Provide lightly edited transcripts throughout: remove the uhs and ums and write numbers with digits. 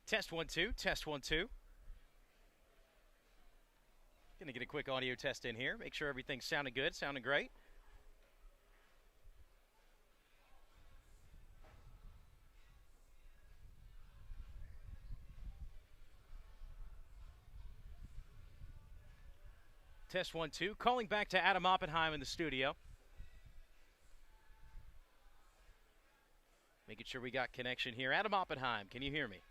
Test 1 2, test 1 2. Gonna get a quick audio test in here. Make sure everything's sounding good, sounding great. Test 1 2. Calling back to Adam Oppenheim in the studio. Making sure we got connection here. Adam Oppenheim, can you hear me?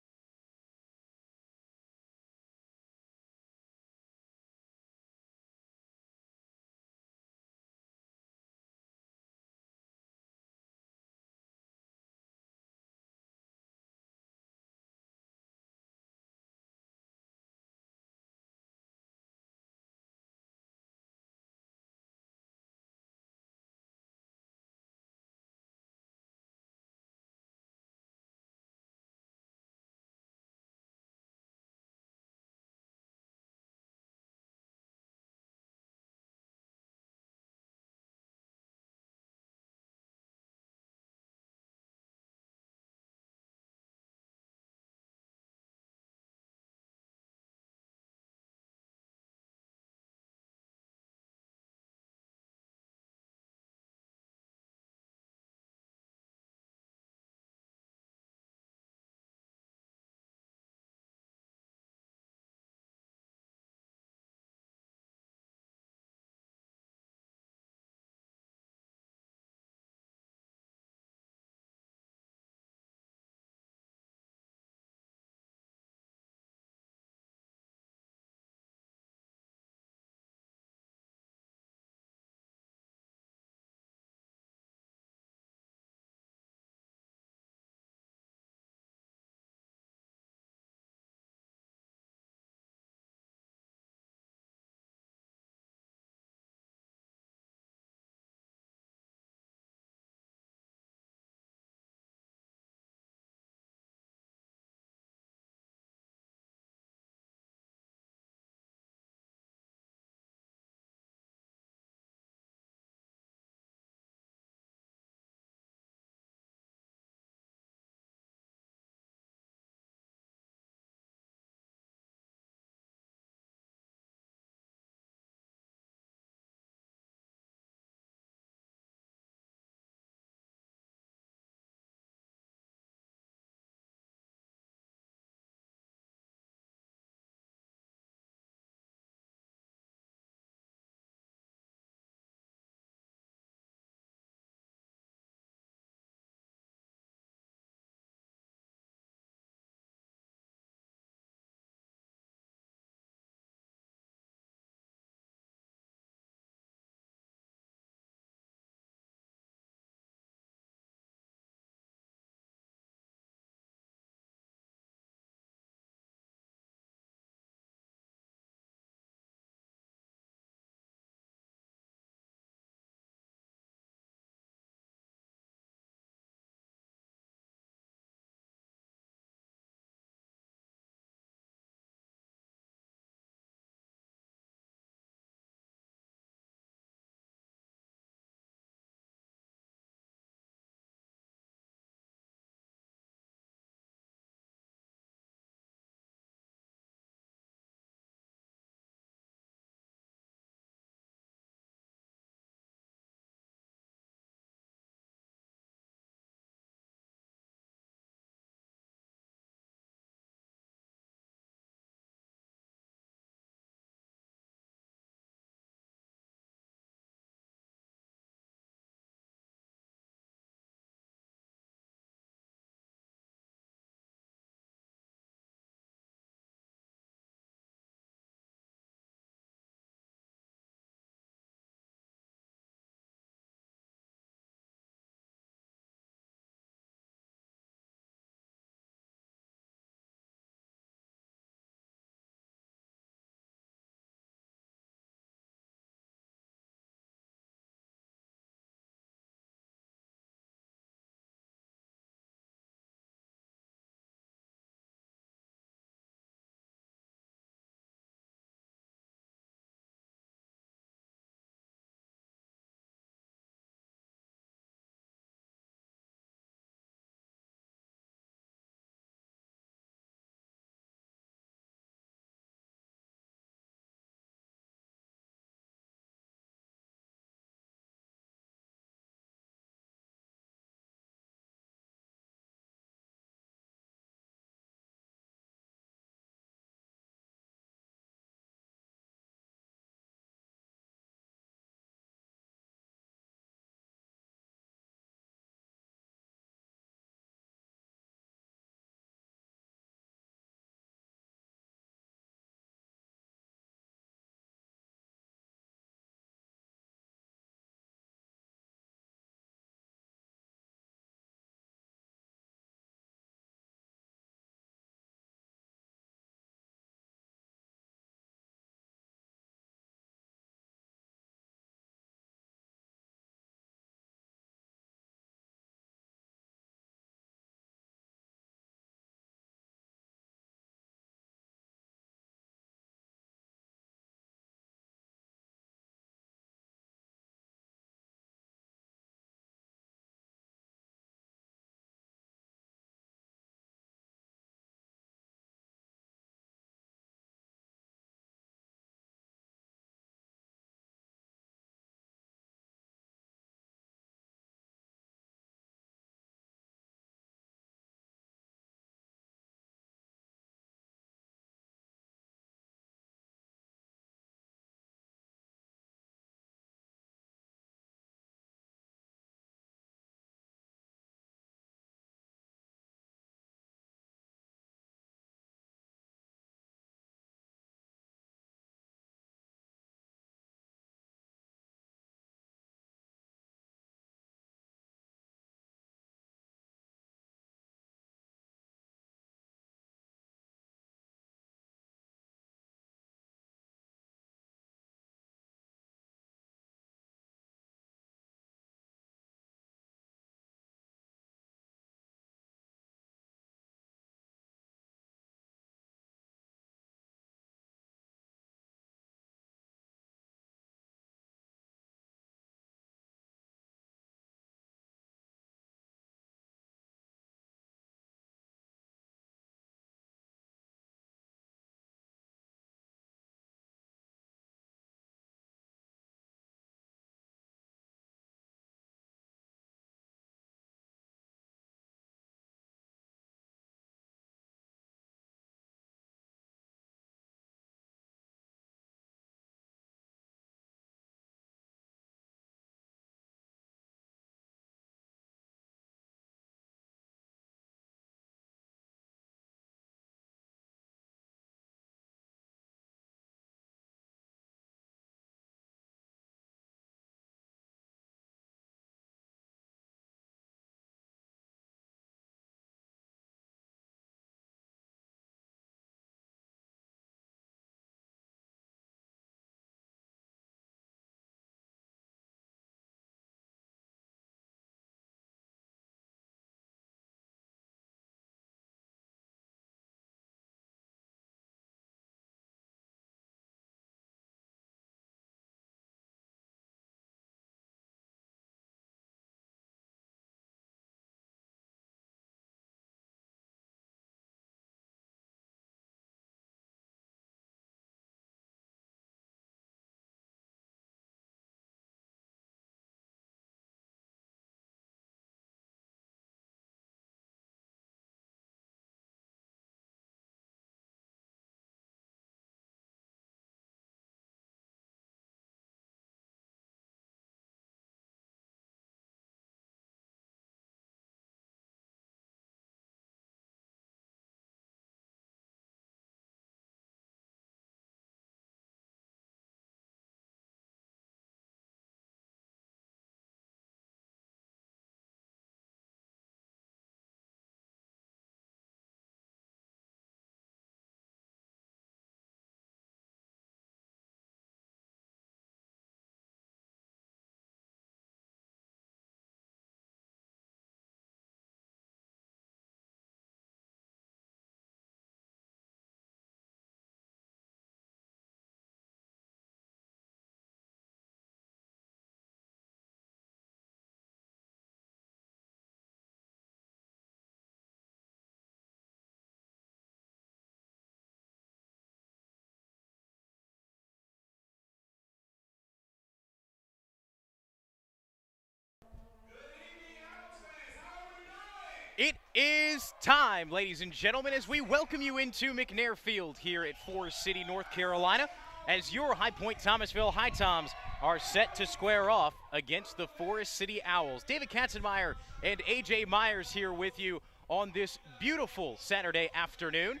It is time, ladies and gentlemen, as we welcome you into McNair Field here at Forest City, North Carolina, as your High Point-Thomasville HiToms are set to square off against the Forest City Owls. David Katzenmeyer and AJ Myers here with you on this beautiful Saturday afternoon.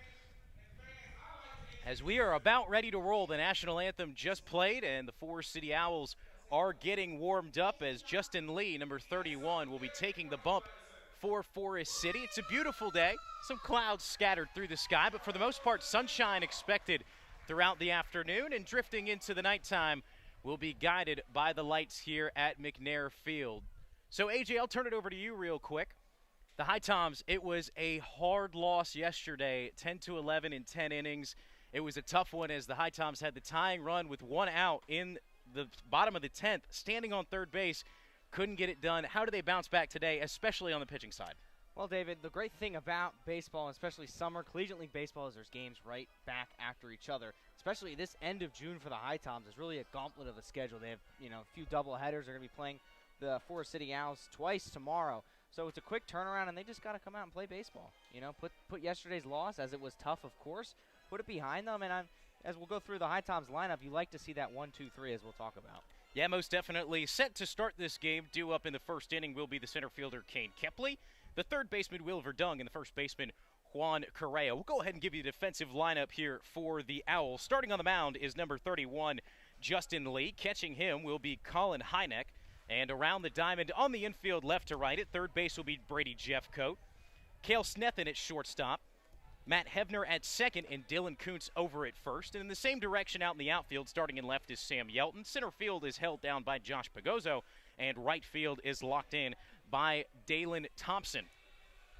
As we are about ready to roll, the national anthem just played, and the Forest City Owls are getting warmed up as Justin Lee, number 31, will be taking the bump for Forest City. It's a beautiful day. Some clouds scattered through the sky, but for the most part, sunshine expected throughout the afternoon, and drifting into the nighttime will be guided by the lights here at McNair Field. So, AJ, I'll turn it over to you real quick. The HiToms, it was a hard loss yesterday, 10-11 in 10 innings. It was a tough one as the HiToms had the tying run with one out in the bottom of the 10th, standing on third base. Couldn't get it done. How do they bounce back today, especially on the pitching side? Well, David, the great thing about baseball, especially summer collegiate league baseball, is there's games right back after each other. Especially this end of June for the HiToms is really a gauntlet of a schedule. They have, a few double headers. They're going to be playing the Forest City Owls twice tomorrow. So it's a quick turnaround, and they just got to come out and play baseball. Put yesterday's loss, as it was tough, of course, put it behind them. And as we'll go through the HiToms lineup, you like to see that 1-2-3 as we'll talk about. Yeah, most definitely. Set to start this game, due up in the first inning, will be the center fielder, Kane Kepley, the third baseman, Will Verdung, and the first baseman, Juan Correa. We'll go ahead and give you the defensive lineup here for the Owls. Starting on the mound is number 31, Justin Lee. Catching him will be Colin Hynek. And around the diamond on the infield left to right at third base will be Brady Jeffcoat. Cale Snethen at shortstop. Matt Hebner at second, and Dylan Kuntz over at first. And in the same direction out in the outfield, starting in left, is Sam Yelton. Center field is held down by Josh Pagozzo, and right field is locked in by Dalen Thompson.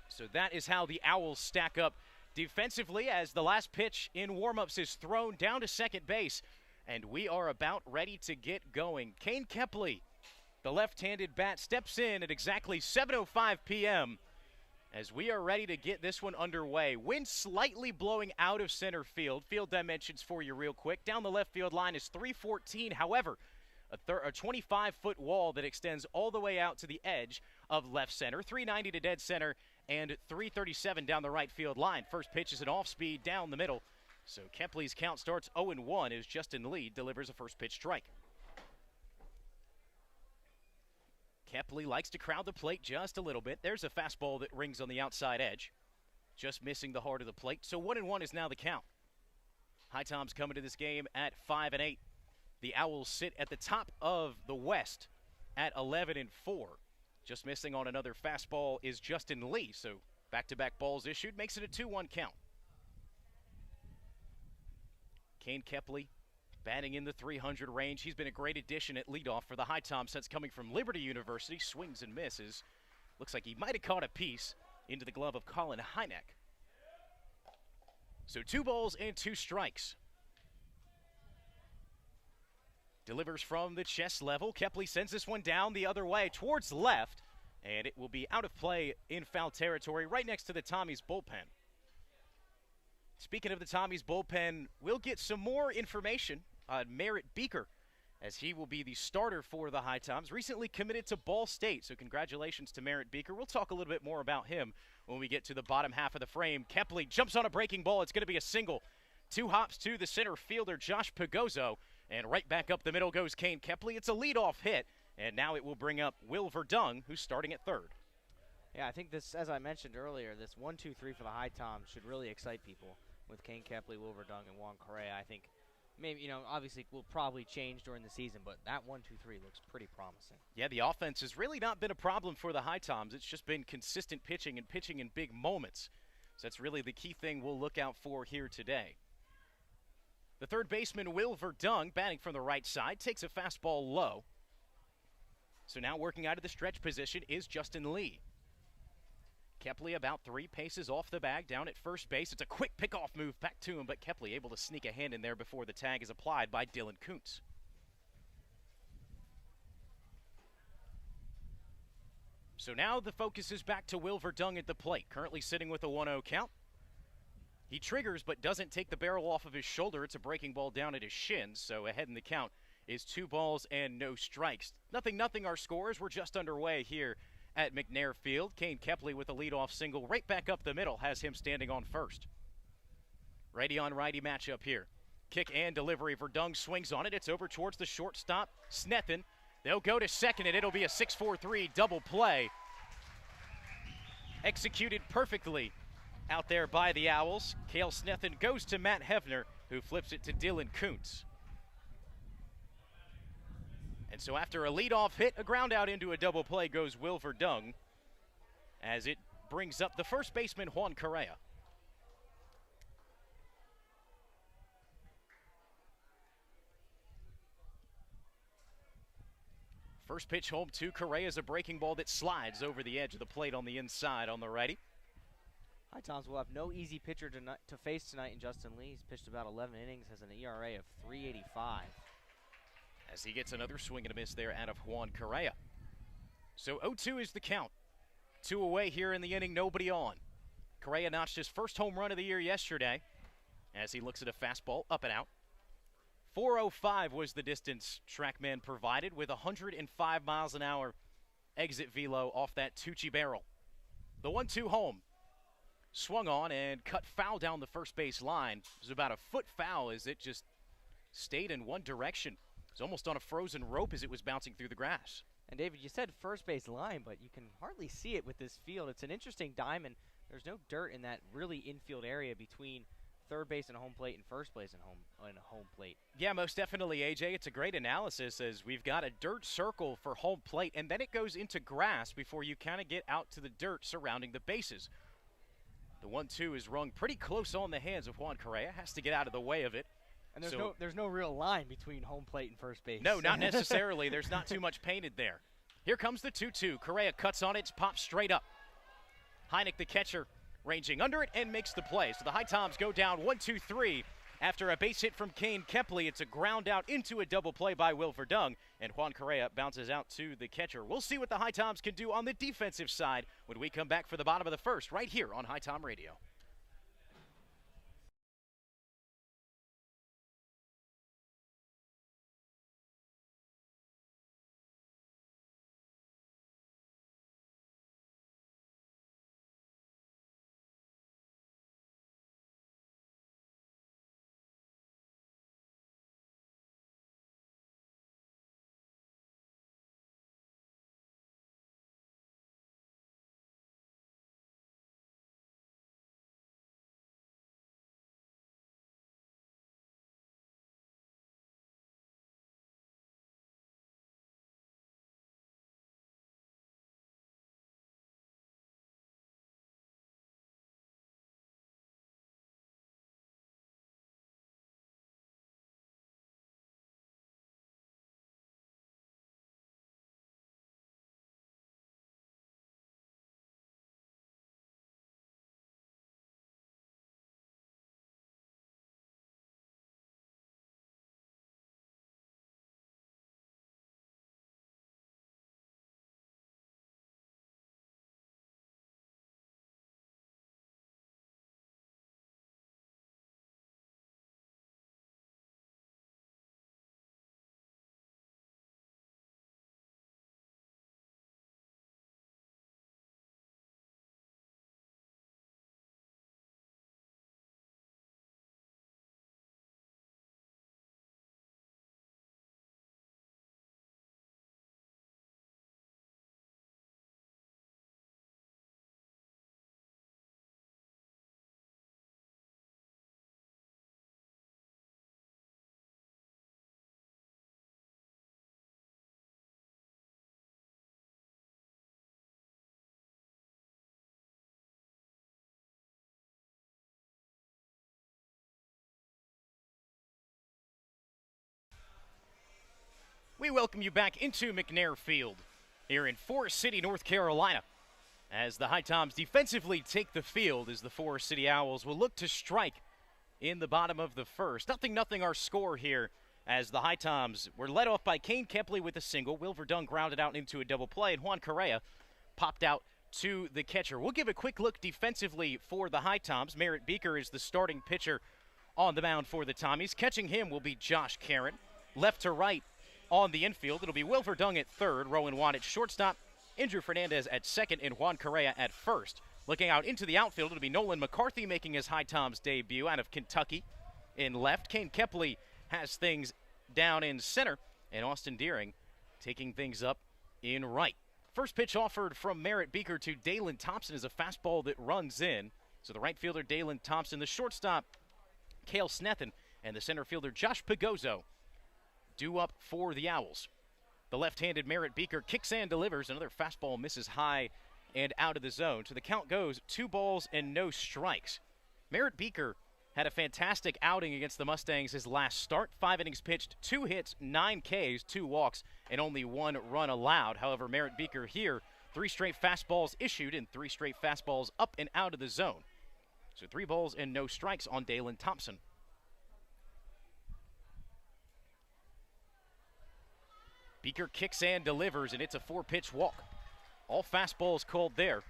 So that is how the Owls stack up defensively, as the last pitch in warm-ups is thrown down to second base. And we are about ready to get going. Kane Kepley, the left-handed bat, steps in at exactly 7:05 p.m., as we are ready to get this one underway. Wind slightly blowing out of center field. Field dimensions for you real quick. Down the left field line is 314. However, a 25-foot wall that extends all the way out to the edge of left center. 390 to dead center and 337 down the right field line. First pitch is an off-speed down the middle. So Kepley's count starts 0-1 as Justin Lee delivers a first pitch strike. Kepley likes to crowd the plate just a little bit. There's a fastball that rings on the outside edge, just missing the heart of the plate. So 1-1 is now the count. HiToms coming to this game at 5-8. The Owls sit at the top of the West at 11-4. Just missing on another fastball is Justin Lee. So back-to-back balls issued makes it a 2-1 count. Kane Kepley batting in the 300 range. He's been a great addition at leadoff for the HiToms since coming from Liberty University. Swings and misses. Looks like he might have caught a piece into the glove of Colin Hynek. So 2 balls and 2 strikes. Delivers from the chest level. Kepley sends this one down the other way towards left, and it will be out of play in foul territory right next to the Tommies bullpen. Speaking of the Tommies bullpen, we'll get some more information on Merritt Beaker, as he will be the starter for the HiToms. Recently committed to Ball State, so congratulations to Merritt Beaker. We'll talk a little bit more about him when we get to the bottom half of the frame. Kepley jumps on a breaking ball. It's going to be a single. 2 hops to the center fielder, Josh Pagozzo, and right back up the middle goes Kane Kepley. It's a leadoff hit, and now it will bring up Will Verdung, who's starting at third. Yeah, I think this, as I mentioned earlier, this 1-2-3 for the HiToms should really excite people with Kane Kepley, Will Verdung, and Juan Correa. I think maybe, obviously will probably change during the season, but that 1-2-3 looks pretty promising. Yeah, the offense has really not been a problem for the HiToms. It's just been consistent pitching and pitching in big moments. So that's really the key thing we'll look out for here today. The third baseman, Will Verdung, batting from the right side, takes a fastball low. So now working out of the stretch position is Justin Lee. Kepley about 3 paces off the bag down at first base. It's a quick pickoff move back to him, but Kepley able to sneak a hand in there before the tag is applied by Dylan Kuntz. So now the focus is back to Will Verdung at the plate, currently sitting with a 1-0 count. He triggers but doesn't take the barrel off of his shoulder. It's a breaking ball down at his shins, so ahead in the count is 2 balls and no strikes. 0-0 our scores. We're just underway here at McNair Field. Kane Kepley with a leadoff single right back up the middle has him standing on first. Righty on righty matchup here. Kick and delivery. Verdung swings on it. It's over towards the shortstop, Snethen. They'll go to second, and it'll be a 6-4-3 double play. Executed perfectly out there by the Owls. Cale Snethen goes to Matt Hefner, who flips it to Dylan Kuntz. And so after a leadoff hit, a ground out into a double play goes Will Verdung, as it brings up the first baseman, Juan Correa. First pitch home to Correa is a breaking ball that slides over the edge of the plate on the inside on the righty. HiToms will have no easy pitcher to face tonight in Justin Lee. He's pitched about 11 innings, has an ERA of 3.85. As he gets another swing and a miss there out of Juan Correa. So 0-2 is the count. 2 away here in the inning, nobody on. Correa notched his first home run of the year yesterday as he looks at a fastball up and out. 405 was the distance TrackMan provided with 105 miles an hour exit velo off that Tucci barrel. The 1-2 home. Swung on and cut foul down the first base line. It was about a foot foul as it just stayed in one direction. It was almost on a frozen rope as it was bouncing through the grass. And David, you said first base line, but you can hardly see it with this field. It's an interesting diamond. There's no dirt in that really infield area between third base and home plate and first base and home plate. Yeah, most definitely, AJ. It's a great analysis as we've got a dirt circle for home plate, and then it goes into grass before you kind of get out to the dirt surrounding the bases. The 1-2 is rung pretty close on the hands of Juan Correa. Has to get out of the way of it. And there's no real line between home plate and first base. No, not necessarily. There's not too much painted there. Here comes the 2-2. Correa cuts on it, pops straight up. Heineck, the catcher, ranging under it and makes the play. So the HiToms go down 1-2-3 after a base hit from Kane Kepley. It's a ground out into a double play by Will Verdung, and Juan Correa bounces out to the catcher. We'll see what the HiToms can do on the defensive side when we come back for the bottom of the first right here on HiTom Radio. We welcome you back into McNair Field here in Forest City, North Carolina, as the HiToms defensively take the field as the Forest City Owls will look to strike in the bottom of the first. 0-0 our score here as the HiToms were led off by Kane Kepley with a single. Will Verdung grounded out into a double play, and Juan Correa popped out to the catcher. We'll give a quick look defensively for the HiToms. Merritt Beaker is the starting pitcher on the mound for the Tommies. Catching him will be Josh Karen. Left to right on the infield, it'll be Will Verdung at third, Rowan Watt at shortstop, Andrew Fernandez at second, and Juan Correa at first. Looking out into the outfield, it'll be Nolan McCarthy making his HiToms debut out of Kentucky in left. Kane Kepley has things down in center, and Austin Deering taking things up in right. First pitch offered from Merritt Beaker to Dalen Thompson is a fastball that runs in. So the right fielder, Dalen Thompson, the shortstop, Cale Snethen, and the center fielder, Josh Pagozzo, due up for the Owls. The left-handed Merritt Beaker kicks and delivers. Another fastball misses high and out of the zone. So the count goes 2 balls and no strikes. Merritt Beaker had a fantastic outing against the Mustangs his last start. 5 innings pitched, 2 hits, 9 Ks, 2 walks, and only 1 run allowed. However, Merritt Beaker here, 3 straight fastballs issued and 3 straight fastballs up and out of the zone. So 3 balls and no strikes on Dalen Thompson. Beaker kicks and delivers, and it's a 4-pitch walk. All fastballs called there.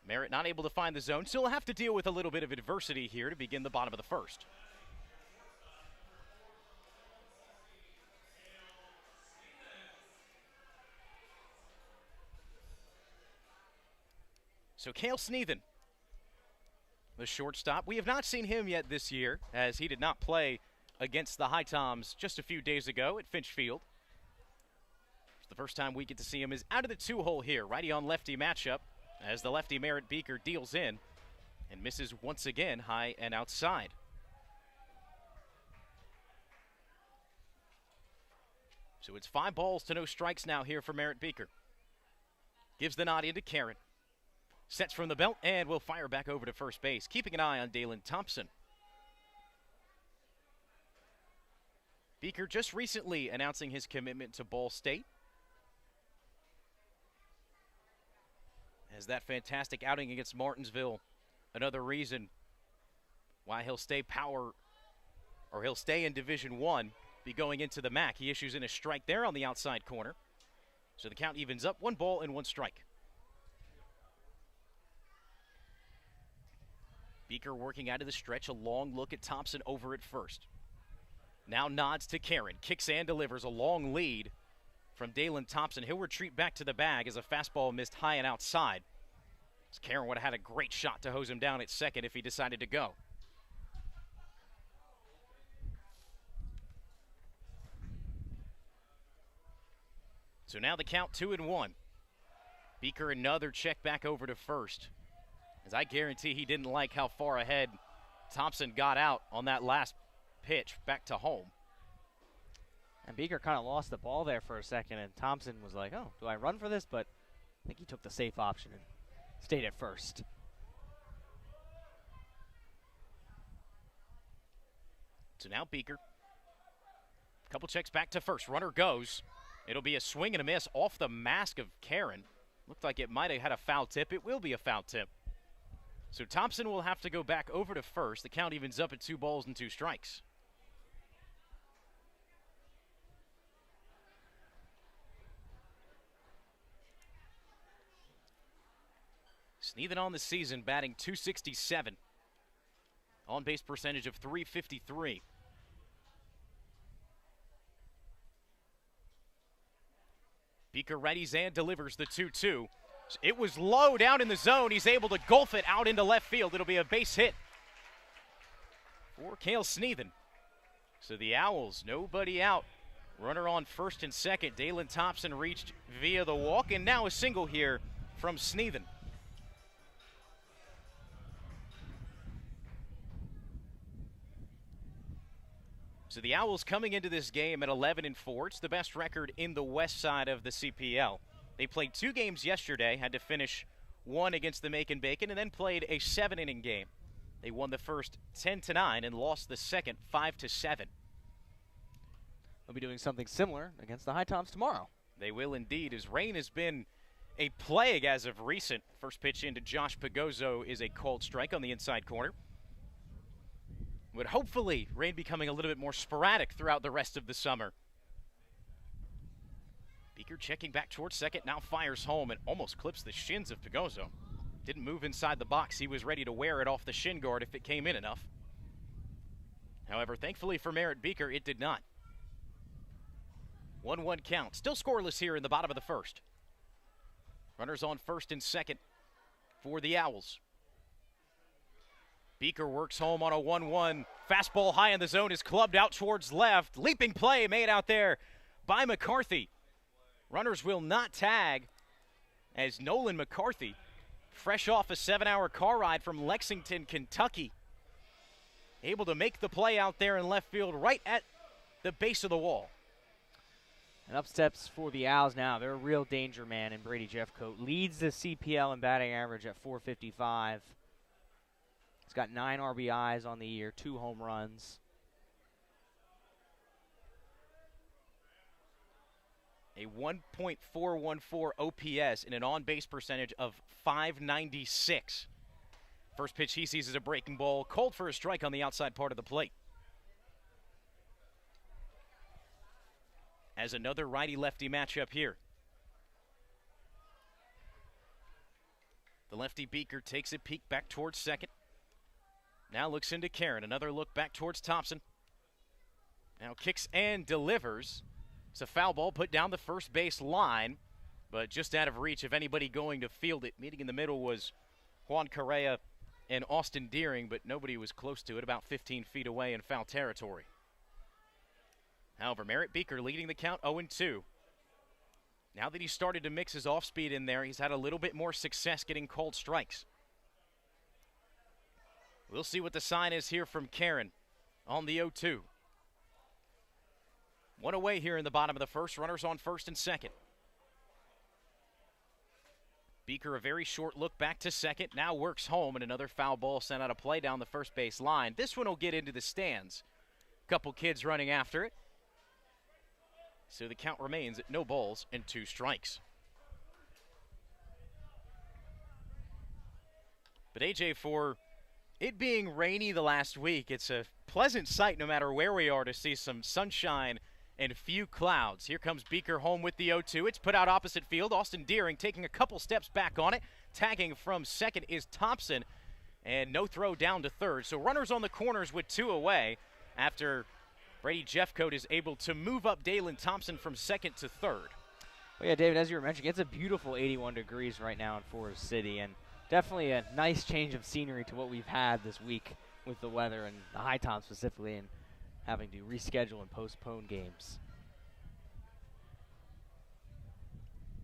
Merritt not able to find the zone, so he'll have to deal with a little bit of adversity here to begin the bottom of the first. So Cale Snethen, the shortstop. We have not seen him yet this year, as he did not play against the HiToms just a few days ago at Finch Field. The first time we get to see him is out of the 2-hole here. Righty on lefty matchup as the lefty Merritt Beaker deals in and misses once again high and outside. So it's 5 balls to no strikes now here for Merritt Beaker. Gives the nod into Karen. Sets from the belt and will fire back over to first base, keeping an eye on Dalen Thompson. Beaker just recently announcing his commitment to Ball State. As that fantastic outing against Martinsville, another reason why he'll stay he'll stay in Division I, be going into the MAC. He issues in a strike there on the outside corner. So the count evens up, 1 ball and 1 strike. Beaker working out of the stretch, a long look at Thompson over at first. Now nods to Karen, kicks and delivers a long lead from Dalen Thompson. He'll retreat back to the bag as a fastball missed high and outside. As Karen would have had a great shot to hose him down at second if he decided to go. So now the count 2-1. Beaker another check back over to first, as I guarantee he didn't like how far ahead Thompson got out on that last pitch back to home. And Beaker kind of lost the ball there for a second, and Thompson was like, oh, do I run for this? But I think he took the safe option and stayed at first. So now Beaker, a couple checks back to first. Runner goes. It'll be a swing and a miss off the mask of Karen. Looked like it might have had a foul tip. It will be a foul tip. So Thompson will have to go back over to first. The count evens up at 2 balls and 2 strikes. Snethen on the season, batting .267. On-base percentage of .353. Beaker readies and delivers the 2-2. It was low down in the zone. He's able to golf it out into left field. It'll be a base hit for Cale Snethen. So the Owls, nobody out. Runner on first and second. Dalen Thompson reached via the walk, and now a single here from Snethen. So the Owls coming into this game at 11-4. It's the best record in the west side of the CPL. They played 2 games yesterday, had to finish 1 against the Macon-Bacon, and then played a 7-inning game. They won the first 10-9 and lost the second 5-7. They'll be doing something similar against the HiToms tomorrow. They will indeed, as rain has been a plague as of recent. First pitch into Josh Pagozzo is a called strike on the inside corner. But hopefully rain becoming a little bit more sporadic throughout the rest of the summer. Beaker checking back towards second, now fires home and almost clips the shins of Pagozzo. Didn't move inside the box. He was ready to wear it off the shin guard if it came in enough. However, thankfully for Merritt Beaker, it did not. 1-1 count. Still scoreless here in the bottom of the first. Runners on first and second for the Owls. Beaker works home on a 1-1. Fastball high in the zone is clubbed out towards left. Leaping play made out there by McCarthy. Runners will not tag as Nolan McCarthy, fresh off a 7-hour car ride from Lexington, Kentucky, able to make the play out there in left field right at the base of the wall. And up steps for the Owls now. They're a real danger man, and Brady Jeffcoat leads the CPL in batting average at .455. He's got 9 RBIs on the year, 2 home runs. A 1.414 OPS and an on-base percentage of .596. First pitch he sees is a breaking ball, called for a strike on the outside part of the plate. As another righty-lefty matchup here. The lefty Beaker takes a peek back towards second. Now looks into Karen. Another look back towards Thompson. Now kicks and delivers. It's a foul ball put down the first base line, but just out of reach of anybody going to field it. Meeting in the middle was Juan Correa and Austin Deering, but nobody was close to it, about 15 feet away in foul territory. However, Merritt Beaker leading the count 0-2. Now that he's started to mix his off-speed in there, he's had a little bit more success getting called strikes. We'll see what the sign is here from Karen on the 0-2. One away here in the bottom of the first. Runners on first and second. Beaker a very short look back to second. Now works home, and another foul ball sent out of play down the first base line. This one will get into the stands. Couple kids running after it. So the count remains at no balls and 2 strikes. But AJ, for it being rainy the last week, it's a pleasant sight no matter where we are to see some sunshine and few clouds. Here comes Beaker home with the 0-2. It's put out opposite field. Austin Deering taking a couple steps back on it. Tagging from second is Thompson, and no throw down to third. So runners on the corners with 2 away after Brady Jeffcoat is able to move up Dalen Thompson from second to third. Well, yeah, David, as you were mentioning, it's a beautiful 81 degrees right now in Forest City, and definitely a nice change of scenery to what we've had this week with the weather and the HiToms specifically, and having to reschedule and postpone games.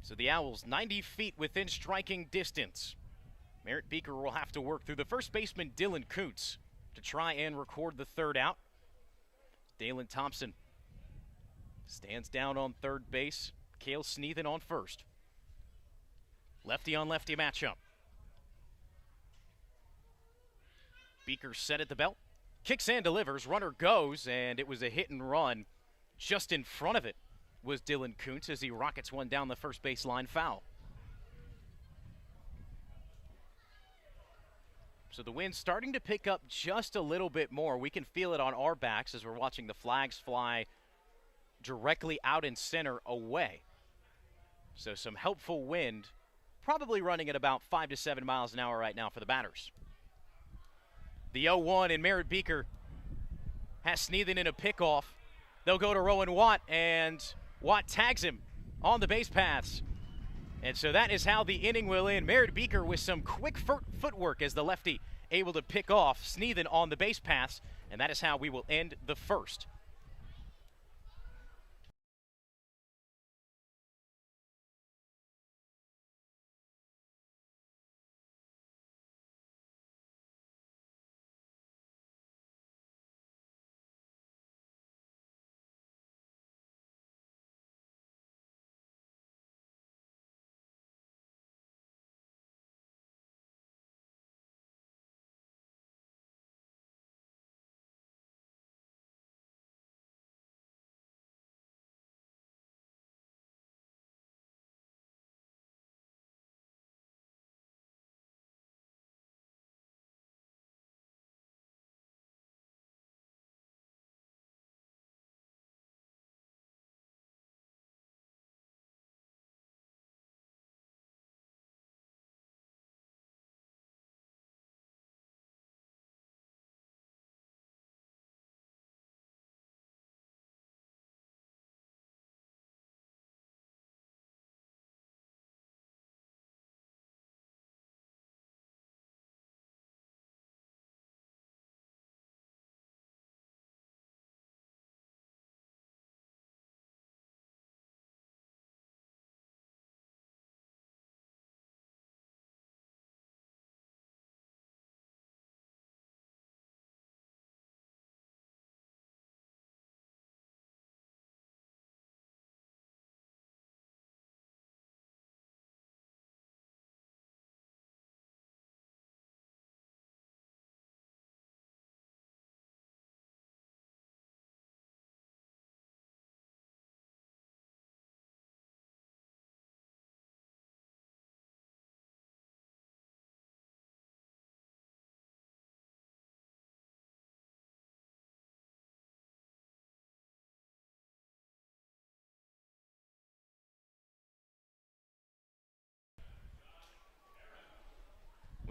So the Owls 90 feet within striking distance. Merritt Beaker will have to work through the first baseman Dylan Kuntz to try and record the third out. Dalen Thompson stands down on third base. Cale Sneathen on first. Lefty on lefty matchup. Beaker set at the belt. Kicks and delivers. Runner goes, and it was a hit and run. Just in front of it was Dylan Kuntz as he rockets one down the first baseline foul. So the wind's starting to pick up just a little bit more. We can feel it on our backs as we're watching the flags fly directly out in center away. So some helpful wind, probably running at about 5 to 7 miles an hour right now for the batters. The 0-1, and Merritt Beaker has Sneathen in a pickoff. They'll go to Rowan Watt, and Watt tags him on the base paths. And so that is how the inning will end. Merritt Beaker with some quick footwork as the lefty able to pick off Sneathen on the base paths, and that is how we will end the first.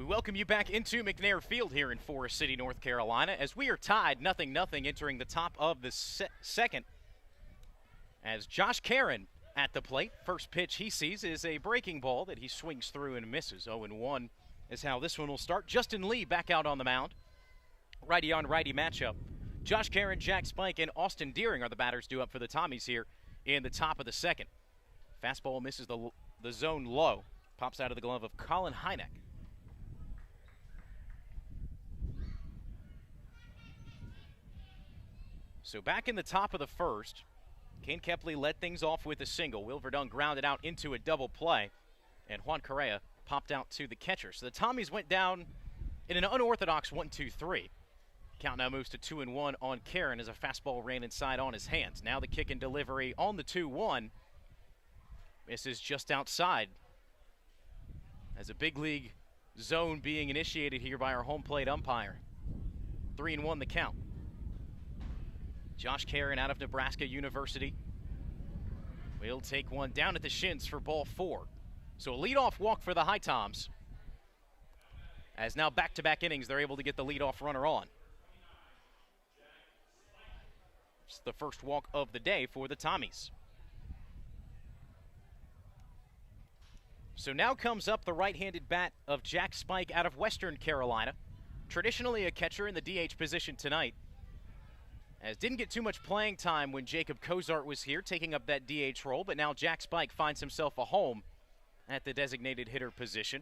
welcome you back into McNair Field here in Forest City, North Carolina, as we are tied 0-0 entering the top of the second. As Josh Caron at the plate, first pitch he sees is a breaking ball that he swings through and misses. 0-1 is how this one will start. Justin Lee back out on the mound. Righty on righty matchup. Josh Caron, Jack Spike, and Austin Deering are the batters due up for the Tommies here in the top of the second. Fastball misses the zone low. Pops out of the glove of Colin Hynek. So back in the top of the first, Kane Kepley led things off with a single. Will Verdun grounded out into a double play, and Juan Correa popped out to the catcher. So the Tommies went down in an unorthodox 1-2-3. Count now moves to 2-1 on Caron as a fastball ran inside on his hands. Now the kick and delivery on the 2-1. Misses just outside. As a big league zone being initiated here by our home plate umpire. 3-1 the count. Josh Caron out of Nebraska University will take one down at the shins for ball 4. So a leadoff walk for the HiToms. As now back-to-back innings, they're able to get the leadoff runner on. It's the first walk of the day for the Tommies. So now comes up the right-handed bat of Jack Spike out of Western Carolina. Traditionally a catcher in the DH position tonight. As didn't get too much playing time when Jacob Cozart was here, taking up that DH role, but now Jack Spike finds himself a home at the designated hitter position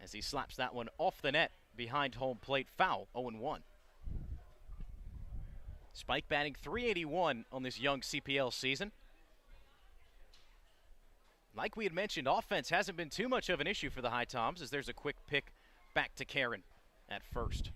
as he slaps that one off the net behind home plate, foul, 0-1. Spike batting .381 on this young CPL season. Like we had mentioned, offense hasn't been too much of an issue for the HiToms as there's a quick pick back to Caron at first.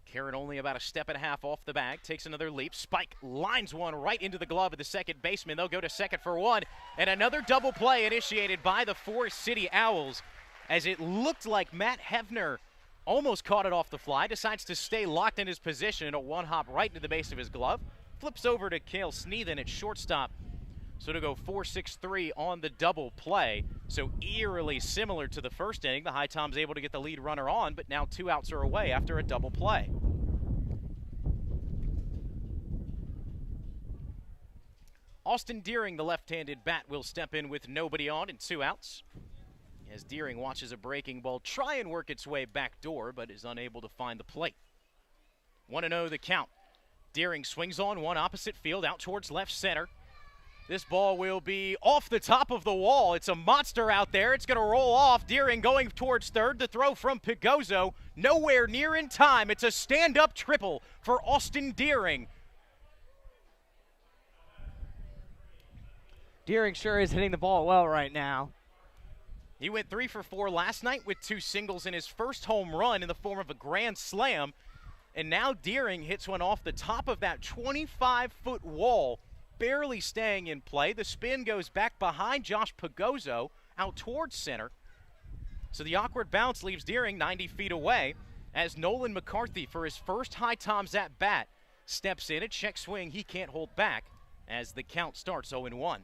Caron only about a step and a half off the bag, takes another leap. Spike lines one right into the glove of the second baseman. They'll go to second for one, and another double play initiated by the Forest City Owls as it looked like Matt Hefner almost caught it off the fly, decides to stay locked in his position, a one-hop right into the base of his glove, flips over to Cale Sneathen at shortstop. So to go 4-6-3 on the double play. So eerily similar to the first inning, the HiToms able to get the lead runner on, but now 2 outs are away after a double play. Austin Deering, the left-handed bat, will step in with nobody on and 2 outs. As Deering watches a breaking ball try and work its way back door, but is unable to find the plate. 1-0 the count. Deering swings on one opposite field out towards left center. This ball will be off the top of the wall. It's a monster out there. It's going to roll off. Deering going towards third. The throw from Pigozzo. Nowhere near in time. It's a stand-up triple for Austin Deering. Deering sure is hitting the ball well right now. He went 3 for 4 last night with 2 singles in his first home run in the form of a grand slam. And now Deering hits one off the top of that 25-foot wall, barely staying in play. The spin goes back behind Josh Pigozzo out towards center. So the awkward bounce leaves Deering 90 feet away as Nolan McCarthy, for his first HiToms at bat, steps in. A check swing he can't hold back as the count starts 0-1.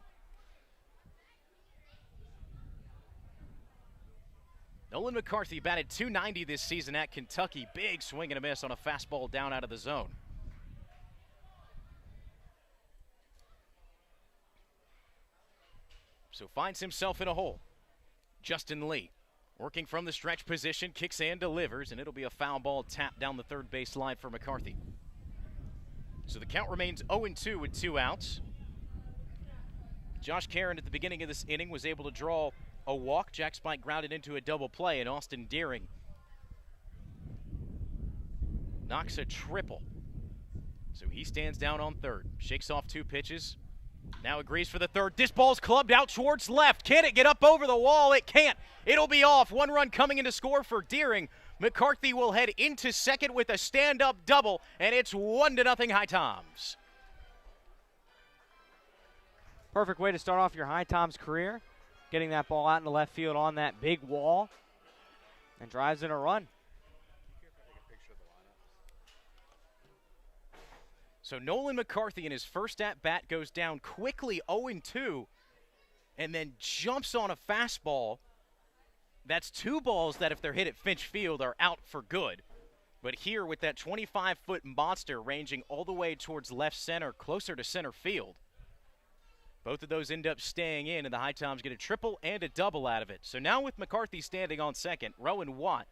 Nolan McCarthy batted .290 this season at Kentucky. Big swing and a miss on a fastball down out of the zone. So finds himself in a hole. Justin Lee working from the stretch position, kicks and delivers, and it'll be a foul ball tap down the third base line for McCarthy. So the count remains 0-2 with 2 outs. Josh Caron at the beginning of this inning was able to draw a walk. Jack Spike grounded into a double play, and Austin Deering knocks a triple. So he stands down on third, shakes off 2 pitches, now agrees for the third. This ball's clubbed out towards left. Can it get up over the wall? It can't. It'll be off. 1 run coming in to score for Deering. McCarthy will head into second with a stand-up double, and it's 1-0 HiToms. Perfect way to start off your HiToms career. Getting that ball out in the left field on that big wall and drives in a run. So Nolan McCarthy in his first at-bat goes down quickly 0-2 and then jumps on a fastball. That's two balls that if they're hit at Finch Field are out for good. But here with that 25-foot monster ranging all the way towards left center, closer to center field, both of those end up staying in, and the HiToms get a triple and a double out of it. So now with McCarthy standing on second, Rowan Watt,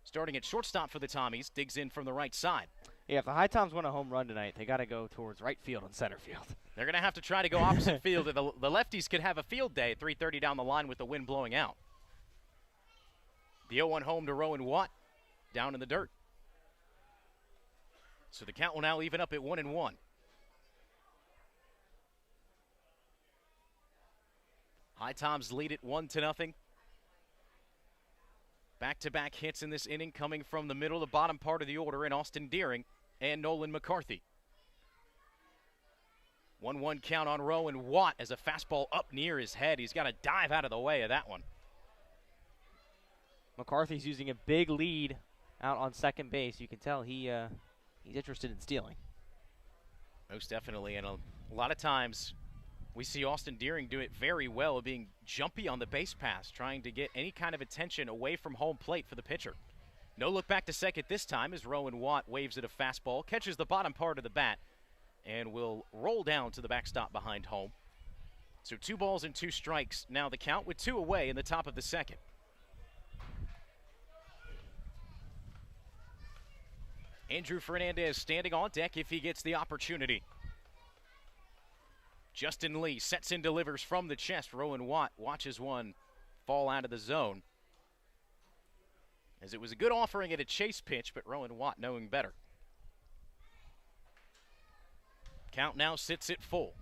starting at shortstop for the Tommies, digs in from the right side. Yeah, if the HiToms want a home run tonight, they got to go towards right field and center field. They're going to have to try to go opposite field. The lefties could have a field day at 3:30 down the line with the wind blowing out. The 0-1 home to Rowan Watt, down in the dirt. So the count will now even up at 1-1. HiToms lead it 1-0. Back-to-back hits in this inning coming from the middle, the bottom part of the order in Austin Deering and Nolan McCarthy. 1-1 count on Rowan Watt as a fastball up near his head. He's got to dive out of the way of that one. McCarthy's using a big lead out on second base. You can tell he's interested in stealing. Most definitely, and a lot of times we see Austin Deering do it very well, being jumpy on the base pass, trying to get any kind of attention away from home plate for the pitcher. No look back to second this time as Rowan Watt waves at a fastball, catches the bottom part of the bat, and will roll down to the backstop behind home. So 2 balls and 2 strikes now the count with 2 away in the top of the second. Andrew Fernandez standing on deck if he gets the opportunity. Justin Lee sets and delivers from the chest. Rowan Watt watches one fall out of the zone, as it was a good offering at a chase pitch, but Rowan Watt knowing better. Count now sits at full.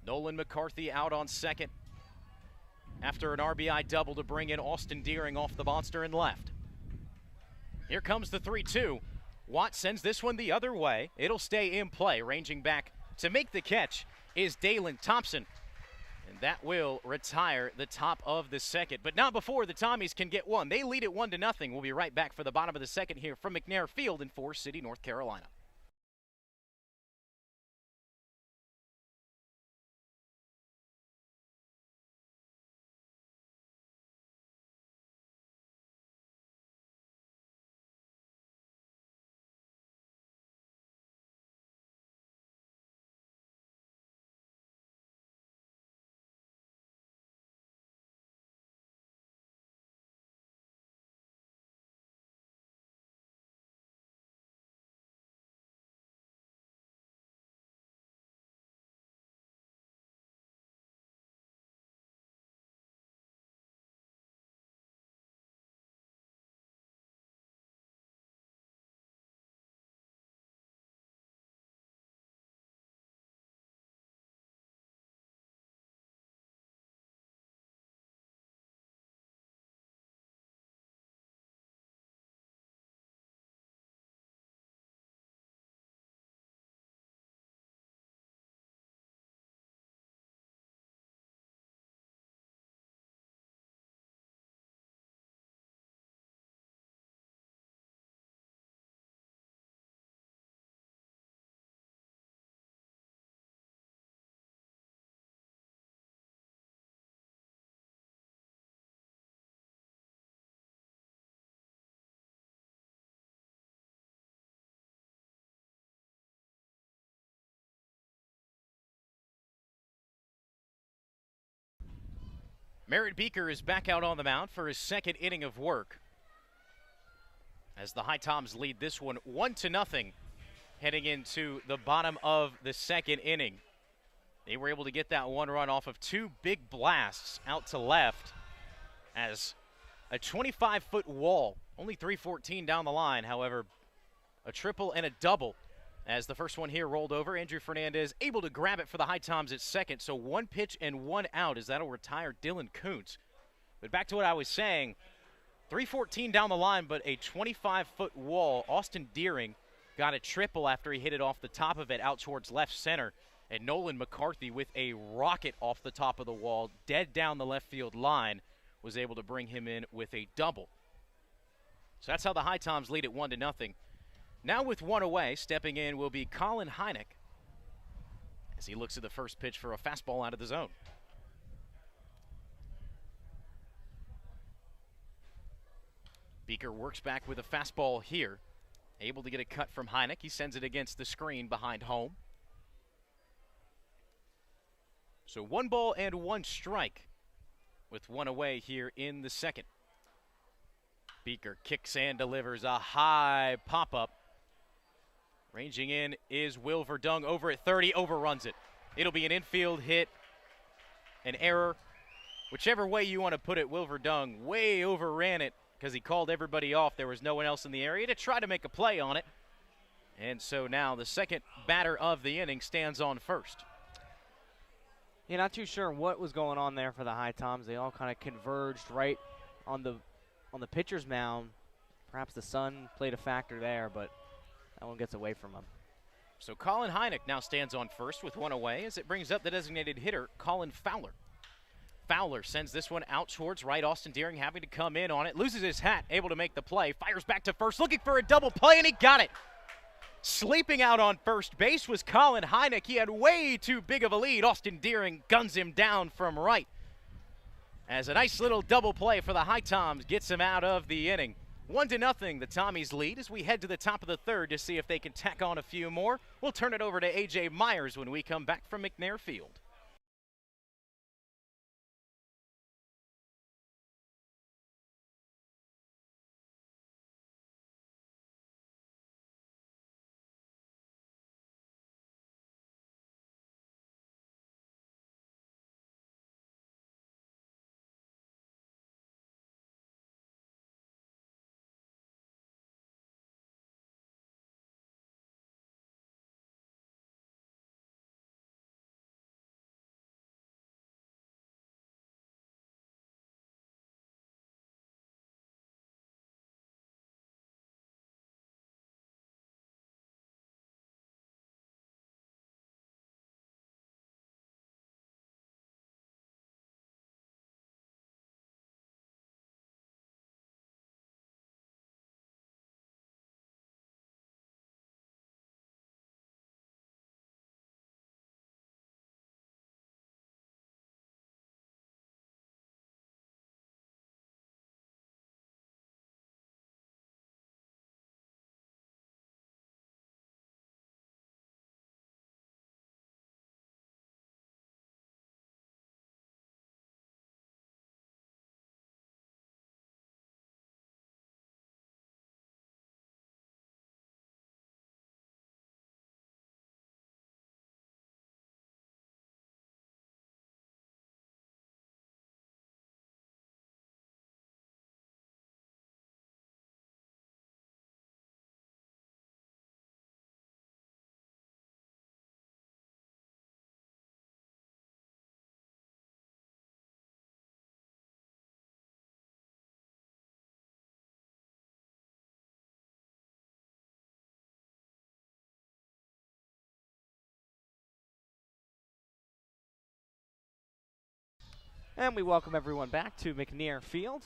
Nolan McCarthy out on second after an RBI double to bring in Austin Deering off the monster and left. Here comes the 3-2. Watt sends this one the other way. It'll stay in play. Ranging back to make the catch is Dalen Thompson, and that will retire the top of the second. But not before the Tommies can get one. They lead it 1-0. We'll be right back for the bottom of the second here from McNair Field in Forest City, North Carolina. Merritt Beaker is back out on the mound for his second inning of work, as the HiToms lead this one 1-0 heading into the bottom of the second inning. They were able to get that one run off of 2 big blasts out to left, as a 25-foot wall, only 314 down the line, however, a triple and a double. As the first one here rolled over, Andrew Fernandez able to grab it for the HiToms at second. So 1 pitch and 1 out, as that'll retire Dylan Kuntz. But back to what I was saying, 314 down the line, but a 25-foot wall. Austin Deering got a triple after he hit it off the top of it out towards left center. And Nolan McCarthy with a rocket off the top of the wall, dead down the left field line, was able to bring him in with a double. So that's how the HiToms lead at 1-0. Now with one away, stepping in will be Colin Hynek as he looks at the first pitch for a fastball out of the zone. Beeker works back with a fastball here. Able to get a cut from Hynek. He sends it against the screen behind home. So 1 ball and 1 strike with one away here in the second. Beeker kicks and delivers a high pop-up. Ranging in is Will Verdung over at 30, overruns it. It'll be an infield hit, an error. Whichever way you want to put it, Will Verdung way overran it because he called everybody off. There was no one else in the area to try to make a play on it. And so now the second batter of the inning stands on first. You're not too sure what was going on there for the HiToms. They all kind of converged right on the pitcher's mound. Perhaps the sun played a factor there, but that one gets away from him. So Colin Hynek now stands on first with one away as it brings up the designated hitter, Colin Fowler. Fowler sends this one out towards right. Austin Deering having to come in on it. Loses his hat, able to make the play. Fires back to first, looking for a double play, and he got it. Sleeping out on first base was Colin Hynek. He had way too big of a lead. Austin Deering guns him down from right. As a nice little double play for the HiToms gets him out of the inning. 1-0, the Tommies lead as we head to the top of the third to see if they can tack on a few more. We'll turn it over to A.J. Myers when we come back from McNair Field. And we welcome everyone back to McNair Field.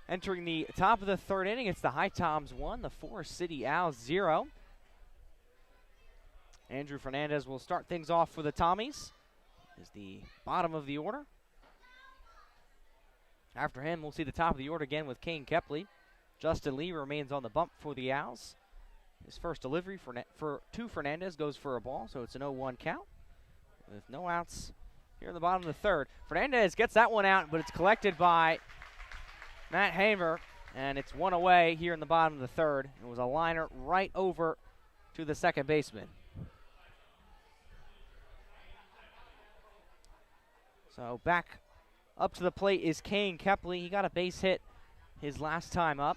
Entering the top of the third inning, it's the HiToms 1, the Forest City Owls 0. Andrew Fernandez will start things off for the Tommies. Is the bottom of the order. After him, we'll see the top of the order again with Kane Kepley. Justin Lee remains on the bump for the Owls. His first delivery to Fernandez goes for a ball, so it's an 0-1 count with no outs here in the bottom of the third. Fernandez gets that one out, but it's collected by Matt Hamer, and it's one away here in the bottom of the third. It was a liner right over to the second baseman. So back up to the plate is Kane Kepley. He got a base hit his last time up.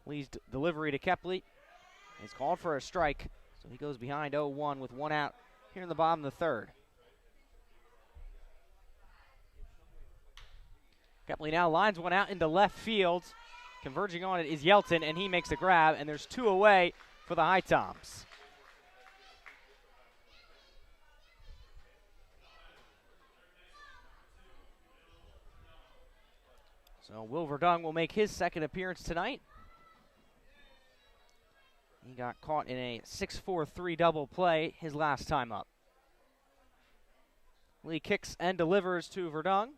Lee's delivery to Kepley is called for a strike. So he goes behind 0-1 with one out here in the bottom of the third. Kepley now lines one out into left field. Converging on it is Yelton, and he makes a grab, and there's two away for the HiToms. So Will Verdung will make his second appearance tonight. He got caught in a 6-4-3 double play his last time up. Lee kicks and delivers to Verdung.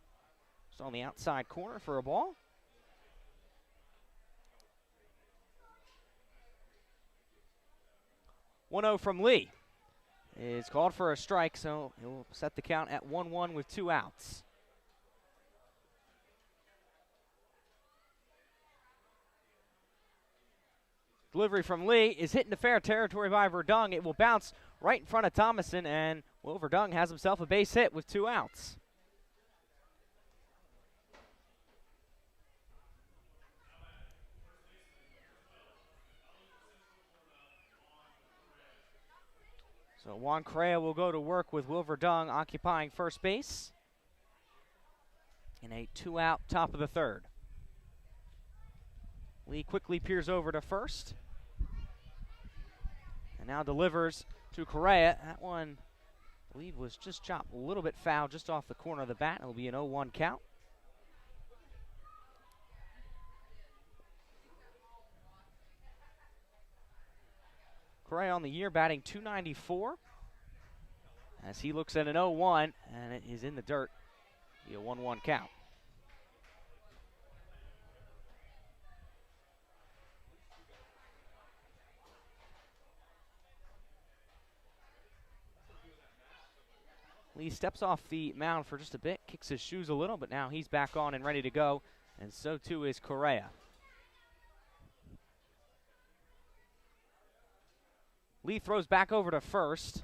Just on the outside corner for a ball. 1-0 from Lee. Is called for a strike, so he'll set the count at 1-1 with 2 outs. Delivery from Lee is hit into fair territory by Verdung. It will bounce right in front of Thomason, and Will Verdung has himself a base hit with 2 outs. So Juan Correa will go to work with Will Verdung occupying first base in a 2-out top of the third. Lee quickly peers over to first and now delivers to Correa. That one, I believe, was just chopped a little bit foul just off the corner of the bat. It'll be an 0-1 count. Correa on the year batting .294 as he looks at an 0-1, and it is in the dirt. Be a 1-1 count. Lee steps off the mound for just a bit, kicks his shoes a little, but now he's back on and ready to go, and so too is Correa. Lee throws back over to first.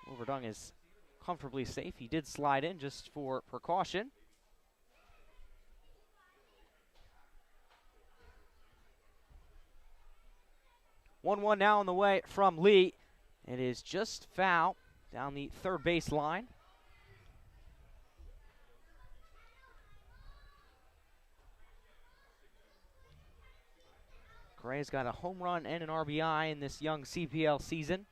Will Verdung is comfortably safe. He did slide in just for precaution. One now on the way from Lee. It is just foul down the third base line. Correa's got a home run and an RBI in this young CPL season.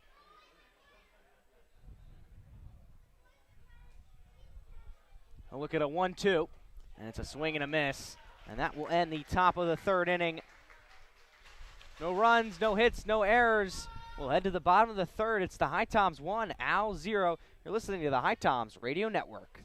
A look at a 1-2, and it's a swing and a miss, and that will end the top of the third inning. No runs, no hits, no errors. We'll head to the bottom of the third. It's the HiToms 1, Owls 0. You're listening to the HiToms Radio Network.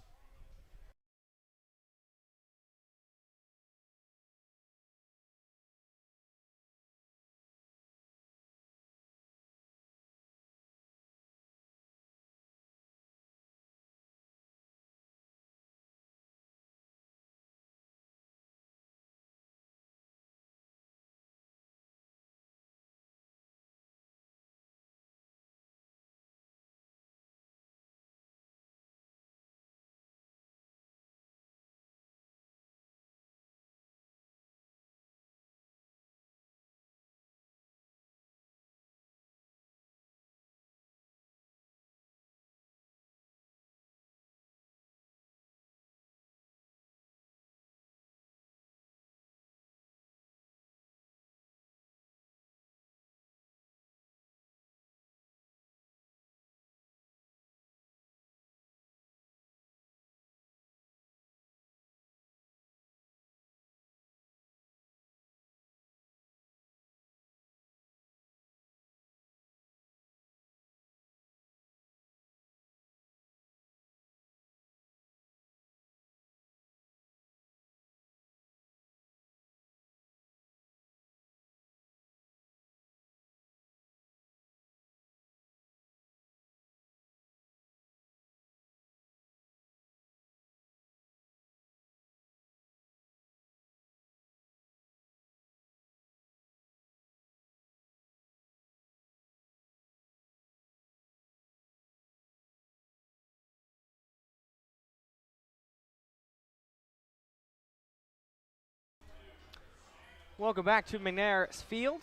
Welcome back to McNair Field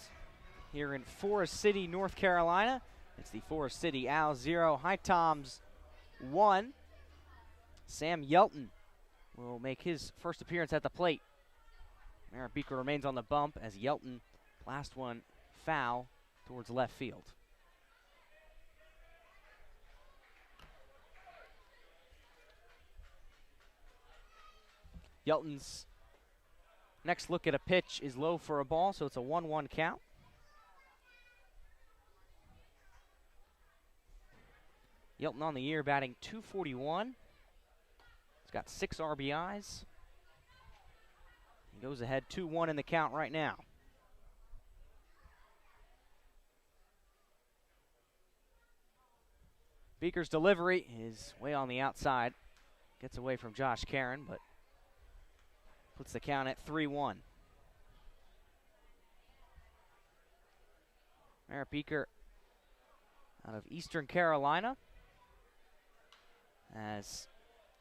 here in Forest City, North Carolina. It's the Forest City Owls 0, HiToms 1. Sam Yelton will make his first appearance at the plate. Merritt Beaker remains on the bump as Yelton blast one foul towards left field. Yelton's Next look at a pitch is low for a ball, so it's a 1-1 count. Yelton on the year batting .241. He's got 6 RBIs. He goes ahead 2-1 in the count right now. Beeker's delivery is way on the outside. Gets away from Josh Karen, but puts the count at 3-1. Merritt Beeker out of Eastern Carolina, as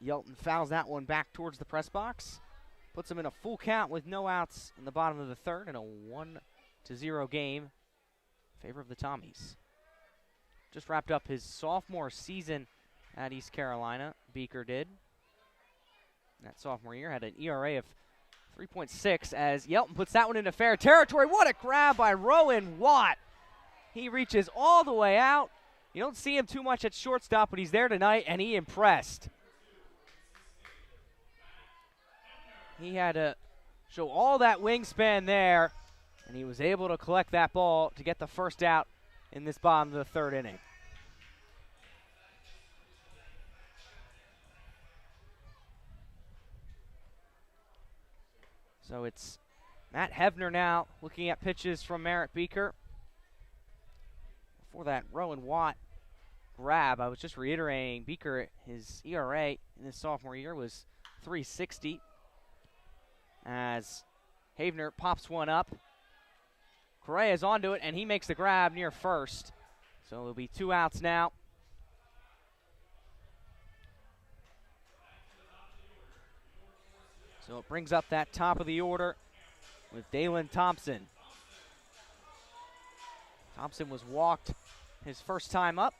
Yelton fouls that one back towards the press box. Puts him in a full count with no outs in the bottom of the third in a 1-0 game in favor of the Tommies. Just wrapped up his sophomore season at East Carolina, Beeker did. That sophomore year had an ERA of 3.6 as Yelton puts that one into fair territory. What a grab by Rowan Watt. He reaches all the way out. You don't see him too much at shortstop, but he's there tonight, and he impressed. He had to show all that wingspan there, and he was able to collect that ball to get the first out in this bottom of the third inning. So it's Matt Hevner now looking at pitches from Merritt Beeker. Before that Rowan Watt grab, I was just reiterating, Beeker, his ERA in his sophomore year was .360. As Havner pops one up. Correa's onto it, and he makes the grab near first. So there'll be 2 outs now. So it brings up that top of the order with Dalen Thompson. Thompson was walked his first time up.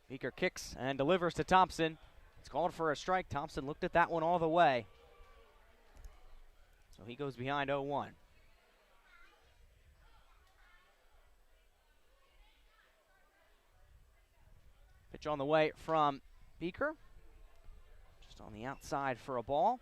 Beeker kicks and delivers to Thompson. It's called for a strike. Thompson looked at that one all the way. So he goes behind 0-1. Pitch on the way from Beeker. Just on the outside for a ball.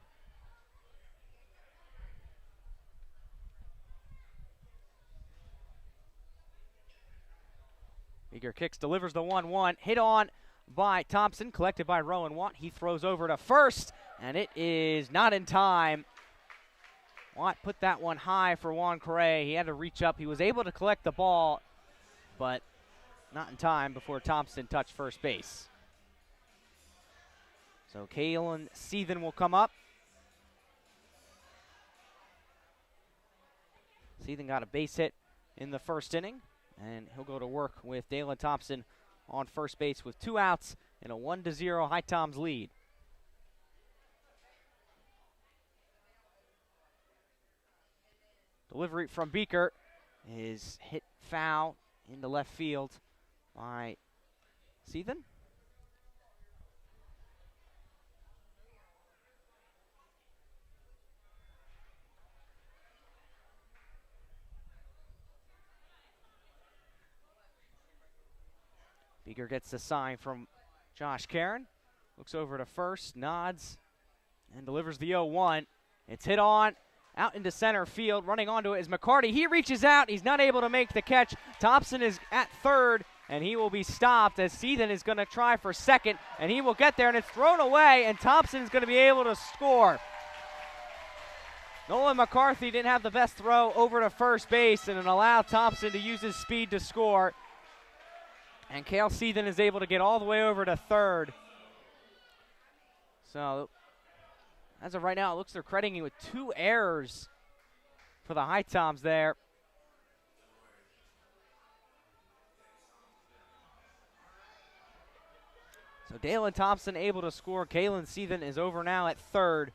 Beeker kicks, delivers the 1-1. Hit on by Thompson, collected by Rowan Watt. He throws over to first, and it is not in time. Watt put that one high for Juan Correa. He had to reach up. He was able to collect the ball, but not in time before Thompson touched first base. So Kalen Seethan will come up. Seethan got a base hit in the first inning, and he'll go to work with Dalen Thompson on first base with 2 outs in a 1-0 HiToms lead. Delivery from Beeker is hit foul into left field by Seethan. Beeker gets the sign from Josh Karen. Looks over to first, nods, and delivers the 0-1. It's hit on, out into center field. Running onto it is McCarty. He reaches out. He's not able to make the catch. Thompson is at third, and he will be stopped as Seethan is going to try for second, and he will get there, and it's thrown away, and Thompson is going to be able to score. Nolan McCarthy didn't have the best throw over to first base, and it allowed Thompson to use his speed to score. And Cale Seethan is able to get all the way over to third. So, as of right now, it looks they're crediting you with 2 errors for the HiToms there. So Dalen Thompson able to score. Kalen Seethan is over now at third.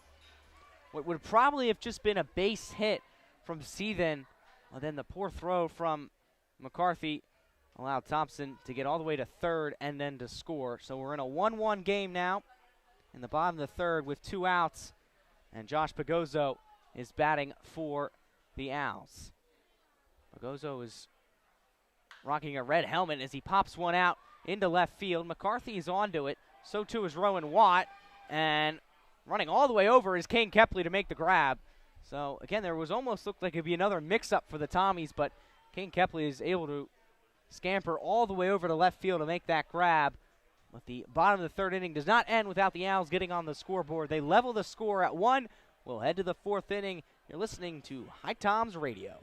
What would probably have just been a base hit from Seethan, and then the poor throw from McCarthy allowed Thompson to get all the way to third and then to score. So we're in a 1-1 game now in the bottom of the third with 2 outs. And Josh Pagozzo is batting for the Owls. Pagozzo is rocking a red helmet as he pops one out into left field. McCarthy is onto it. So too is Rowan Watt. And running all the way over is Kane Kepley to make the grab. So, again, there was almost looked like it would be another mix-up for the Tommies, but Kane Kepley is able to scamper all the way over to left field to make that grab. But the bottom of the third inning does not end without the Owls getting on the scoreboard. They level the score at 1. We'll head to the fourth inning. You're listening to HiToms Radio.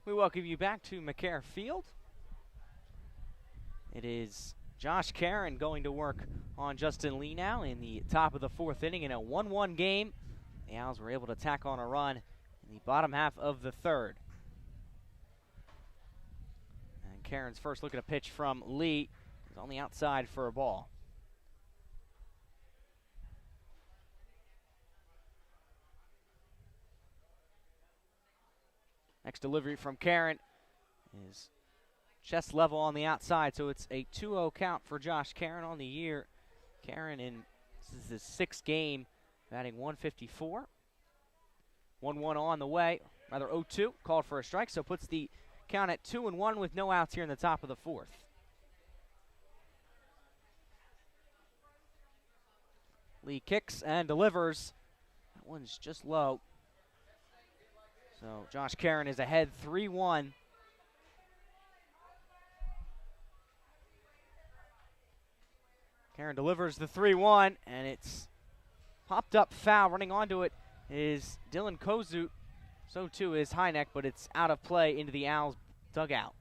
We welcome you back to McCare Field. It is Josh Karen going to work on Justin Lee now in the top of the fourth inning in a 1-1 game. The Owls were able to tack on a run in the bottom half of the third. And Karen's first look at a pitch from Lee is on the outside for a ball. Next delivery from Karen is chest level on the outside, so it's a 2-0 count for Josh Karen on the year. Karen this is his sixth game, batting .154. 1-1 on the way, rather 0-2, called for a strike, so puts the count at 2-1 with no outs here in the top of the fourth. Lee kicks and delivers. That one's just low. So Josh Karen is ahead 3-1. Karen delivers the 3-1, and it's popped up foul. Running onto it is Dylan Kozut. So too is Hynek, but it's out of play into the Owls dugout.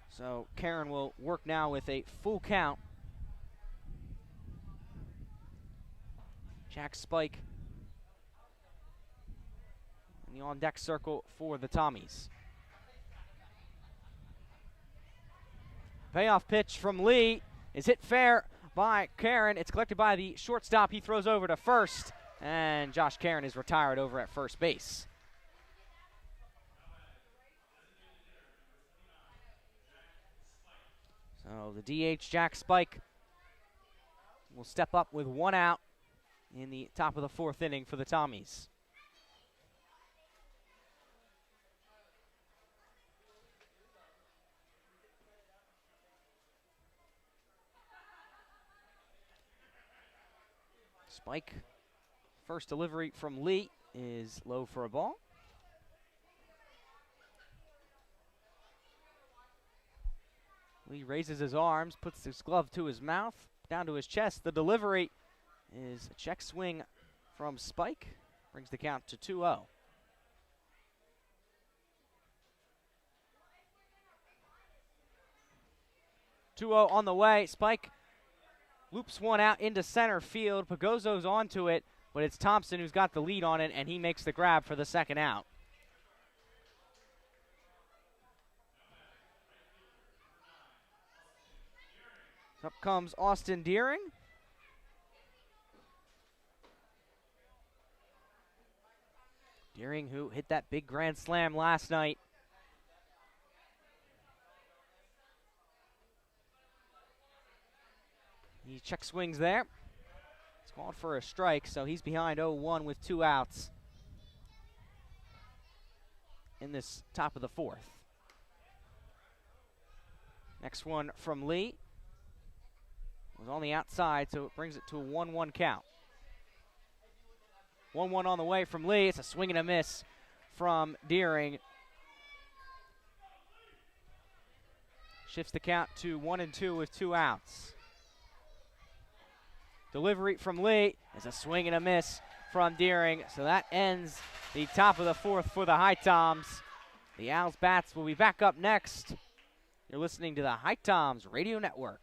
So Karen will work now with a full count. Jack Spike in the on-deck circle for the Tommies. Payoff pitch from Lee is hit fair by Karen. It's collected by the shortstop. He throws over to first, and Josh Karen is retired over at first base. So the DH, Jack Spike, will step up with one out in the top of the fourth inning for the Tommies. Spike, first delivery from Lee is low for a ball. Lee raises his arms, puts his glove to his mouth, down to his chest. The delivery is a check swing from Spike, brings the count to 2-0. On the way. Spike loops one out into center field. Pagozzo's onto it, but it's Thompson who's got the lead on it, and he makes the grab for the second out. Up comes Austin Deering. Deering, who hit that big grand slam last night. He check swings there. It's called for a strike, so he's behind 0-1 with 2 outs in this top of the 4th. Next one from Lee was on the outside, so it brings it to a 1-1 count. 1-1 on the way from Lee. It's a swing and a miss from Deering. Shifts the count to 1-2 with 2 outs. Delivery from Lee is a swing and a miss from Deering. So that ends the top of the 4th for the HiToms. The Owls bats will be back up next. You're listening to the HiToms Radio Network.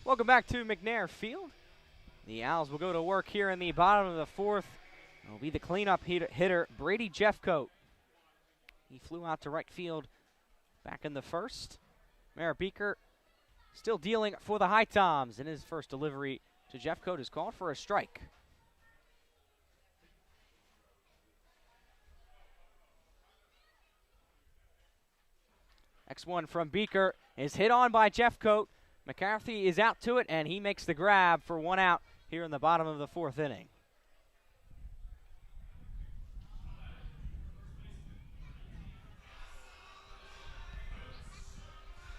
Welcome back to McNair Field. The Owls will go to work here in the bottom of the 4th. It'll be the cleanup hitter, Brady Jeffcoat. He flew out to right field back in the 1st. Merritt Beeker still dealing for the HiToms, and his first delivery to Jeffcoat is called for a strike. Next one from Beeker is hit on by Jeffcoat. McCarthy is out to it, and he makes the grab for 1 out here in the bottom of the 4th inning.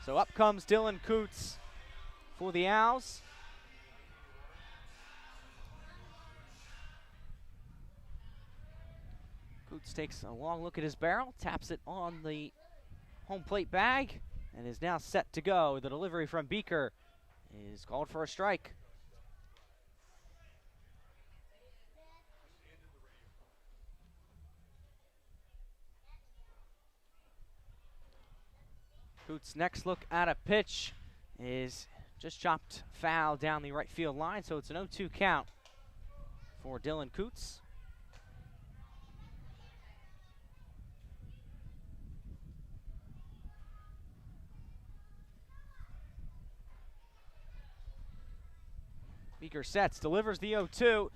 So up comes Dylan Coots for the Owls. Coots takes a long look at his barrel, taps it on the home plate bag, and is now set to go. The delivery from Beeker is called for a strike. Coots' next look at a pitch is just chopped foul down the right field line, so it's an 0-2 count for Dylan Coots. Beeker sets, delivers the 0-2,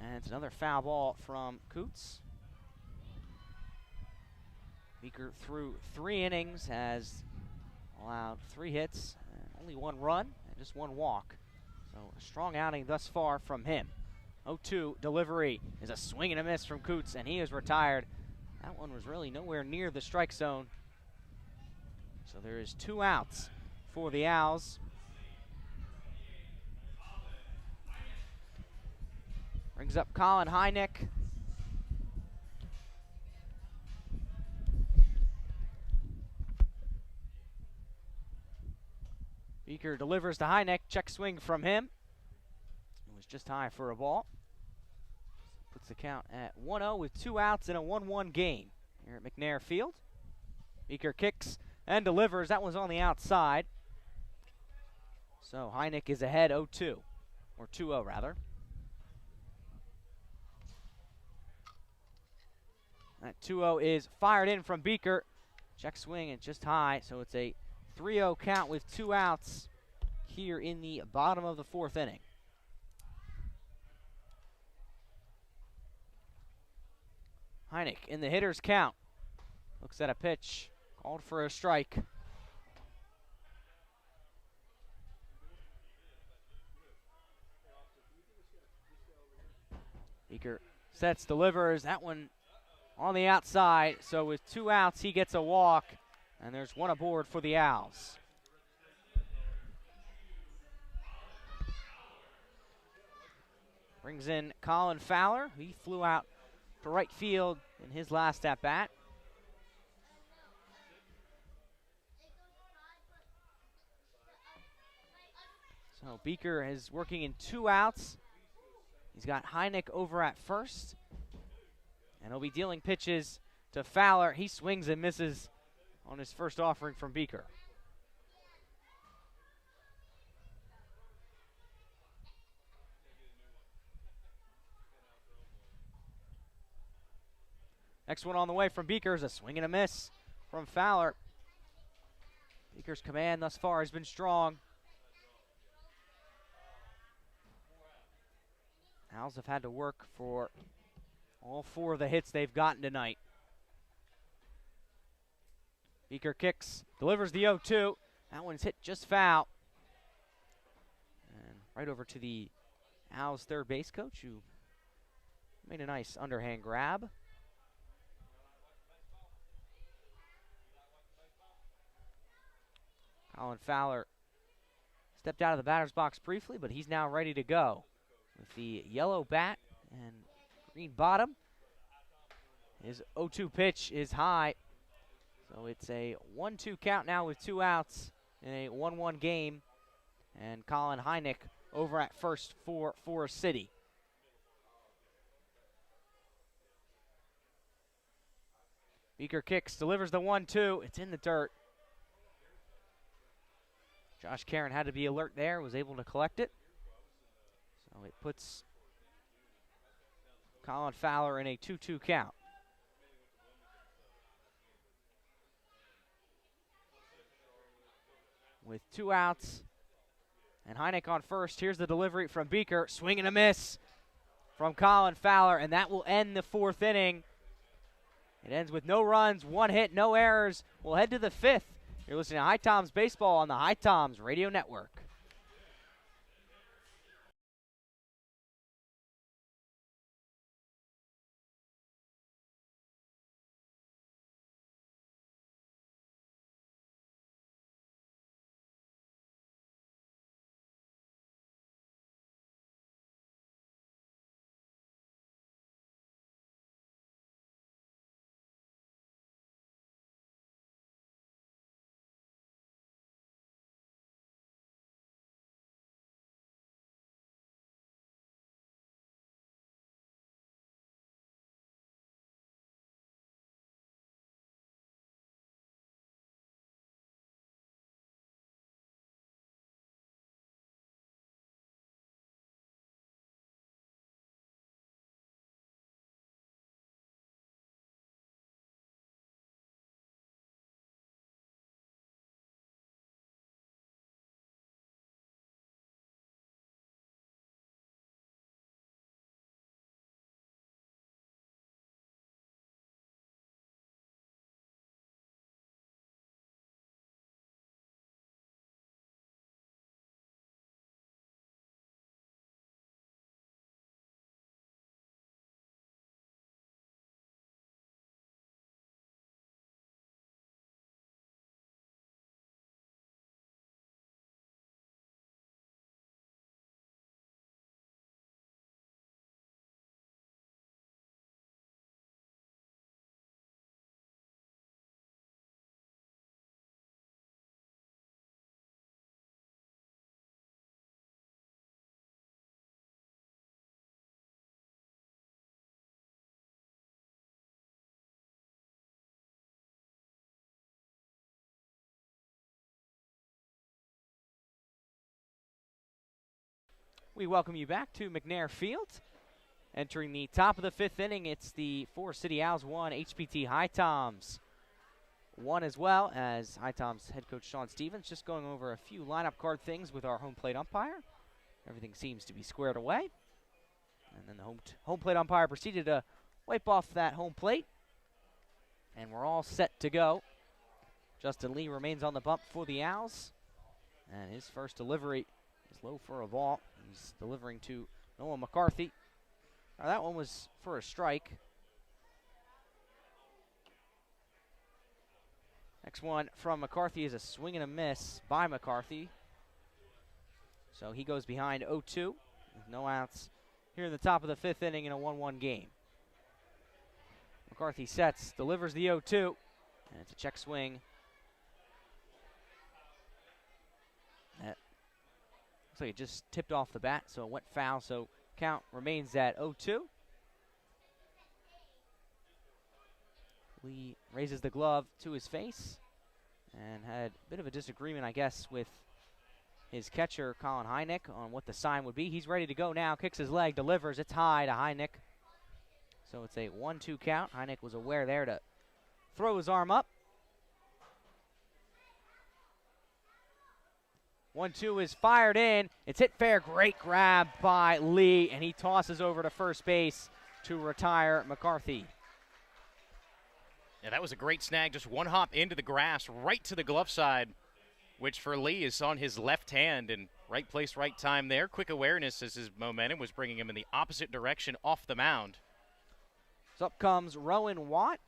and it's another foul ball from Coots. Beeker through 3 innings has allowed 3 hits, and only 1 run, and just 1 walk. So a strong outing thus far from him. 0-2 delivery is a swing and a miss from Coots, and he is retired. That one was really nowhere near the strike zone. So there is 2 outs for the Owls. Brings up Colin Hynek. Beaker delivers to Hynek. Check swing from him. It was just high for a ball. Puts the count at 1-0 with 2 outs in a 1-1 game here at McNair Field. Beaker kicks and delivers. That one's on the outside. So Hynek is ahead 0-2, or 2-0 rather. That 2-0 is fired in from Beaker. Check swing and just high, so it's a 3-0 count with 2 outs here in the bottom of the 4th inning. Hynek in the hitter's count. Looks at a pitch, called for a strike. Beaker sets, delivers. That one on the outside, so with 2 outs, he gets a walk, and there's 1 aboard for the Owls. Brings in Colin Fowler. He flew out to right field in his last at-bat. So Beaker is working in 2 outs. He's got Hynek over at first. And he'll be dealing pitches to Fowler. He swings and misses on his first offering from Beaker. Next one on the way from Beaker is a swing and a miss from Fowler. Beaker's command thus far has been strong. Owls have had to work for all 4 of the hits they've gotten tonight. Beaker kicks, delivers the 0-2. That one's hit just foul. And right over to the Owls third base coach, who made a nice underhand grab. Colin Fowler stepped out of the batter's box briefly, but he's now ready to go. With the yellow bat and green bottom, his 0-2 pitch is high. So it's a 1-2 count now with 2 outs in a 1-1 game. And Colin Hynek over at first for Forest City. Beaker kicks, delivers the 1-2. It's in the dirt. Josh Karen had to be alert there, was able to collect it. So it puts Colin Fowler in a 2-2 count. With 2 outs and Hynek on first, here's the delivery from Beaker. Swing and a miss from Colin Fowler, and that will end the 4th inning. It ends with no runs, 1 hit, no errors. We'll head to the 5th. You're listening to HiToms Baseball on the HiToms Radio Network. We welcome you back to McNair Field. Entering the top of the 5th inning, it's the Forest City Owls 1, HPT HiToms 1 as well, as HiToms head coach Sean Stevens just going over a few lineup card things with our home plate umpire. Everything seems to be squared away. And then the home plate umpire proceeded to wipe off that home plate. And we're all set to go. Justin Lee remains on the bump for the Owls. And his first delivery is low for a ball. He's delivering to Noah McCarthy. Now that one was for a strike. Next one from McCarthy is a swing and a miss by McCarthy. So he goes behind 0-2 with no outs here in the top of the 5th inning in a 1-1 game. McCarthy sets, delivers the 0-2, and it's a check swing. That looks like it just tipped off the bat, so it went foul, so count remains at 0-2. Lee raises the glove to his face and had a bit of a disagreement, I guess, with his catcher, Colin Hynek, on what the sign would be. He's ready to go now, kicks his leg, delivers. It's high to Hynek. So it's a 1-2 count. Hynek was aware there to throw his arm up. 1-2 is fired in. It's hit fair. Great grab by Lee, and he tosses over to first base to retire McCarthy. Yeah, that was a great snag. Just one hop into the grass, right to the glove side, which for Lee is on his left hand, and right place, right time there. Quick awareness as his momentum was bringing him in the opposite direction off the mound. So up comes Rowan Watt.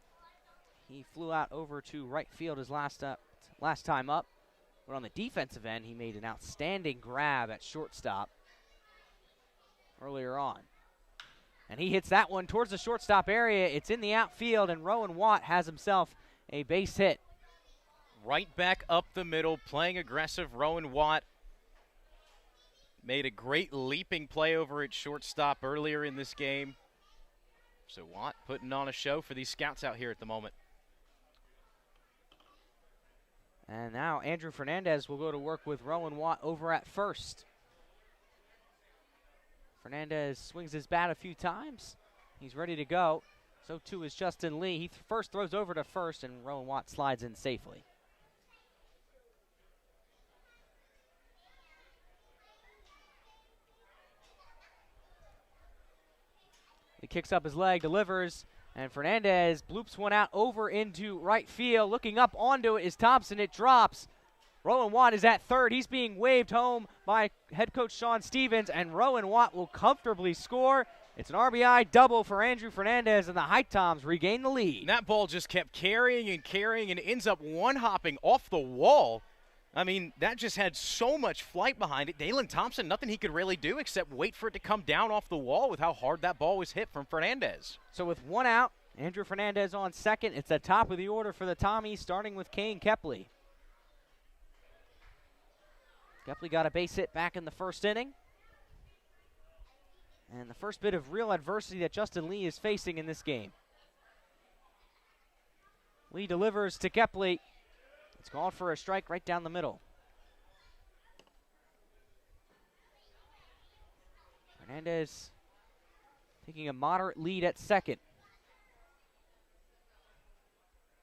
He flew out over to right field his last time up. But on the defensive end, he made an outstanding grab at shortstop earlier on. And he hits that one towards the shortstop area. It's in the outfield, and Rowan Watt has himself a base hit. Right back up the middle, playing aggressive. Rowan Watt made a great leaping play over at shortstop earlier in this game. So Watt putting on a show for these scouts out here at the moment. And now Andrew Fernandez will go to work with Rowan Watt over at first. Fernandez swings his bat a few times. He's ready to go. So too is Justin Lee. He first throws over to first, and Rowan Watt slides in safely. He kicks up his leg, delivers, and Fernandez bloops one out over into right field. Looking up onto it is Thompson. It drops. Rowan Watt is at third. He's being waved home by head coach Sean Stevens, and Rowan Watt will comfortably score. It's an RBI double for Andrew Fernandez, and the HiToms regain the lead. And that ball just kept carrying and ends up one-hopping off the wall. I mean, that just had so much flight behind it. Dalen Thompson, nothing he could really do except wait for it to come down off the wall with how hard that ball was hit from Fernandez. So with one out, Andrew Fernandez on second. It's the top of the order for the Tommies, starting with Kane Kepley. Kepley got a base hit back in the first inning. And the first bit of real adversity that Justin Lee is facing in this game. Lee delivers to Kepley. It's called for a strike right down the middle. Fernandez taking a moderate lead at second.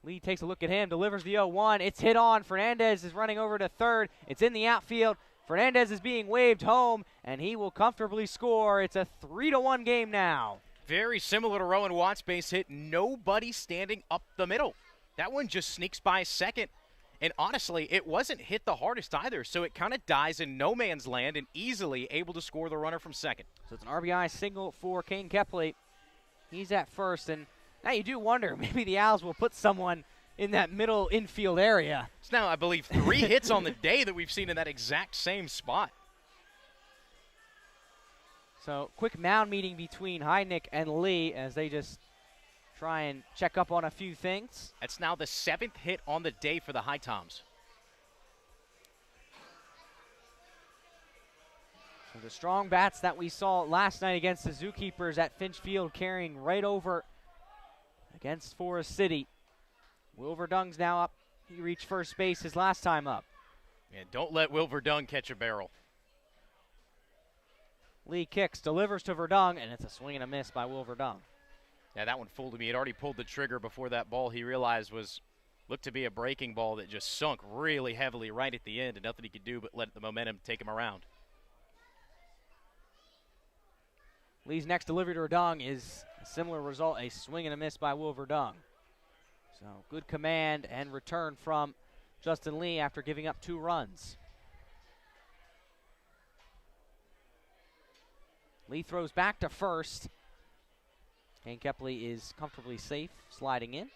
Lee takes a look at him, delivers the 0-1. It's hit on. Fernandez is running over to third. It's in the outfield. Fernandez is being waved home, and he will comfortably score. It's a 3-1 game now. Very similar to Rowan Watt's base hit. Nobody standing up the middle. That one just sneaks by second. And honestly, it wasn't hit the hardest either, so it kind of dies in no man's land and easily able to score the runner from second. So it's an RBI single for Kane Kepley. He's at first, and now you do wonder, maybe the Owls will put someone in that middle infield area. It's now, I believe, 3 hits on the day that we've seen in that exact same spot. So quick mound meeting between Hynek and Lee as they just try and check up on a few things. That's now the 7th hit on the day for the HiToms. So the strong bats that we saw last night against the Zookeepers at Finch Field carrying right over against Forest City. Wilver Dung's now up. He reached first base his last time up. Yeah, don't let Wilver Dung catch a barrel. Lee kicks, delivers to Verdung, and it's a swing and a miss by Will Verdung. Yeah, that one fooled him. He had already pulled the trigger before that ball he realized looked to be a breaking ball that just sunk really heavily right at the end, and nothing he could do but let the momentum take him around. Lee's next delivery to Verdung is a similar result, a swing and a miss by Will Verdung. So good command and return from Justin Lee after giving up 2 runs. Lee throws back to first. Kane Kepley is comfortably safe, sliding in.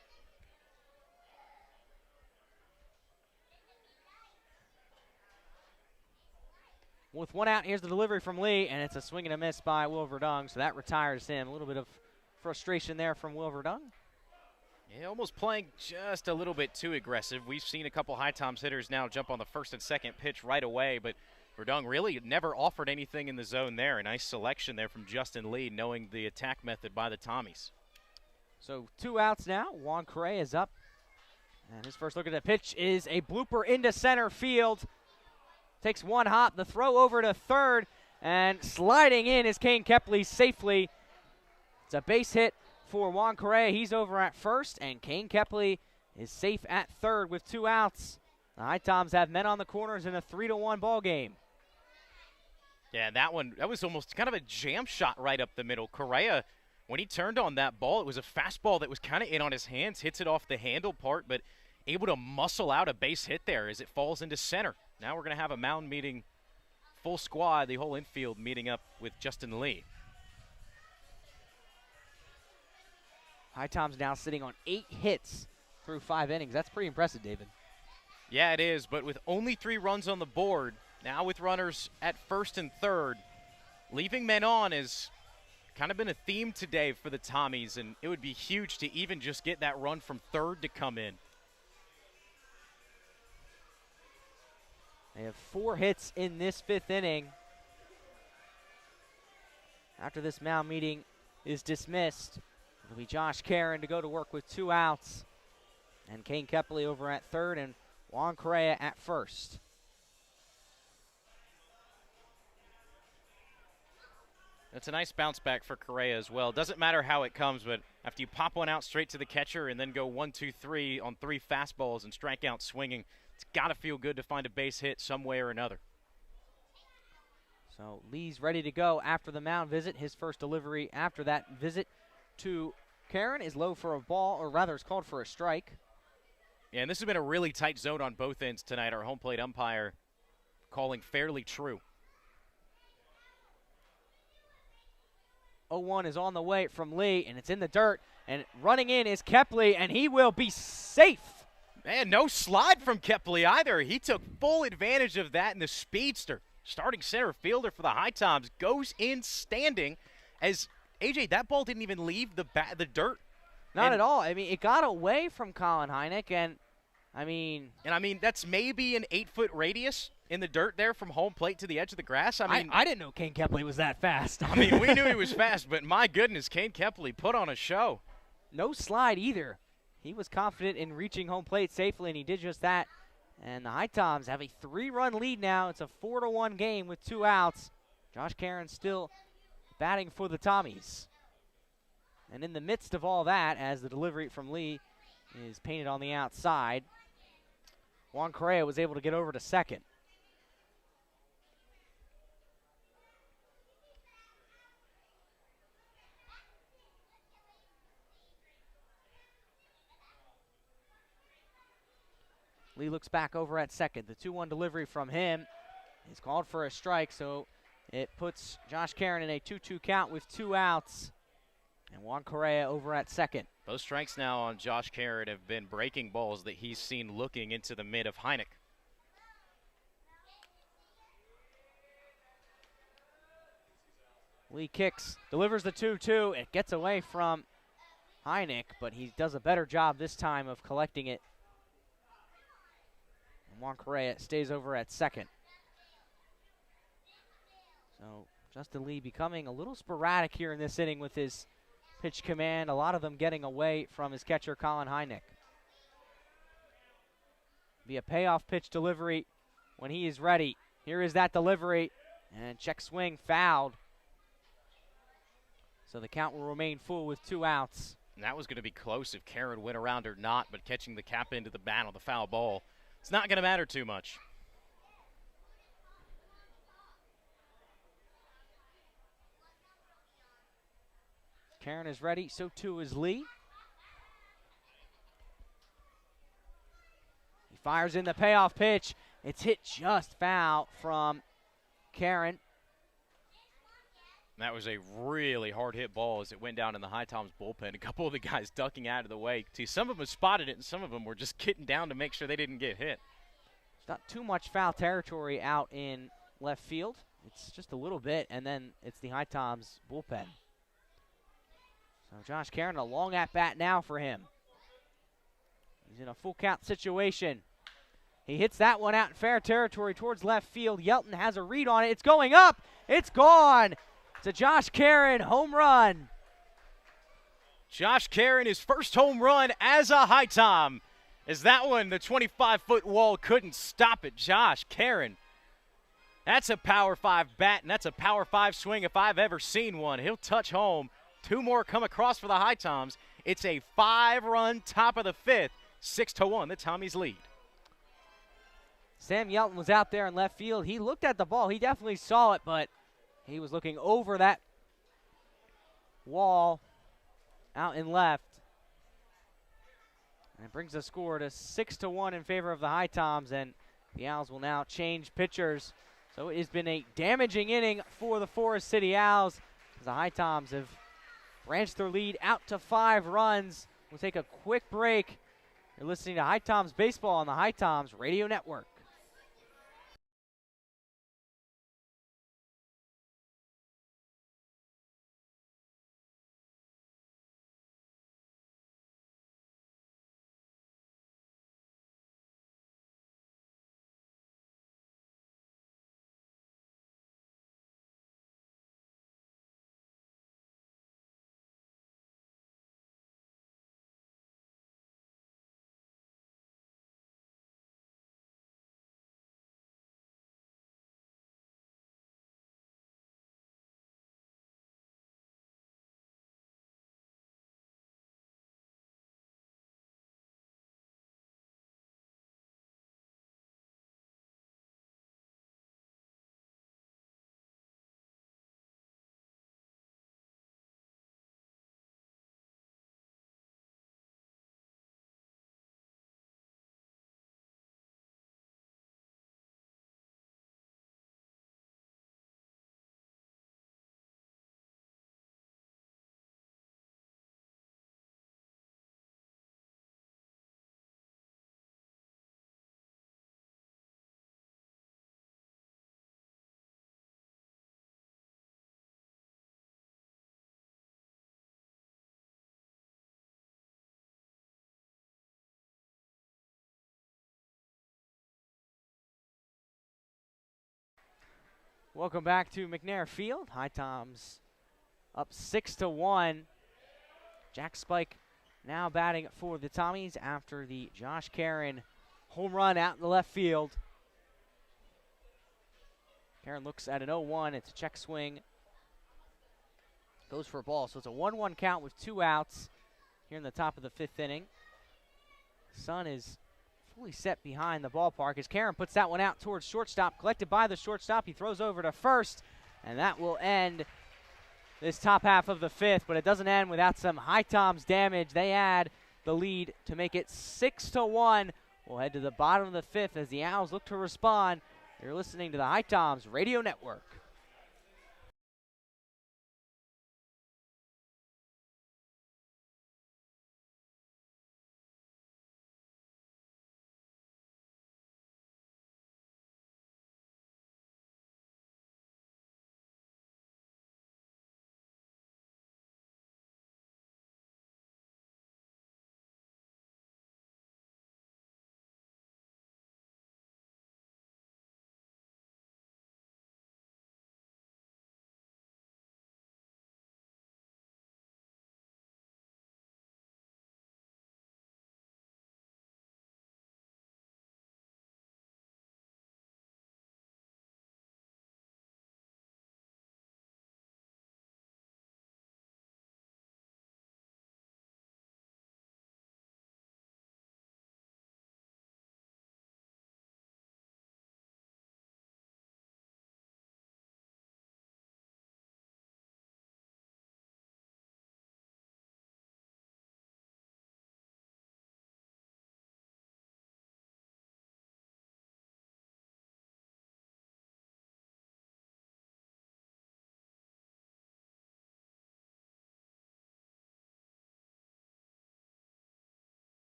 With 1 out, here's the delivery from Lee, and it's a swing and a miss by Will Verdung, so that retires him. A little bit of frustration there from Will Verdung. Yeah, almost playing just a little bit too aggressive. We've seen a couple HiToms hitters now jump on the first and second pitch right away, but Verdung really never offered anything in the zone there. A nice selection there from Justin Lee, knowing the attack method by the Tommies. So 2 outs now. Juan Correa is up. And his first look at the pitch is a blooper into center field. Takes 1 hop, the throw over to third, and sliding in is Kane Kepley safely. It's a base hit for Juan Correa. He's over at first, and Kane Kepley is safe at third with 2 outs. The HiToms have men on the corners in a 3-1 ball game. Yeah, that was almost kind of a jam shot right up the middle. Correa, when he turned on that ball, it was a fastball that was kind of in on his hands, hits it off the handle part, but able to muscle out a base hit there as it falls into center. Now we're going to have a mound meeting, full squad, the whole infield meeting up with Justin Lee. HiToms now sitting on 8 hits through 5 innings. That's pretty impressive, David. Yeah, it is, but with only 3 runs on the board, now with runners at first and third, leaving men on has kind of been a theme today for the Tommies, and it would be huge to even just get that run from third to come in. They have 4 hits in this 5th inning. After this mound meeting is dismissed, it'll be Josh Karen to go to work with 2 outs. And Kane Kepley over at third and Juan Correa at first. That's a nice bounce back for Correa as well. Doesn't matter how it comes, but after you pop one out straight to the catcher and then go 1, 2, 3 on 3 fastballs and strike out swinging, it's got to feel good to find a base hit some way or another. So Lee's ready to go after the mound visit. His first delivery after that visit to Karen is low for a ball, or rather it's called for a strike. Yeah, and this has been a really tight zone on both ends tonight. Our home plate umpire calling fairly true. 0-1 is on the way from Lee, and it's in the dirt. And running in is Kepley, and he will be safe. Man, no slide from Kepley either. He took full advantage of that in the speedster. Starting center fielder for the HiToms goes in standing as, AJ, that ball didn't even leave the dirt. Not at all. I mean, it got away from Colin Hynek, and that's maybe an 8-foot radius in the dirt there from home plate to the edge of the grass. I didn't know Kane Kepley was that fast. We knew he was fast, but my goodness, Kane Kepley put on a show. No slide either. He was confident in reaching home plate safely, and he did just that. And the HiToms have a 3-run lead now. It's a 4-1 game with 2 outs. Josh Karen still batting for the Tommies. And in the midst of all that, as the delivery from Lee is painted on the outside, Juan Correa was able to get over to second. Lee looks back over at second. The 2-1 delivery from him is called for a strike, so it puts Josh Karen in a 2-2 count with 2 outs. And Juan Correa over at second. Those strikes now on Josh Karen have been breaking balls that he's seen looking into the mid of Hynek. Lee kicks, delivers the 2-2. It gets away from Hynek, but he does a better job this time of collecting it. And Juan Correa stays over at second. So Justin Lee becoming a little sporadic here in this inning with his pitch command, a lot of them getting away from his catcher, Colin Hynek. Be a payoff pitch delivery when he is ready. Here is that delivery, and check swing fouled. So the count will remain full with 2 outs. And that was going to be close if Karen went around or not, but catching the cap into the bat on the foul ball, it's not going to matter too much. Karen is ready, so too is Lee. He fires in the payoff pitch. It's hit just foul from Karen. That was a really hard hit ball as it went down in the HiToms bullpen. A couple of the guys ducking out of the way. See, some of them spotted it and some of them were just getting down to make sure they didn't get hit. There's not too much foul territory out in left field. It's just a little bit, and then it's the HiToms bullpen. So Josh Karen, a long at-bat now for him. He's in a full count situation. He hits that one out in fair territory towards left field. Yelton has a read on it. It's going up. It's gone. It's a Josh Karen home run. Josh Karen, his first home run as a HiTom. As that one, the 25-foot wall couldn't stop it. Josh Karen. That's a Power 5 bat, and that's a Power 5 swing if I've ever seen one. He'll touch home. 2 more come across for the HiToms. It's a 5-run top of the 5th. 6-1, the Tommies lead. Sam Yelton was out there in left field. He looked at the ball. He definitely saw it, but he was looking over that wall out in left. And it brings the score to 6-1 in favor of the HiToms, and the Owls will now change pitchers. So it has been a damaging inning for the Forest City Owls, as the HiToms have branched their lead out to 5 runs. We'll take a quick break. You're listening to HiToms Baseball on the HiToms Radio Network. Welcome back to McNair Field. HiToms up 6-1. Jack Spike now batting for the Tommies after the Josh Karen home run out in the left field. Karen looks at an 0-1. It's a check swing. Goes for a ball. So it's a 1-1 count with 2 outs here in the top of the 5th inning. Sun is fully set behind the ballpark as Karen puts that one out towards shortstop. Collected by the shortstop. He throws over to first, and that will end this top half of the 5th, but it doesn't end without some HiToms damage. They add the lead to make it 6-1. We'll head to the bottom of the 5th as the Owls look to respond. You're listening to the HiToms Radio Network.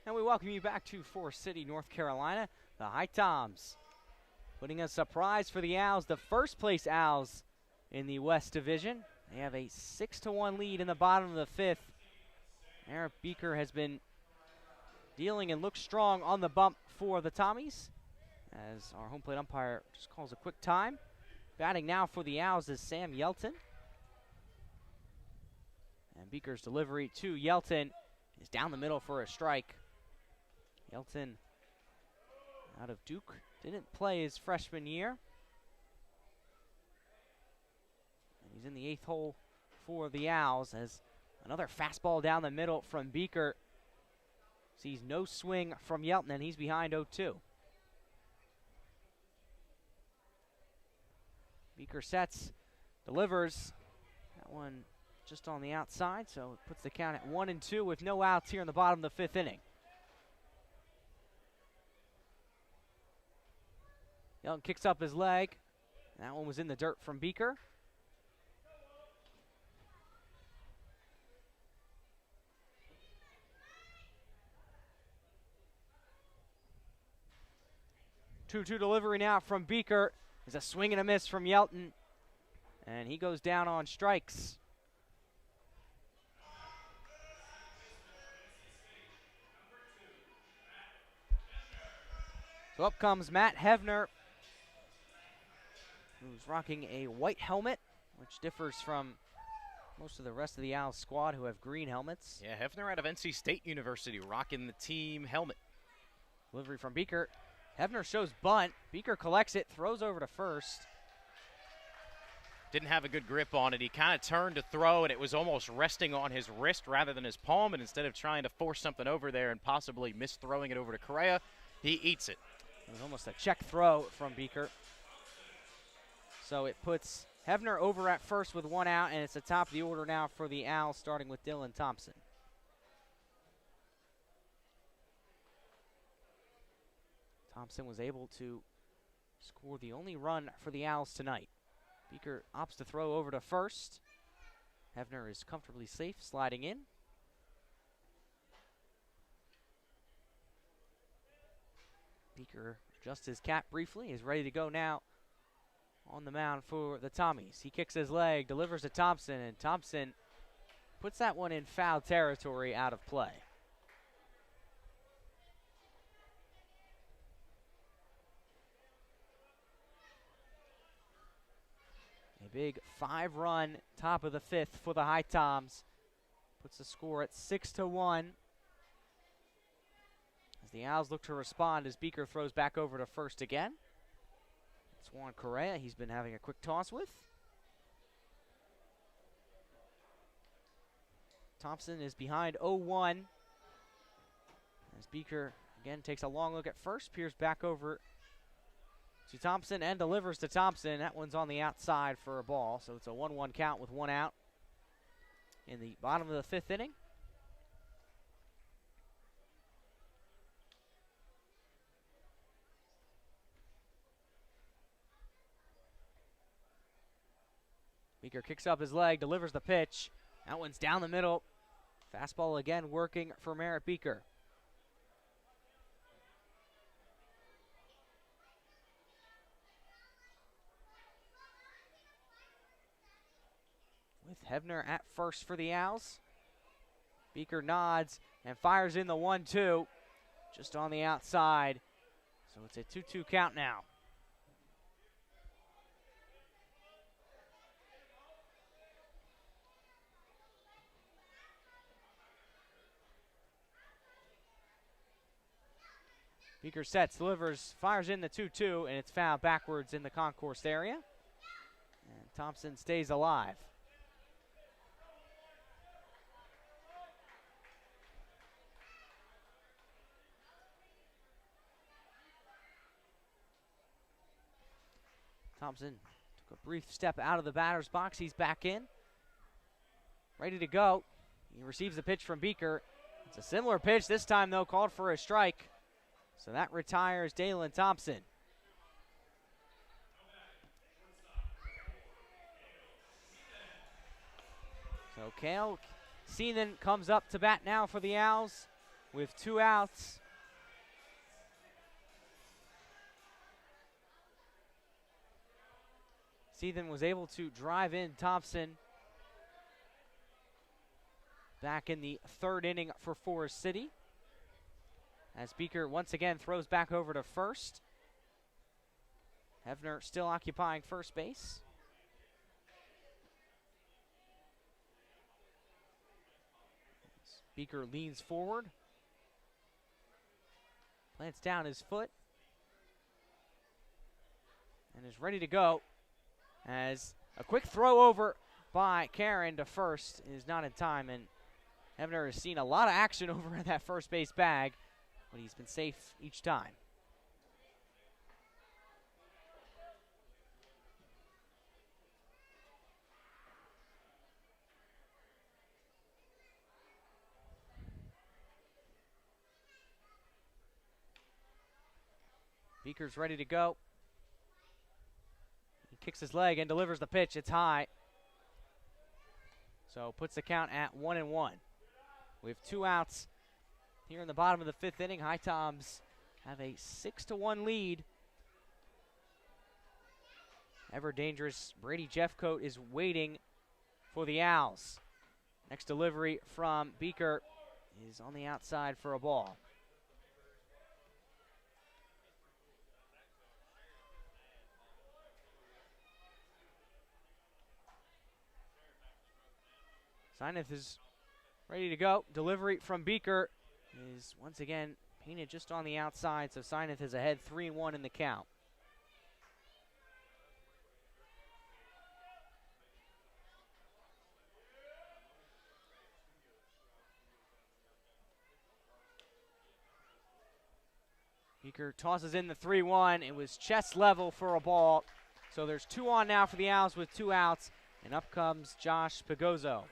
And we welcome you back to Forest City, North Carolina. The HiToms putting a surprise for the Owls, the first place Owls in the West Division. They have a 6-1 lead in the bottom of the fifth. Eric Beeker has been dealing and looks strong on the bump for the Tommies, as our home plate umpire just calls a quick time. Batting now for the Owls is Sam Yelton. And Beeker's delivery to Yelton is down the middle for a strike. Yelton out of Duke, didn't play his freshman year. And he's in the 8th hole for the Owls as another fastball down the middle from Beeker. Sees no swing from Yelton, and he's behind 0-2. Beeker sets, delivers. That one just on the outside, so it puts the count at 1-2 with no outs here in the bottom of the 5th inning. Young kicks up his leg. That one was in the dirt from Beeker. Two-two delivery now from Beeker. There's a swing and a miss from Yelton, and he goes down on strikes. So up comes Matt Hevner, who's rocking a white helmet, which differs from most of the rest of the Owls squad who have green helmets. Yeah, Hevner out of NC State University rocking the team helmet. Delivery from Beeker. Hevner shows bunt. Beeker collects it, throws over to first. Didn't have a good grip on it. He kind of turned to throw, and it was almost resting on his wrist rather than his palm, and instead of trying to force something over there and possibly miss throwing it over to Correa, he eats it. It was almost a check throw from Beeker. So it puts Hevner over at first with 1 out, and it's the top of the order now for the Owls, starting with Dylan Thompson. Thompson was able to score the only run for the Owls tonight. Beeker opts to throw over to first. Hevner is comfortably safe, sliding in. Beeker adjusts his cap briefly, is ready to go now on the mound for the Tommies. He kicks his leg, delivers to Thompson, and Thompson puts that one in foul territory, out of play. A big 5-run top of the 5th for the HiToms. Puts the score at 6-1. As the Owls look to respond as Beeker throws back over to first again. It's Juan Correa he's been having a quick toss with. Thompson is behind 0-1. As Beeker again takes a long look at first, peers back over to Thompson and delivers to Thompson. That one's on the outside for a ball, so it's a 1-1 count with 1 out in the bottom of the 5th inning. Beeker kicks up his leg, delivers the pitch. That one's down the middle. Fastball again working for Merritt Beeker. With Hevner at first for the Owls. Beeker nods and fires in the 1-2, just on the outside. So it's a 2-2 count now. Beeker sets, delivers, fires in the 2-2, and it's fouled backwards in the concourse area. And Thompson stays alive. Thompson took a brief step out of the batter's box. He's back in, ready to go. He receives the pitch from Beeker. It's a similar pitch, this time though called for a strike. So that retires Dalen Thompson. So Cale Seanan comes up to bat now for the Owls. with 2 outs. Seethan was able to drive in Thompson back in the 3rd inning for Forest City, as Beeker once again throws back over to first. Hefner still occupying first base. Beeker leans forward, plants down his foot, and is ready to go, as a quick throw over by Karen to first is not in time, and Hefner has seen a lot of action over in that first base bag, but he's been safe each time. Beeker's ready to go. He kicks his leg and delivers the pitch. It's high. So puts the count at 1-1. With 2 outs here in the bottom of the 5th inning. HiToms have a 6-1 lead. Ever dangerous Brady Jeffcoat is waiting for the Owls. Next delivery from Beeker is on the outside for a ball. Sineth is ready to go. Delivery from Beeker is once again painted just on the outside, so Sineth is ahead 3-1 in the count. Beeker tosses in the 3-1. It was chest level for a ball. So there's 2 on now for the Owls with 2 outs, and up comes Josh Pagozzo.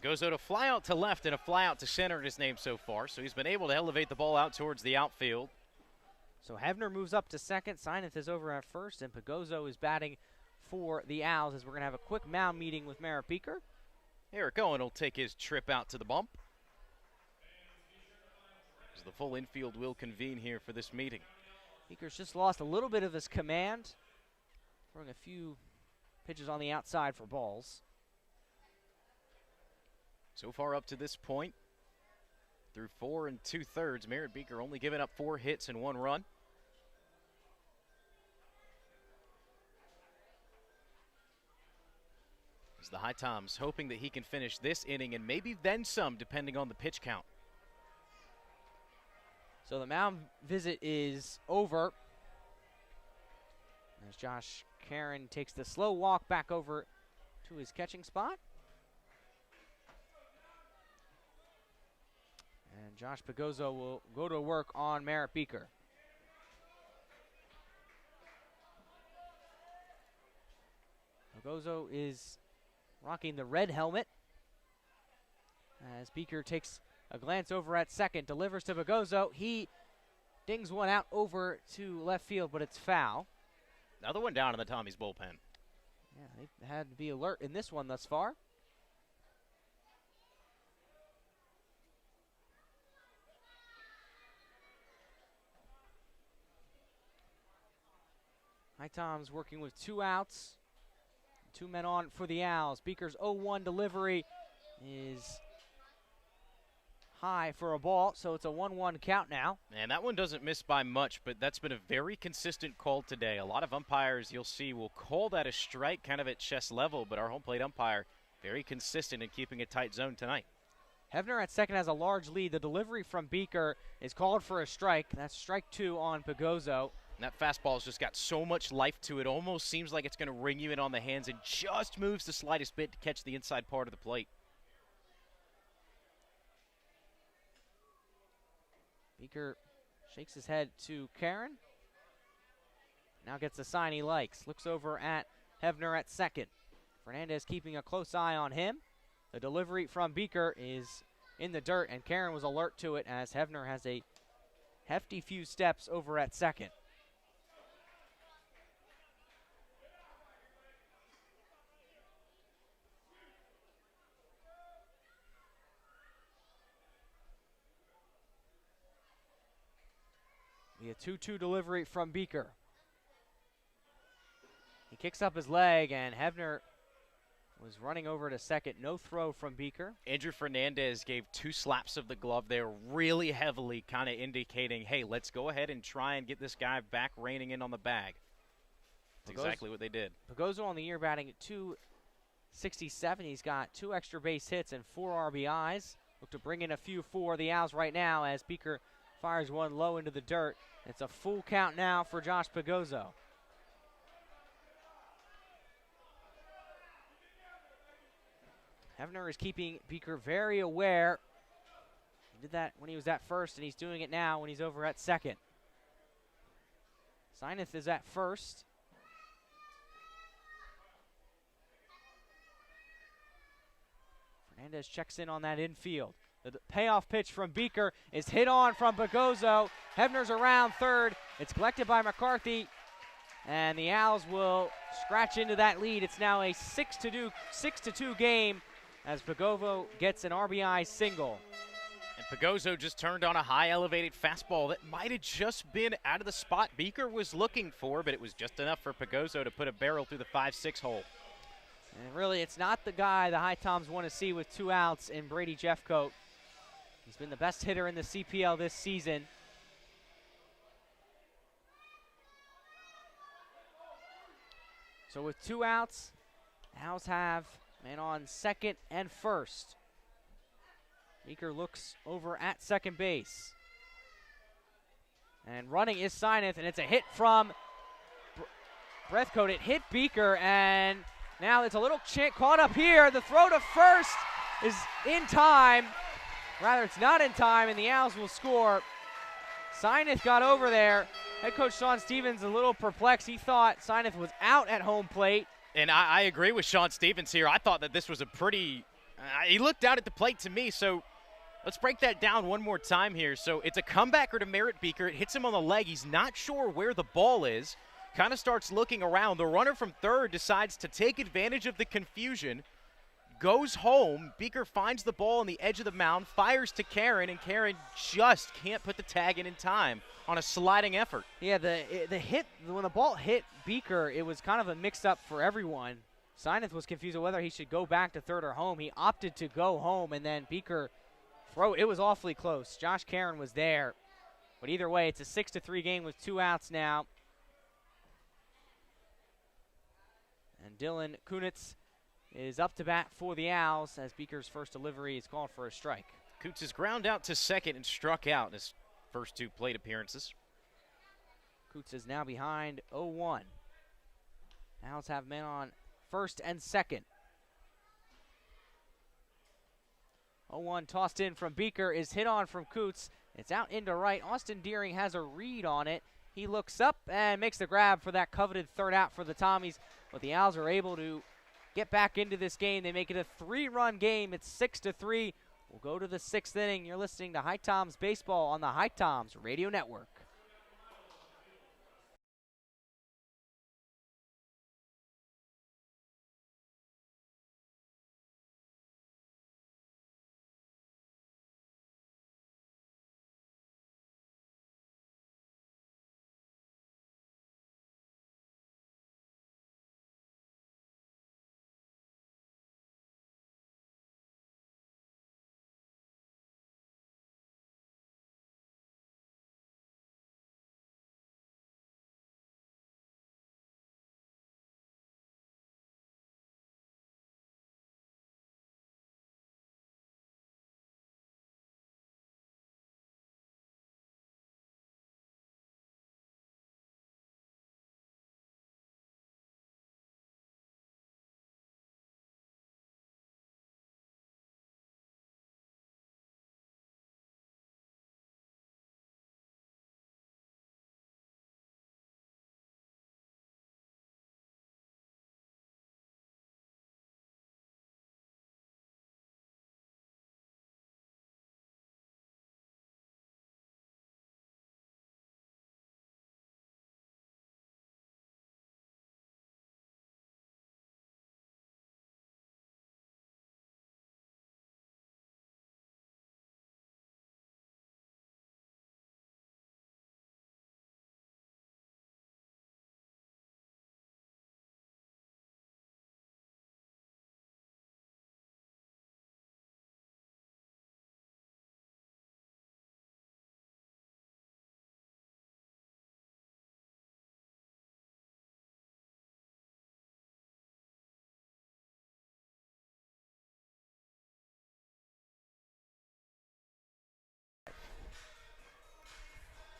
Pagozzo to fly out to left and a fly out to center in his name so far, so he's been able to elevate the ball out towards the outfield. So Hefner moves up to second, Sineth is over at first, and Pagozzo is batting for the Owls, as we're going to have a quick mound meeting with Merritt Beeker. Eric Owen will take his trip out to the bump, as the full infield will convene here for this meeting. Beeker's just lost a little bit of his command, throwing a few pitches on the outside for balls. So far up to this point, through 4 2/3, Merritt Beeker only giving up 4 hits and 1 run. As the HiToms hoping that he can finish this inning and maybe then some, depending on the pitch count. So the mound visit is over, as Josh Karen takes the slow walk back over to his catching spot. And Josh Pagozzo will go to work on Merritt Beeker. Pagozzo is rocking the red helmet, as Beeker takes a glance over at second, delivers to Pagozzo. He dings one out over to left field, but it's foul. Another one down in the Tommy's bullpen. Yeah, they've had to be alert in this one thus far. HiToms working with 2 outs. 2 men on for the Owls. Beeker's 0-1 delivery is high for a ball, so it's a 1-1 count now. And that one doesn't miss by much, but that's been a very consistent call today. A lot of umpires you'll see will call that a strike kind of at chest level, but our home plate umpire very consistent in keeping a tight zone tonight. Hefner at second has a large lead. The delivery from Beeker is called for a strike. That's strike 2 on Pagozzo. And that fastball's just got so much life to it. Almost seems like it's going to ring you in on the hands and just moves the slightest bit to catch the inside part of the plate. Beeker shakes his head to Karen. Now gets a sign he likes. Looks over at Hefner at second. Fernandez keeping a close eye on him. The delivery from Beeker is in the dirt, and Karen was alert to it, as Hefner has a hefty few steps over at second. See a 2-2 delivery from Beeker. He kicks up his leg, and Hebner was running over to second. No throw from Beeker. Andrew Fernandez gave 2 slaps of the glove there, really heavily kind of indicating, hey, let's go ahead and try and get this guy back reining in on the bag. That's exactly what they did. Pagozzo on the year batting at .267. He's got 2 extra base hits and 4 RBIs. Look to bring in a few for the Owls right now as Beeker fires one low into the dirt. It's a full count now for Josh Pagozzo. Hebner is keeping Beeker very aware. He did that when he was at first, and he's doing it now when he's over at second. Sineth is at first. Fernandez checks in on that infield. The payoff pitch from Beeker is hit on from Pagozzo. Hebner's around third. It's collected by McCarthy, and the Owls will scratch into that lead. It's now a 6-2 game as Pagozzo gets an RBI single. And Pagozzo just turned on a high elevated fastball that might have just been out of the spot Beeker was looking for, but it was just enough for Pagozzo to put a barrel through the 5-6 hole. And really, it's not the guy the HiToms want to see with 2 outs in Brady Jeffcoat. He's been the best hitter in the CPL this season. So with 2 outs, the Owls have man on second and first. Beeker looks over at second base. And running is Sineth, and it's a hit from Breathcoat. It hit Beeker, and now it's a little caught up here. The throw to first is in time. Rather, it's not in time, and the Owls will score. Sineth got over there. Head coach Sean Stevens a little perplexed. He thought Sineth was out at home plate. And I agree with Sean Stevens here. I thought that this was a pretty he looked out at the plate to me, so let's break that down one more time here. So it's a comebacker to Merritt Beeker. It hits him on the leg. He's not sure where the ball is. Kind of starts looking around. The runner from third decides to take advantage of the confusion, goes home. Beeker finds the ball on the edge of the mound, fires to Karen, and Karen just can't put the tag in time on a sliding effort. Yeah, the hit, when the ball hit Beeker, it was kind of a mix-up for everyone. Sineth was confused on whether he should go back to third or home. He opted to go home, and then Beeker it was awfully close. Josh Karen was there. But either way, it's a 6-3 game with 2 outs now. And Dylan Kunitz is up to bat for the Owls as Beeker's first delivery is called for a strike. Coots is ground out to second and struck out in his first 2 plate appearances. Coots is now behind 0-1. Owls have men on first and second. 0-1 tossed in from Beeker is hit on from Coots. It's out into right. Austin Deering has a read on it. He looks up and makes the grab for that coveted third out for the Tommies. But the Owls are able to get back into this game. They make it a 3-run game. It's 6-3. We'll go to the 6th inning. You're listening to HiToms Baseball on the HiToms Radio Network.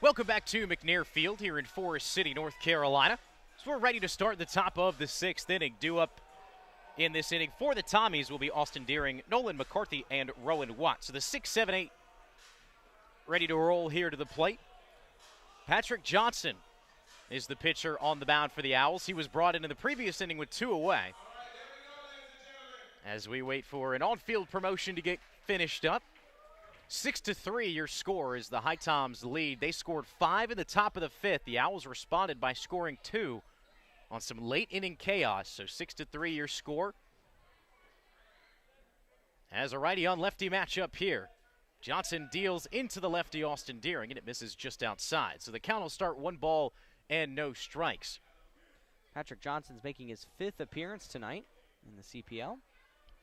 Welcome back to McNair Field here in Forest City, North Carolina. So we're ready to start the top of the 6th inning. Due up in this inning for the Tommies will be Austin Deering, Nolan McCarthy, and Rowan Watt. So the 6, 7, 8 ready to roll here to the plate. Patrick Johnson is the pitcher on the mound for the Owls. He was brought into the previous inning with 2 away. As we wait for an on-field promotion to get finished up. 6-3 your score is the HiToms lead. They scored 5 in the top of the 5th. The Owls responded by scoring 2 on some late inning chaos. So 6-3 your score. As a righty on lefty matchup here. Johnson deals into the lefty Austin Deering, and it misses just outside. So the count will start 1 ball and no strikes. Patrick Johnson's making his 5th appearance tonight in the CPL.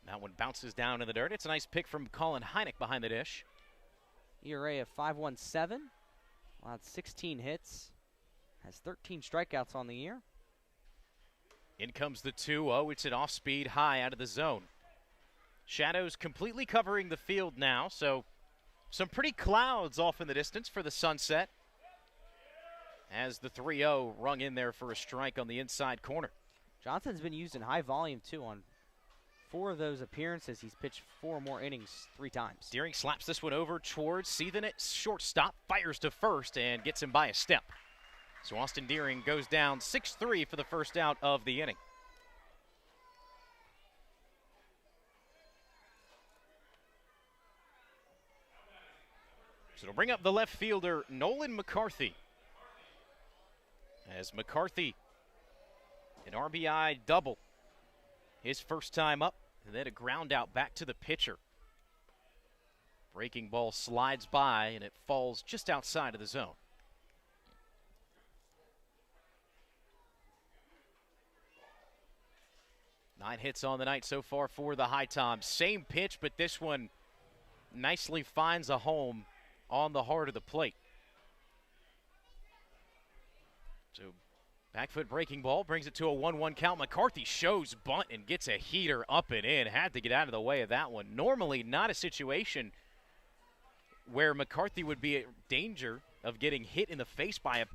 That one bounces down in the dirt. It's a nice pick from Colin Heineck behind the dish. ERA of 5.17, allowed 16 hits, has 13 strikeouts on the year. In comes the 2-0. It's an off-speed high out of the zone. Shadows completely covering the field now, so some pretty clouds off in the distance for the sunset. As the 3-0 rung in there for a strike on the inside corner. Johnson's been used in high volume, too, on 4 of those appearances. He's pitched 4 more innings 3 times. Deering slaps this one over towards Seethan at shortstop, fires to first, and gets him by a step. So Austin Deering goes down 6-3 for the first out of the inning. So it'll bring up the left fielder, Nolan McCarthy. As McCarthy, an RBI double. His first time up, and then a ground out back to the pitcher. Breaking ball slides by, and it falls just outside of the zone. Nine hits on the night so far for the HiToms. Same pitch, but this one nicely finds a home on the heart of the plate. So back foot breaking ball brings it to a 1-1 count. McCarthy shows bunt and gets a heater up and in. Had to get out of the way of that one. Normally not a situation where McCarthy would be in danger of getting hit in the face by a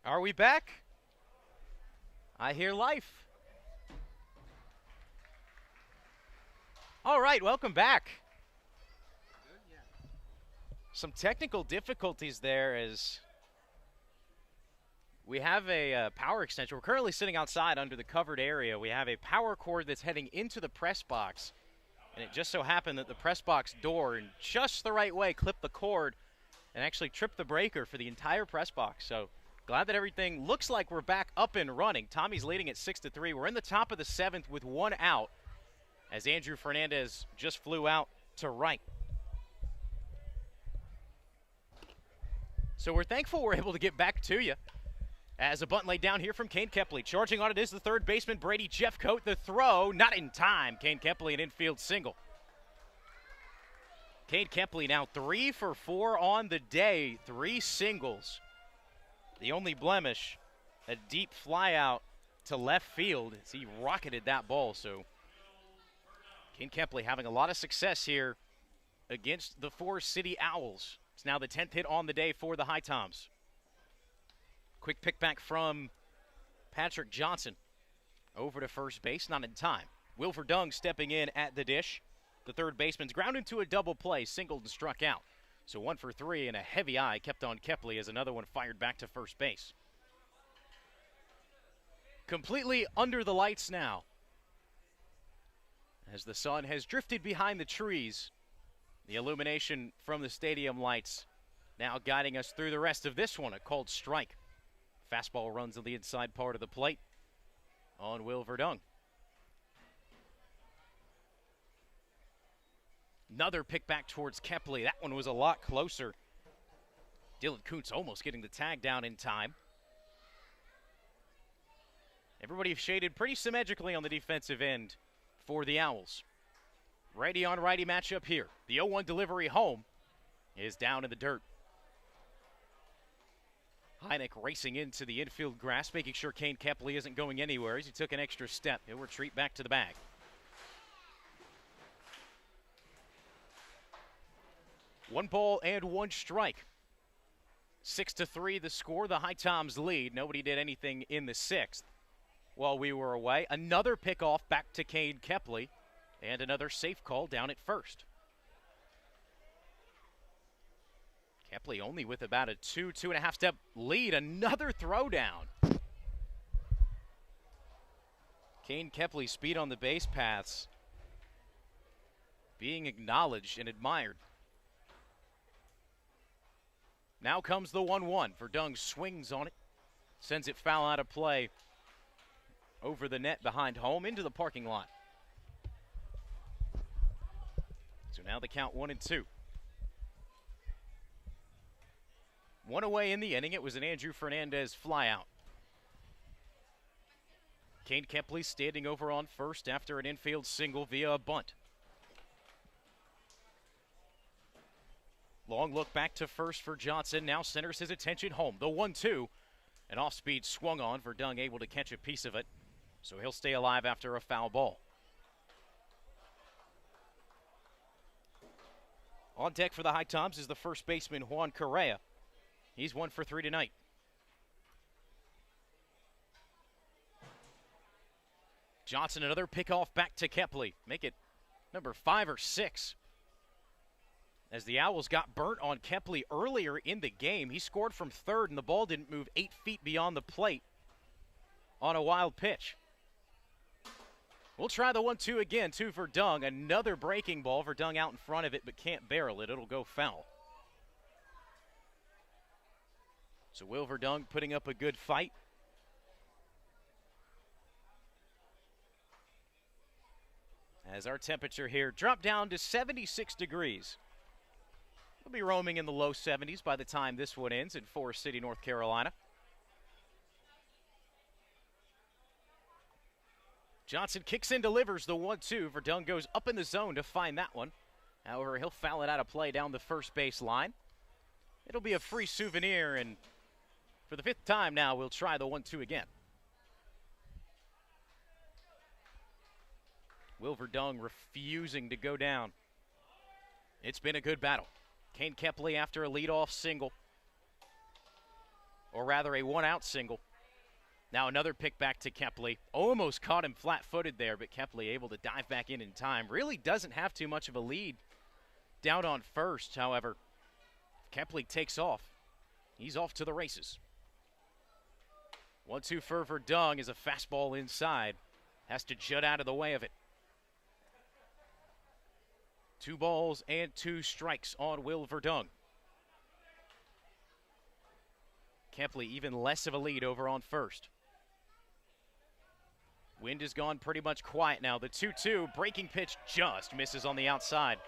Are we back? I hear life. All right, welcome back. Some technical difficulties there as we have a power extension. We're currently sitting outside under the covered area. We have a power cord that's heading into the press box. And it just so happened that the press box door, in just the right way, clipped the cord and actually tripped the breaker for the entire press box. So glad that everything looks like we're back up and running. Tommy's leading at 6-3. We're in the top of the 7th with 1 out as Andrew Fernandez just flew out to right. So we're thankful we're able to get back to you. As a bunt laid down here from Kane Kepley. Charging on it is the third baseman, Brady Jeffcoat. The throw, not in time. Kane Kepley, an infield single. Kane Kepley now 3 for 4 on the day. 3 singles. The only blemish, a deep fly out to left field as he rocketed that ball. So Kane Kepley having a lot of success here against the Forest City Owls. It's now the 10th hit on the day for the HiToms. Quick pick back from Patrick Johnson. Over to first base, not in time. Will Verdung stepping in at the dish. The third baseman's grounded to a double play, singled and struck out. So 1 for 3 and a heavy eye kept on Kepley as another one fired back to first base. Completely under the lights now. As the sun has drifted behind the trees, the illumination from the stadium lights now guiding us through the rest of this one, a called strike. Fastball runs on the inside part of the plate on Will Verdung. Another pick back towards Kepley. That one was a lot closer. Dylan Kuntz almost getting the tag down in time. Everybody shaded pretty symmetrically on the defensive end for the Owls. Righty on righty matchup here. The 0-1 delivery home is down in the dirt. Heineck racing into the infield grass, making sure Kane Kepley isn't going anywhere as he took an extra step. He'll retreat back to the bag. One ball and 1 strike. 6-3 the score. The HiToms lead. Nobody did anything in the 6th while we were away. Another pickoff back to Kane Kepley and another safe call down at first. Kepley only with about a 2.5 step lead. Another throwdown. Kane Kepley's speed on the base paths being acknowledged and admired. Now comes the 1-1. Verdung swings on it. Sends it foul out of play over the net behind home into the parking lot. So now the count 1-2. 1 away in the inning. It was an Andrew Fernandez flyout. Kane Kepley standing over on first after an infield single via a bunt. Long look back to first for Johnson. Now centers his attention home. The 1-2. An off-speed swung on. Verdung able to catch a piece of it. So he'll stay alive after a foul ball. On deck for the HiToms is the first baseman, Juan Correa. He's 1 for 3 tonight. Johnson, another pickoff back to Kepley. Make it number 5 or 6. As the Owls got burnt on Kepley earlier in the game. He scored from third, and the ball didn't move 8 feet beyond the plate on a wild pitch. We'll try the 1-2 again to Verdung. Another breaking ball. Verdung out in front of it, but can't barrel it. It'll go foul. So Will Verdung putting up a good fight. As our temperature here dropped down to 76 degrees. We'll be roaming in the low 70s by the time this one ends in Forest City, North Carolina. Johnson kicks in, delivers the 1-2. Verdung goes up in the zone to find that one. However, he'll foul it out of play down the first base line. It'll be a free souvenir, and for the 5th time now, we'll try the 1-2 again. Will Verdung refusing to go down. It's been a good battle. Kane Kepley after a leadoff single. or rather a one-out single. Now another pick back to Kepley. Almost caught him flat-footed there, but Kepley able to dive back in time. Really doesn't have too much of a lead down on first. However, Kepley takes off. He's off to the races. 1-2 for Verdung is a fastball inside. Has to jut out of the way of it. 2 balls and 2 strikes on Will Verdung. Kepley even less of a lead over on first. Wind has gone pretty much quiet now. The 2-2 breaking pitch just misses on the outside.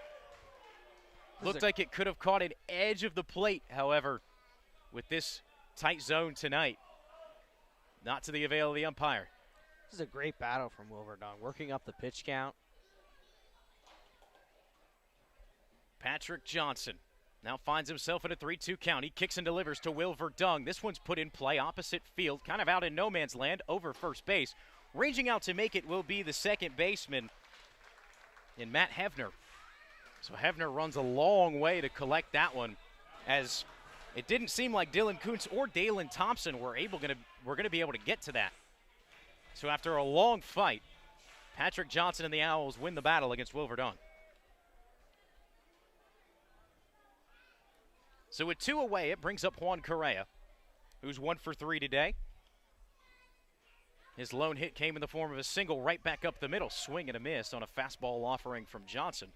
Looked like it could have caught an edge of the plate, however, with this tight zone tonight. Not to the avail of the umpire. This is a great battle from Will Verdung, working up the pitch count. Patrick Johnson now finds himself in a 3-2 count. He kicks and delivers to Will Verdung. This one's put in play opposite field, kind of out in no man's land over first base. Ranging out to make it will be the second baseman in Matt Hevner. So Hevner runs a long way to collect that one, as it didn't seem like Dylan Kuntz or Dalen Thompson were going to be able to get to that. So after a long fight, Patrick Johnson and the Owls win the battle against Will Verdung. So with 2 away, it brings up Juan Correa, who's 1 for 3 today. His lone hit came in the form of a single right back up the middle, swing and a miss on a fastball offering from Johnson.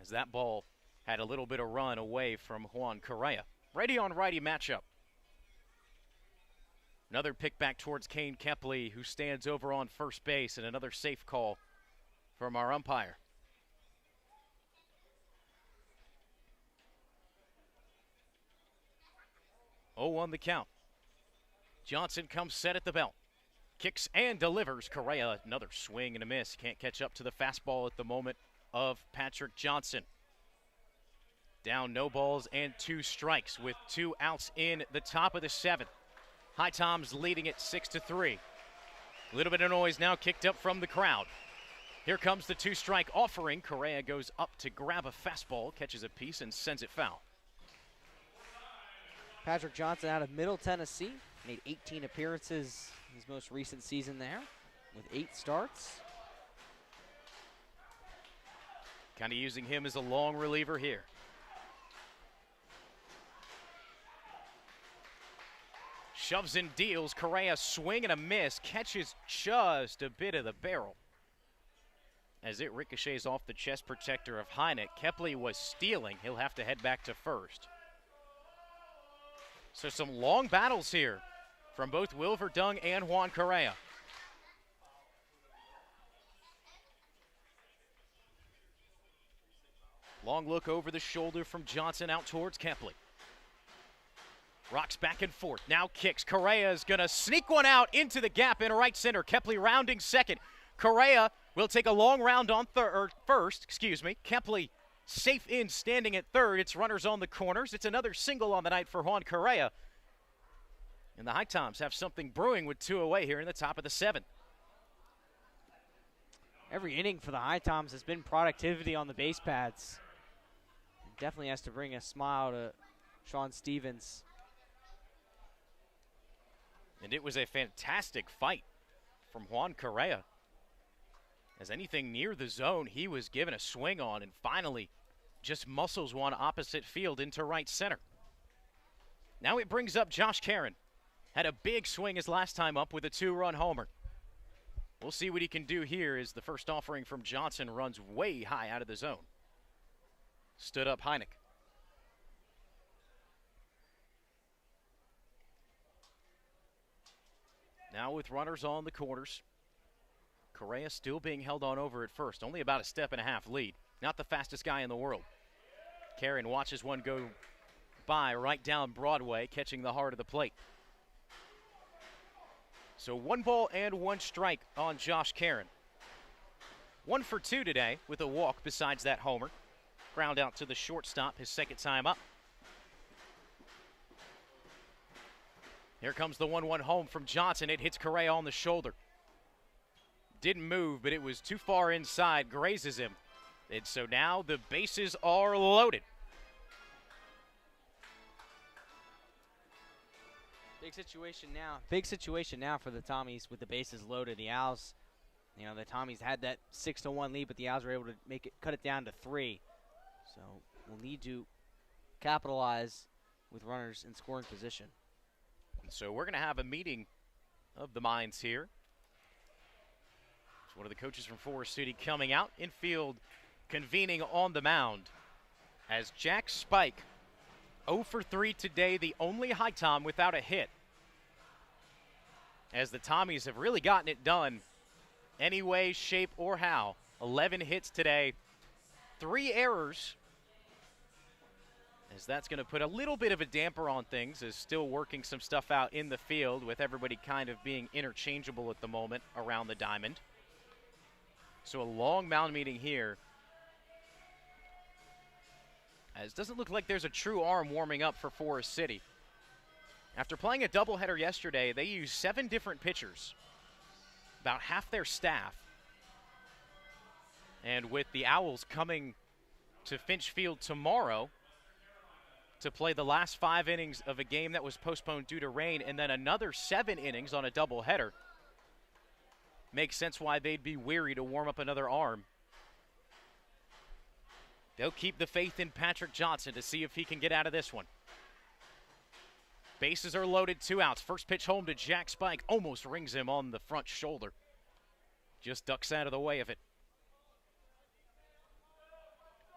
As that ball had a little bit of run away from Juan Correa. Righty on righty matchup. Another pick back towards Kane Kepley, who stands over on first base, and another safe call from our umpire. Oh, on the count. Johnson comes set at the belt. Kicks and delivers. Correa, another swing and a miss. Can't catch up to the fastball at the moment of Patrick Johnson. Down no balls and 2 strikes with 2 outs in the top of the 7th. HiToms leading it 6-3. A little bit of noise now kicked up from the crowd. Here comes the 2-strike offering. Correa goes up to grab a fastball, catches a piece, and sends it foul. Patrick Johnson out of Middle Tennessee. Made 18 appearances in his most recent season there with 8 starts. Kind of using him as a long reliever here. Shoves and deals. Correa swing and a miss. Catches just a bit of the barrel as it ricochets off the chest protector of Hynek. Kepley was stealing. He'll have to head back to first. So some long battles here from both Will Verdung and Juan Correa. Long look over the shoulder from Johnson out towards Kepley. Rocks back and forth, now kicks. Correa is going to sneak one out into the gap in right center. Kepley rounding second. Correa will take a long round on first. Kepley safe in, standing at third. It's runners on the corners. It's another single on the night for Juan Correa. And the HiToms have something brewing with 2 away here in the top of the 7th. Every inning for the HiToms has been productivity on the base pads. Definitely has to bring a smile to Sean Stevens. And it was a fantastic fight from Juan Correa. As anything near the zone, he was given a swing on and finally just muscles one opposite field into right center. Now it brings up Josh Caron. Had a big swing his last time up with a 2-run homer. We'll see what he can do here as the first offering from Johnson runs way high out of the zone. Stood up Hynek. Now with runners on the corners. Correa still being held on over at first. Only about a 1.5 step lead. Not the fastest guy in the world. Caron watches one go by right down Broadway, catching the heart of the plate. So 1 ball and 1 strike on Josh Caron. 1 for 2 today with a walk besides that homer. Ground out to the shortstop, his second time up. Here comes the 1-1 home from Johnson. It hits Correa on the shoulder. Didn't move, but it was too far inside, grazes him. And so now the bases are loaded. Big situation now. Big situation now for the Tommies with the bases loaded. The Owls, you know, the Tommies had that 6-1 lead, but the Owls were able to cut it down to 3. So we'll need to capitalize with runners in scoring position. And so we're going to have a meeting of the minds here. It's one of the coaches from Forest City coming out infield, convening on the mound as Jack Spike, 0 for 3 today, the only Hitom without a hit. As the Tommies have really gotten it done any way, shape, or how. 11 hits today, 3 errors, as that's going to put a little bit of a damper on things, as still working some stuff out in the field with everybody kind of being interchangeable at the moment around the diamond. So a long mound meeting here, as it doesn't look like there's a true arm warming up for Forest City. After playing a doubleheader yesterday, they used 7 different pitchers, about half their staff. And with the Owls coming to Finch Field tomorrow to play the last 5 innings of a game that was postponed due to rain, and then another 7 innings on a doubleheader, makes sense why they'd be weary to warm up another arm. They'll keep the faith in Patrick Johnson to see if he can get out of this one. Bases are loaded, 2 outs. First pitch home to Jack Spike. Almost rings him on the front shoulder. Just ducks out of the way of it.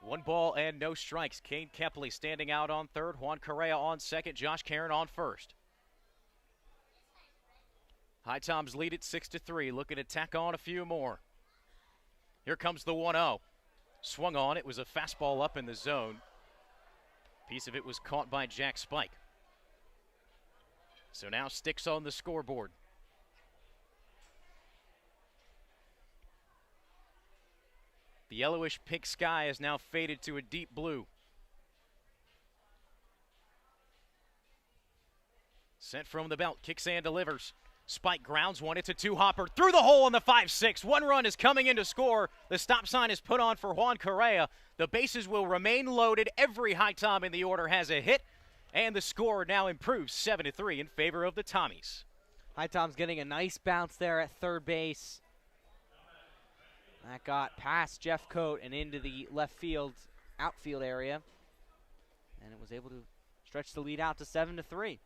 1 ball and no strikes. Kane Kepley standing out on third. Juan Correa on second. Josh Karen on first. HiToms lead it 6-3. Looking to tack on a few more. Here comes the 1-0. Swung on. It was a fastball up in the zone. Piece of it was caught by Jack Spike. So now sticks on the scoreboard. The yellowish pink sky is now faded to a deep blue. Sent from the belt. Kicks and delivers. Spike grounds one. It's a 2-hopper through the hole on the 5-6. 1 run is coming in to score. The stop sign is put on for Juan Correa. The bases will remain loaded. Every Hitom in the order has a hit. And the score now improves 7-3 in favor of the Tommies. HiToms getting a nice bounce there at third base. That got past Jeff Coate and into the left field, outfield area. And it was able to stretch the lead out to 7-3.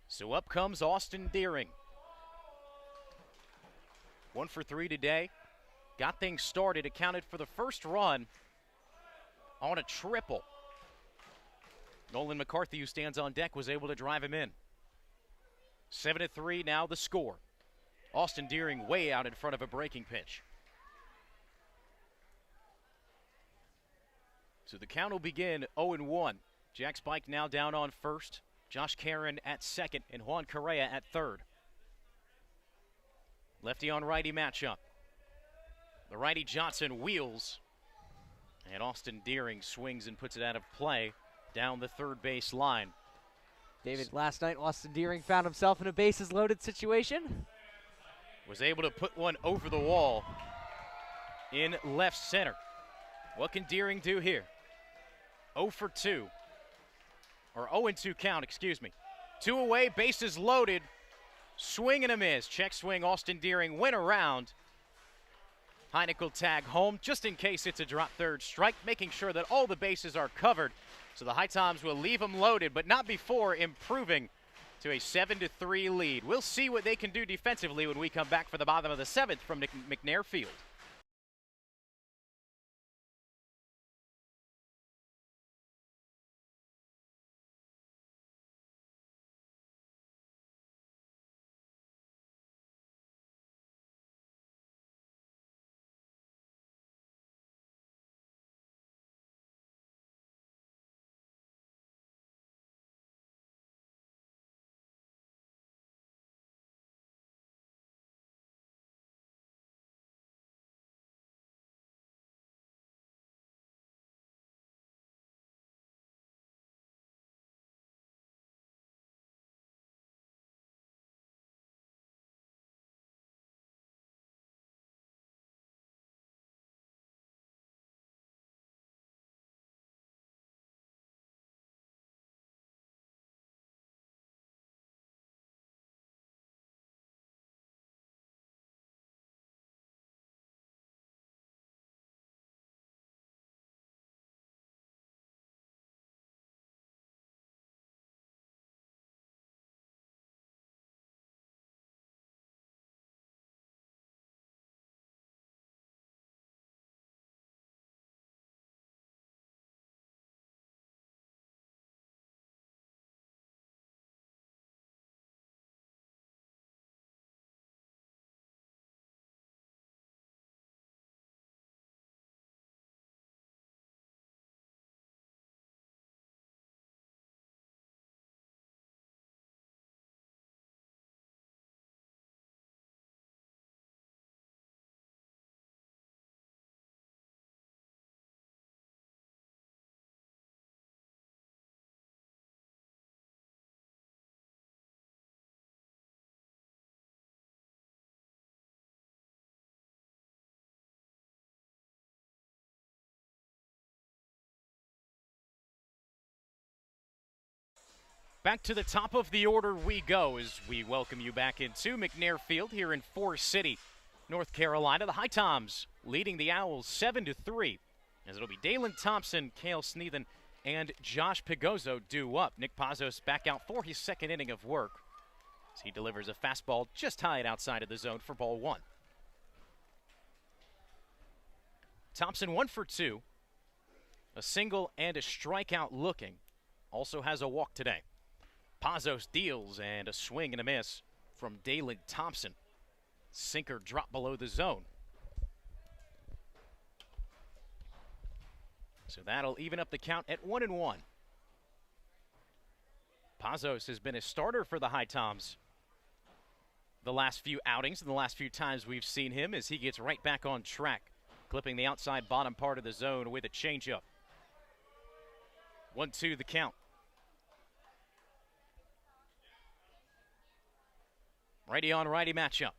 So up comes Austin Deering. 1 for 3 today. Got things started, accounted for the first run on a triple. Nolan McCarthy, who stands on deck, was able to drive him in. 7-3 now the score. Austin Deering way out in front of a breaking pitch. So the count will begin 0-1. Jack Spike now down on first. Josh Karen at second and Juan Correa at third. Lefty on righty matchup. The righty Johnson wheels. And Austin Deering swings and puts it out of play down the third base line. David, last night Austin Deering found himself in a bases loaded situation. Was able to put one over the wall in left center. What can Deering do here? 0 for 2. Or 0-2 count, excuse me. 2 away, bases loaded. Swing and a miss. Check swing, Austin Deering went around. Heineck will tag home just in case it's a drop third strike, making sure that all the bases are covered. So the HiToms will leave them loaded, but not before improving to a 7-3 lead. We'll see what they can do defensively when we come back for the bottom of the 7th from McNair Field. Back to the top of the order we go as we welcome you back into McNair Field here in Forest City, North Carolina. The HiToms leading the Owls 7-3, as it'll be Dalen Thompson, Cale Sneathen, and Josh Pigozzo due up. Nick Pazos back out for his second inning of work as he delivers a fastball just high and outside of the zone for ball one. Thompson 1 for 2, a single and a strikeout looking. Also has a walk today. Pazos deals, and a swing and a miss from Dalen Thompson. Sinker dropped below the zone. So that'll even up the count at 1-1. Pazos has been a starter for the HiToms the last few outings and the last few times we've seen him, as he gets right back on track, clipping the outside bottom part of the zone with a changeup. 1-2 the count. Righty on righty matchup.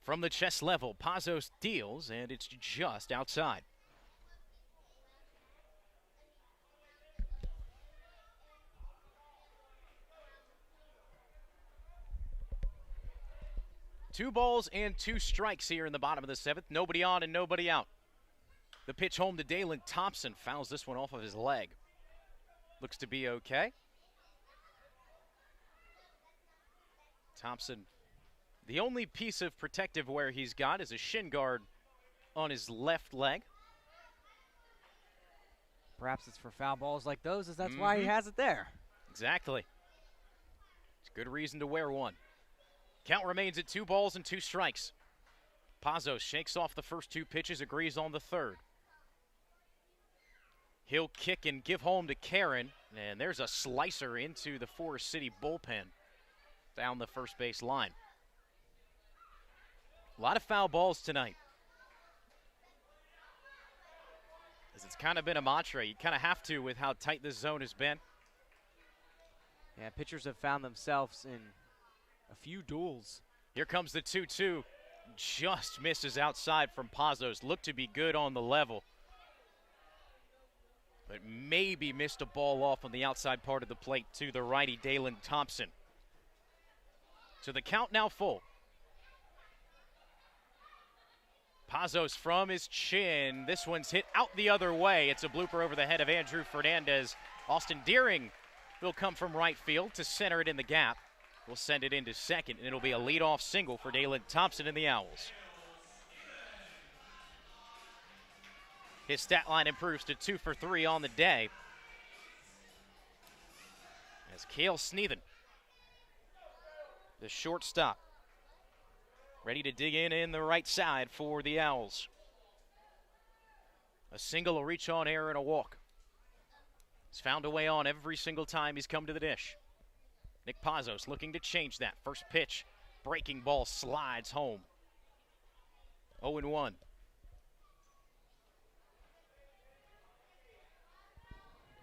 From the chest level, Pazos deals, and it's just outside. Two balls and two strikes here in the bottom of the seventh. Nobody on and nobody out. The pitch home to Dalen Thompson. Fouls this one off of his leg. Looks to be okay. Thompson, the only piece of protective wear he's got is a shin guard on his left leg. Perhaps it's for foul balls like those, as that's why he has it there. Exactly. It's a good reason to wear one. Count remains at 2 balls and 2 strikes. Pazos shakes off the first 2 pitches, agrees on the third. He'll kick and give home to Karen, and there's a slicer into the Forest City bullpen down the first base line. A lot of foul balls tonight. As it's kind of been a mantra. You kind of have to with how tight this zone has been. Yeah, pitchers have found themselves in a few duels. Here comes the 2-2. Just misses outside from Pazos. Looked to be good on the level, but maybe missed a ball off on the outside part of the plate to the righty Dalen Thompson. So the count now full. Pazos from his chin. This one's hit out the other way. It's a blooper over the head of Andrew Fernandez. Austin Deering will come from right field to center it in the gap. We'll send it into second, and it'll be a leadoff single for Dalen Thompson and the Owls. His stat line improves to 2 for 3 on the day. As Cale Sneathen, the shortstop, ready to dig in the right side for the Owls. A single, a reach on air, and a walk. He's found a way on every single time he's come to the dish. Nick Pazos looking to change that. First pitch, breaking ball slides home. 0-1.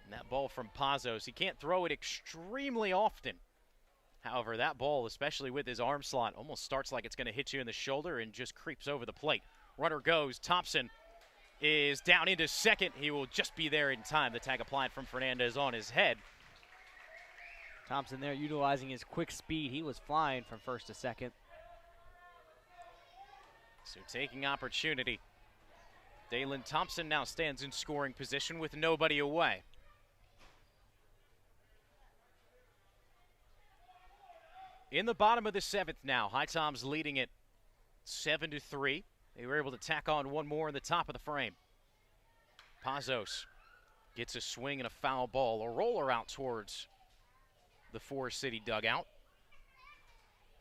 And that ball from Pazos, he can't throw it extremely often. However, that ball, especially with his arm slot, almost starts like it's going to hit you in the shoulder and just creeps over the plate. Runner goes. Thompson is down into second. He will just be there in time. The tag applied from Fernandez on his head. Thompson there utilizing his quick speed. He was flying from first to second. So taking opportunity. Dalen Thompson now stands in scoring position with nobody away. In the bottom of the seventh now, HiToms leading it 7-3. They were able to tack on one more in the top of the frame. Pazos gets a swing and a foul ball. A roller out towards the Forest City dugout.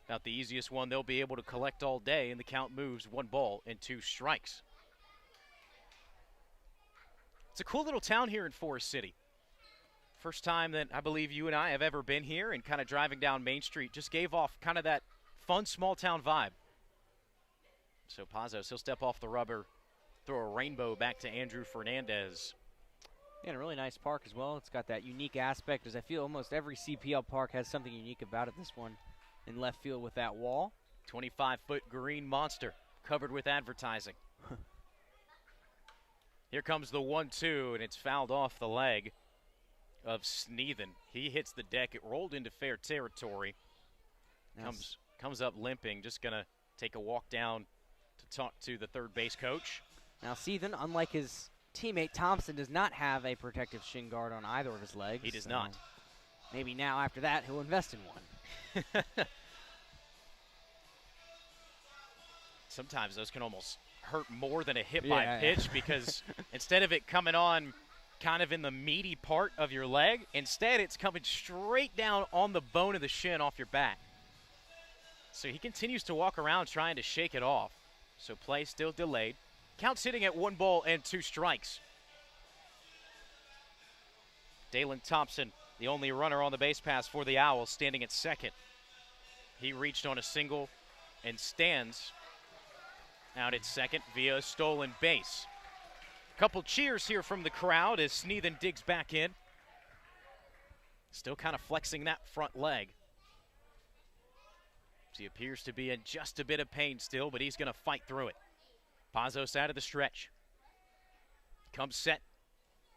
About the easiest one they'll be able to collect all day, and the count moves 1 ball and 2 strikes. It's a cool little town here in Forest City. First time that I believe you and I have ever been here, and kind of driving down Main Street just gave off kind of that fun small town vibe. So Pazos, he'll step off the rubber, throw a rainbow back to Andrew Fernandez. And a really nice park as well. It's got that unique aspect, as I feel almost every CPL park has something unique about it. This one in left field with that wall. 25-foot green monster covered with advertising. Here comes the 1-2, and it's fouled off the leg of Sneathen. He hits the deck. It rolled into fair territory. Comes up limping, just going to take a walk down to talk to the third base coach. Now, Sneathen, unlike his teammate Thompson, does not have a protective shin guard on either of his legs. He does not. Maybe now, after that, he'll invest in one. Sometimes those can almost hurt more than a hit by a pitch because instead of it coming on kind of in the meaty part of your leg, instead it's coming straight down on the bone of the shin off your back. So he continues to walk around trying to shake it off. So play still delayed. Count sitting at 1 ball and 2 strikes. Dalen Thompson, the only runner on the base pass for the Owls, standing at second. He reached on a single and stands out at second via a stolen base. Couple cheers here from the crowd as Sneathen digs back in. Still kind of flexing that front leg. He appears to be in just a bit of pain still, but he's going to fight through it. Pazos out of the stretch. Comes set.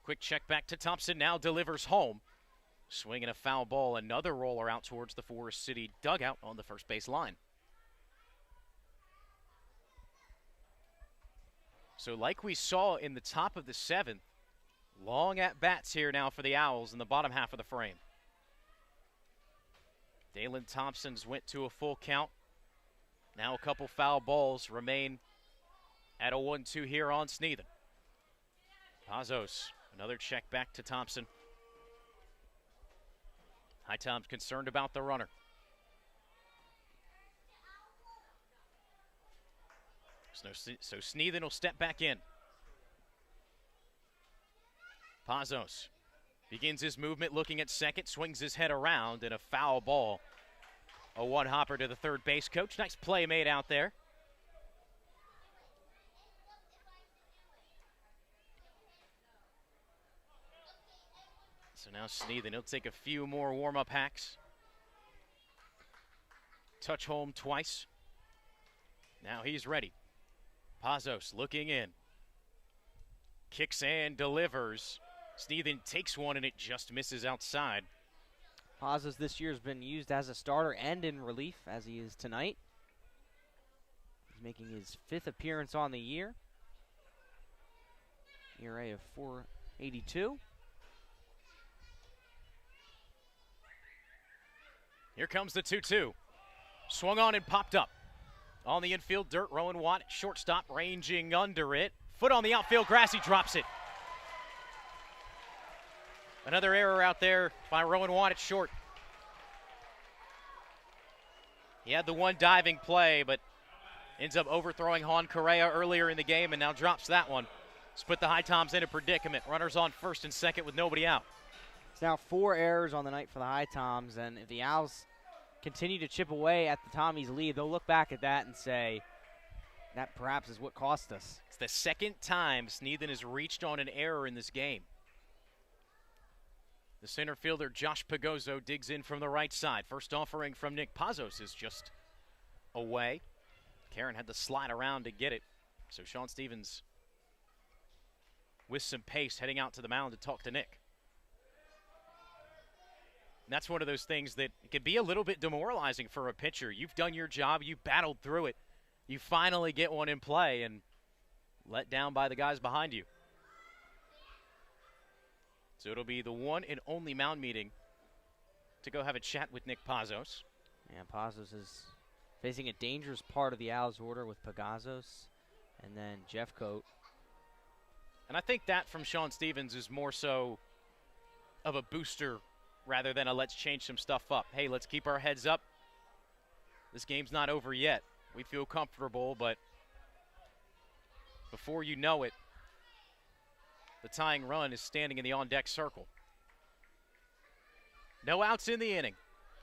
Quick check back to Thompson, now delivers home. Swinging a foul ball, another roller out towards the Forest City dugout on the first base line. So like we saw in the top of the 7th, long at-bats here now for the Owls in the bottom half of the frame. Dalen Thompson's went to a full count. Now a couple foul balls remain at a 1-2 here on Sneathen. Pazos, another check back to Thompson. HiToms concerned about the runner. So Sneathen will step back in. Pazos begins his movement looking at second, swings his head around, and a foul ball. A one-hopper to the third base coach. Nice play made out there. So now Sneathen, he'll take a few more warm-up hacks. Touch home twice. Now he's ready. Pazos looking in. Kicks and delivers. Sneathen takes one and it just misses outside. Pazos this year has been used as a starter and in relief, as he is tonight. He's making his 5th appearance on the year. ERA of .482. Here comes the 2-2. Swung on and popped up. On the infield dirt, Rowan Watt, shortstop, ranging under it. Foot on the outfield grass, he drops it. Another error out there by Rowan Watt at short. He had the one diving play, but ends up overthrowing Juan Correa earlier in the game and now drops that one. It's put the HiToms in a predicament. Runners on first and second with nobody out. It's now 4 errors on the night for the HiToms, and if the Owls continue to chip away at the Tommies' lead, they'll look back at that and say, that perhaps is what cost us. It's the second time Sneathen has reached on an error in this game. The center fielder, Josh Pagozzo, digs in from the right side. First offering from Nick Pazos is just away. Karen had to slide around to get it. So Sean Stevens with some pace heading out to the mound to talk to Nick. And that's one of those things that can be a little bit demoralizing for a pitcher. You've done your job. You battled through it. You finally get one in play and let down by the guys behind you. So it'll be the one and only mound meeting to go have a chat with Nick Pazos. Yeah, Pazos is facing a dangerous part of the Owls order with Pagazos and then Jeffcoat. And I think that from Sean Stevens is more so of a booster rather than a let's change some stuff up. Hey, let's keep our heads up. This game's not over yet. We feel comfortable, but before you know it, the tying run is standing in the on-deck circle. No outs in the inning.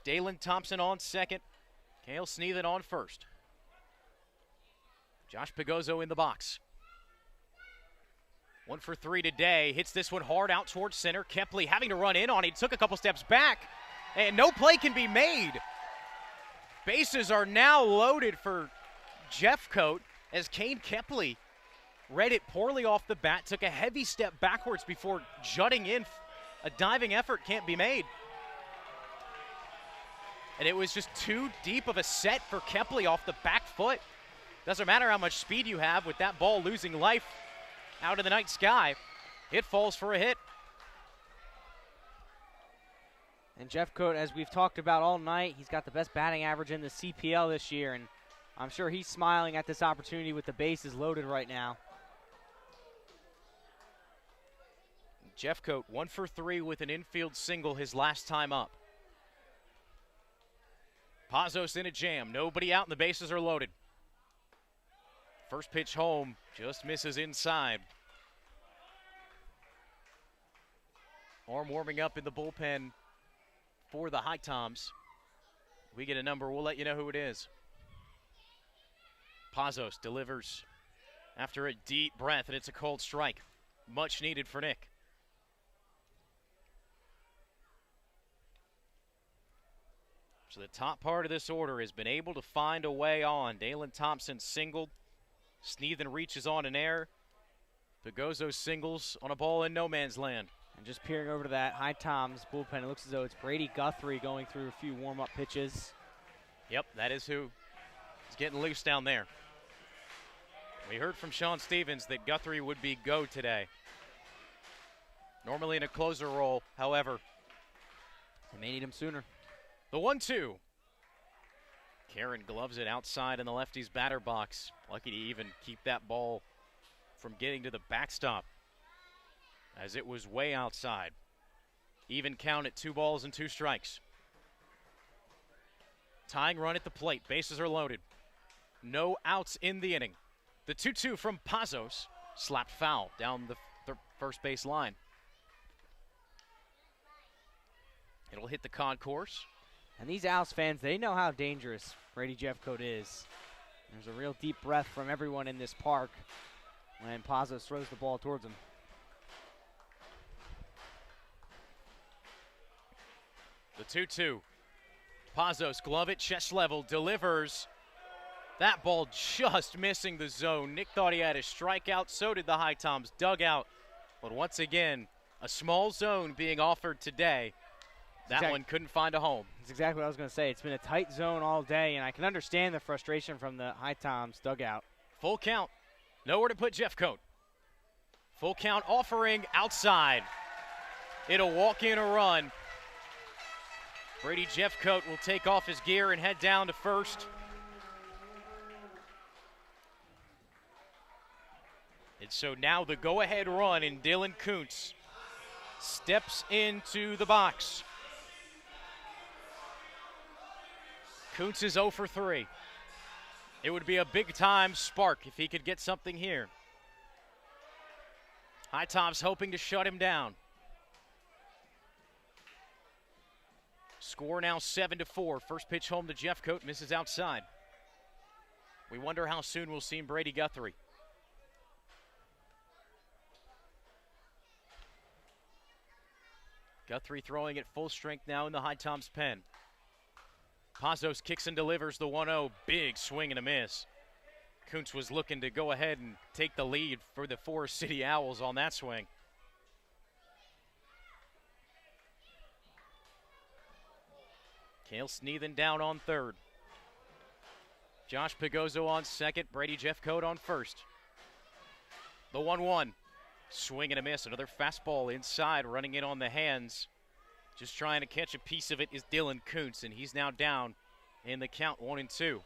Dalen Thompson on second. Cale Sneathen on first. Josh Pagozzo in the box. 1 for 3 today. Hits this one hard out towards center. Kepley having to run in on it. He took a couple steps back, and no play can be made. Bases are now loaded for Jeffcoat as Kane Kepley read it poorly off the bat, took a heavy step backwards before jutting in a diving effort can't be made. And it was just too deep of a set for Kepley off the back foot. Doesn't matter how much speed you have with that ball losing life out of the night sky. It falls for a hit. And Jeffcoat, as we've talked about all night, he's got the best batting average in the CPL this year, and I'm sure he's smiling at this opportunity with the bases loaded right now. Jeffcoat 1 for 3 with an infield single his last time up. Pazos in a jam. Nobody out and the bases are loaded. First pitch home just misses inside. Arm warming up in the bullpen for the HiToms. We get a number, we'll let you know who it is. Pazos delivers after a deep breath, and it's a cold strike. Much needed for Nick. So the top part of this order has been able to find a way on. Dalen Thompson singled. Sneathen reaches on an air. Pegozo singles on a ball in no man's land. And just peering over to that HiToms bullpen, it looks as though it's Brady Guthrie going through a few warm-up pitches. Yep, that is who is getting loose down there. We heard from Sean Stevens that Guthrie would be go today. Normally in a closer role, however. They may need him sooner. The 1-2. Karen gloves it outside in the lefty's batter box. Lucky to even keep that ball from getting to the backstop, as it was way outside. Even count at 2 balls and 2 strikes. Tying run at the plate. Bases are loaded. No outs in the inning. The 2-2 from Pazos. Slapped foul down the first base line. It'll hit the concourse. And these Owls fans, they know how dangerous Brady Jeffcoat is. There's a real deep breath from everyone in this park when Pazos throws the ball towards him. The 2-2. Pazos, glove at chest level, delivers. That ball just missing the zone. Nick thought he had a strikeout, so did the HiToms dugout. But once again, a small zone being offered today. That one couldn't find a home. That's exactly what I was going to say. It's been a tight zone all day, and I can understand the frustration from the HiToms dugout. Full count. Nowhere to put Jeffcoat. Full count offering outside. It'll walk in a run. Brady Jeffcoat will take off his gear and head down to first. And so now the go-ahead run, and Dylan Kuntz steps into the box. Kuntz is 0 for 3. It would be a big-time spark if he could get something here. HiToms hoping to shut him down. Score now 7-4. First pitch home to Jeffcoat, misses outside. We wonder how soon we'll see Brady Guthrie. Guthrie throwing at full strength now in the HiToms pen. Pazos kicks and delivers the 1-0. Big swing and a miss. Kuntz was looking to go ahead and take the lead for the Forest City Owls on that swing. Cale Sneathen down on third. Josh Pegozo on second. Brady Jeffcoat on first. The 1-1. Swing and a miss. Another fastball inside, running in on the hands. Just trying to catch a piece of it is Dylan Kuntz, and he's now down in the count 1-2.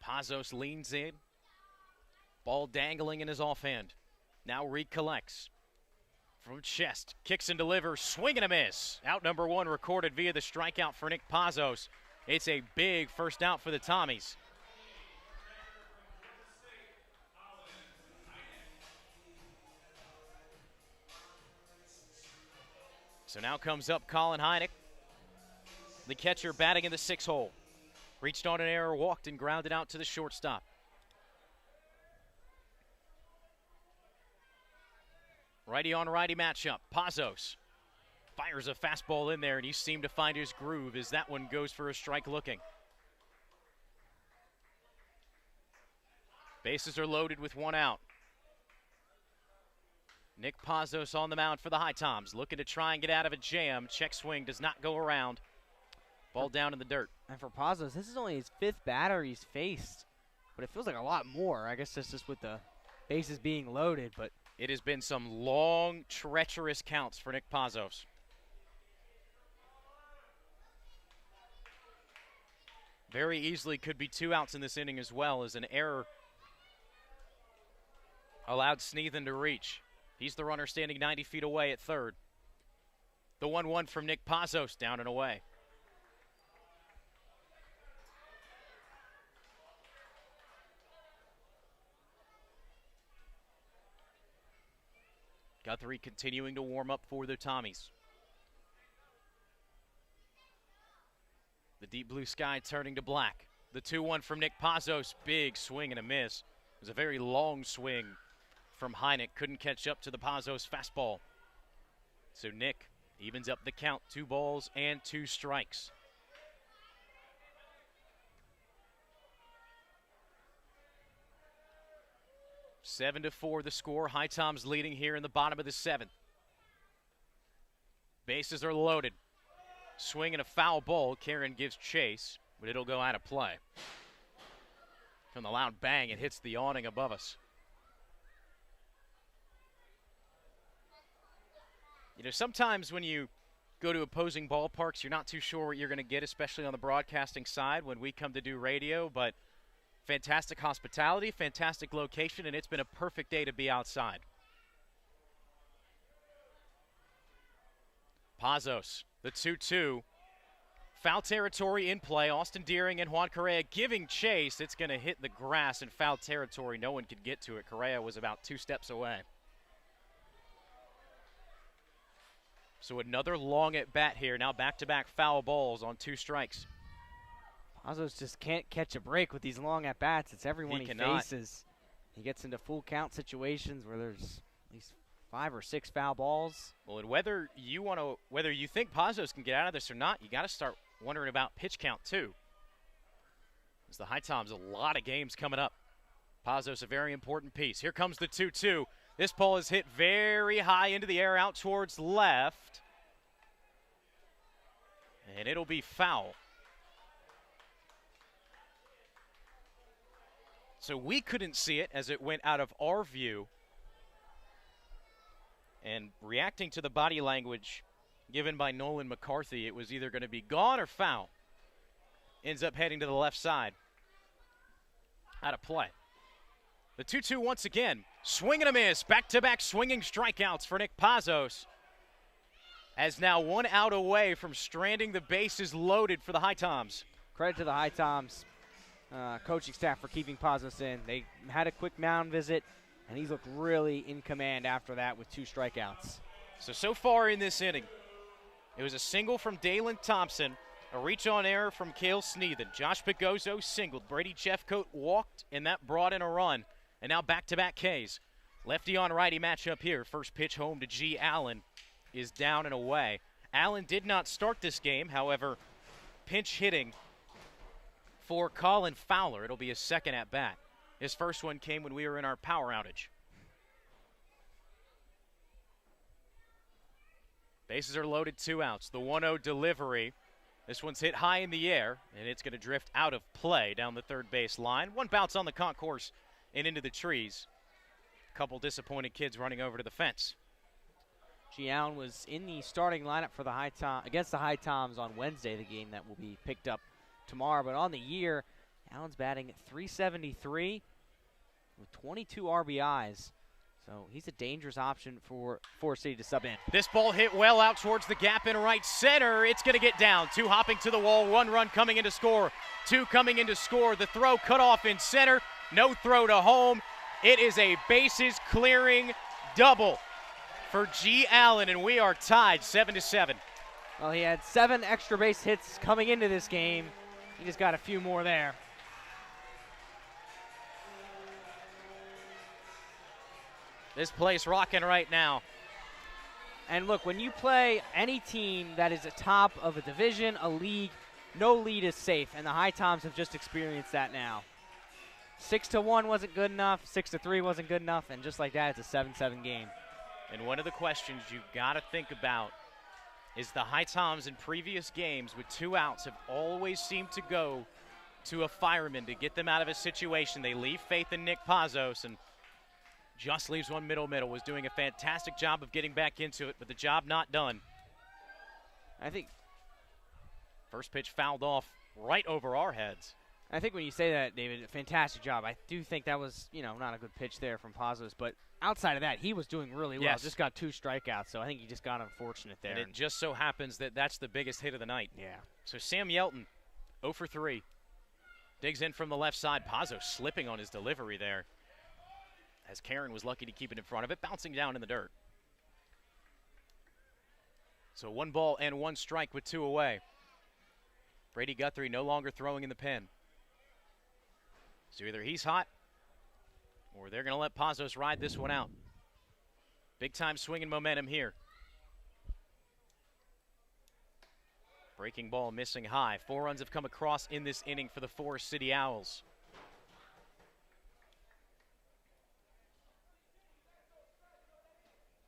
Pazos leans in. Ball dangling in his offhand. Now recollects. From chest, kicks and delivers, swing and a miss. Out number 1 recorded via the strikeout for Nick Pazos. It's a big first out for the Tommies. So now comes up Colin Heineck, the catcher batting in the 6 hole. Reached on an error, walked and grounded out to the shortstop. Righty on righty matchup. Pazos fires a fastball in there, and he seemed to find his groove as that one goes for a strike looking. Bases are loaded with 1 out. Nick Pazos on the mound for the HiToms, looking to try and get out of a jam. Check swing does not go around. Ball down in the dirt. And for Pazos, this is only his 5th batter he's faced, but it feels like a lot more. I guess that's just with the bases being loaded, but it has been some long, treacherous counts for Nick Pazos. Very easily could be 2 outs in this inning as well, as an error allowed Sneathen to reach. He's the runner standing 90 feet away at third. The 1-1 from Nick Pazos, down and away. Guthrie continuing to warm up for the Tommies. The deep blue sky turning to black. The 2-1 from Nick Pazos, big swing and a miss. It was a very long swing from Heineck, couldn't catch up to the Pazos fastball. So Nick evens up the count, 2 balls and 2 strikes. Seven to 4 the score. HiToms leading here in the bottom of the 7th. Bases are loaded. Swing and a foul ball. Karen gives chase, but it'll go out of play. From the loud bang, it hits the awning above us. You know, sometimes when you go to opposing ballparks, you're not too sure what you're going to get, especially on the broadcasting side when we come to do radio, but fantastic hospitality, fantastic location, and it's been a perfect day to be outside. Pazos, the 2-2. Foul territory in play. Austin Deering and Juan Correa giving chase. It's going to hit the grass in foul territory. No one could get to it. Correa was about 2 steps away. So another long at bat here. Now back-to-back foul balls on 2 strikes. Pazos just can't catch a break with these long at bats. It's everyone he faces. He gets into full count situations where there's at least 5 or 6 foul balls. Well, and whether you think Pazos can get out of this or not, you got to start wondering about pitch count too. As the HiToms, a lot of games coming up. Pazos, a very important piece. Here comes the 2-2. This ball is hit very high into the air, out towards left, and it'll be foul. So we couldn't see it as it went out of our view. And reacting to the body language given by Nolan McCarthy, it was either going to be gone or foul. Ends up heading to the left side. Out of play. The 2-2 once again. Swing and a miss. Back-to-back swinging strikeouts for Nick Pazos. As now 1 out away from stranding the bases loaded for the HiToms. Credit to the HiToms coaching staff for keeping Pazos in. They had a quick mound visit, and he's looked really in command after that with 2 strikeouts. So far in this inning, it was a single from Dalen Thompson, a reach-on error from Cale Sneathen. Josh Pagozzo singled. Brady Jeffcoat walked, and that brought in a run. And now back-to-back Ks. Lefty on righty matchup here. First pitch home to G. Allen is down and away. Allen did not start this game, however, pinch hitting for Colin Fowler. It'll be his second at bat. His first one came when we were in our power outage. Bases are loaded, 2 outs. The 1-0 delivery. This one's hit high in the air, and it's going to drift out of play down the third base line. One bounce on the concourse and into the trees. A couple disappointed kids running over to the fence. G. Allen was in the starting lineup for the against the HiToms on Wednesday, the game that will be picked up tomorrow. But on the year, Allen's batting at .373 with 22 RBIs. So he's a dangerous option for Forest City to sub in. This ball hit well out towards the gap in right center. It's going to get down. 2 hopping to the wall. 1 run coming into score. 2 coming into score. The throw cut off in center. No throw to home. It is a bases clearing double for G. Allen, and we are tied 7-7. Well, he had 7 extra base hits coming into this game. He just got a few more there. This place rocking right now. And look, when you play any team that is atop of a division, a league, no lead is safe, and the HiToms have just experienced that now. 6-1 wasn't good enough, 6-3 wasn't good enough, and just like that, it's a 7-7 game. And one of the questions you've got to think about is the HiToms in previous games with 2 outs have always seemed to go to a fireman to get them out of a situation. They leave faith in Nick Pazos, and just leaves one middle, was doing a fantastic job of getting back into it, but the job not done. I think first pitch fouled off right over our heads. I think when you say that, David, a fantastic job. I do think that was, not a good pitch there from Pazos, but outside of that, he was doing really well. Yes. Just got 2 strikeouts, so I think he just got unfortunate there. And it just so happens that that's the biggest hit of the night. Yeah. So Sam Yelton, 0 for 3. Digs in from the left side. Pazos slipping on his delivery there, as Karen was lucky to keep it in front of it, bouncing down in the dirt. So 1 ball and 1 strike with 2 away. Brady Guthrie no longer throwing in the pen. So either he's hot or they're going to let Pazos ride this one out. Big time swing and momentum here. Breaking ball missing high. 4 runs have come across in this inning for the Forest City Owls.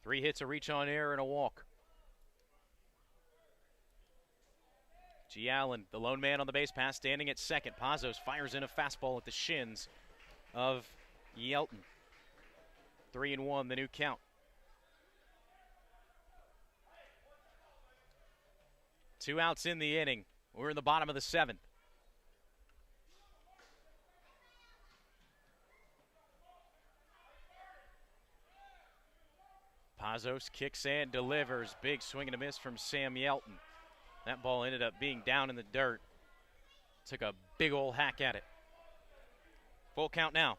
Three hits, a reach on air, and a walk. G. Allen, the lone man on the base pass, standing at second. Pazos fires in a fastball at the shins of Yelton. 3-1, the new count. Two outs in the inning. We're in the bottom of the 7th. Pazos kicks and delivers. Big swing and a miss from Sam Yelton. That ball ended up being down in the dirt. Took a big old hack at it. Full count now.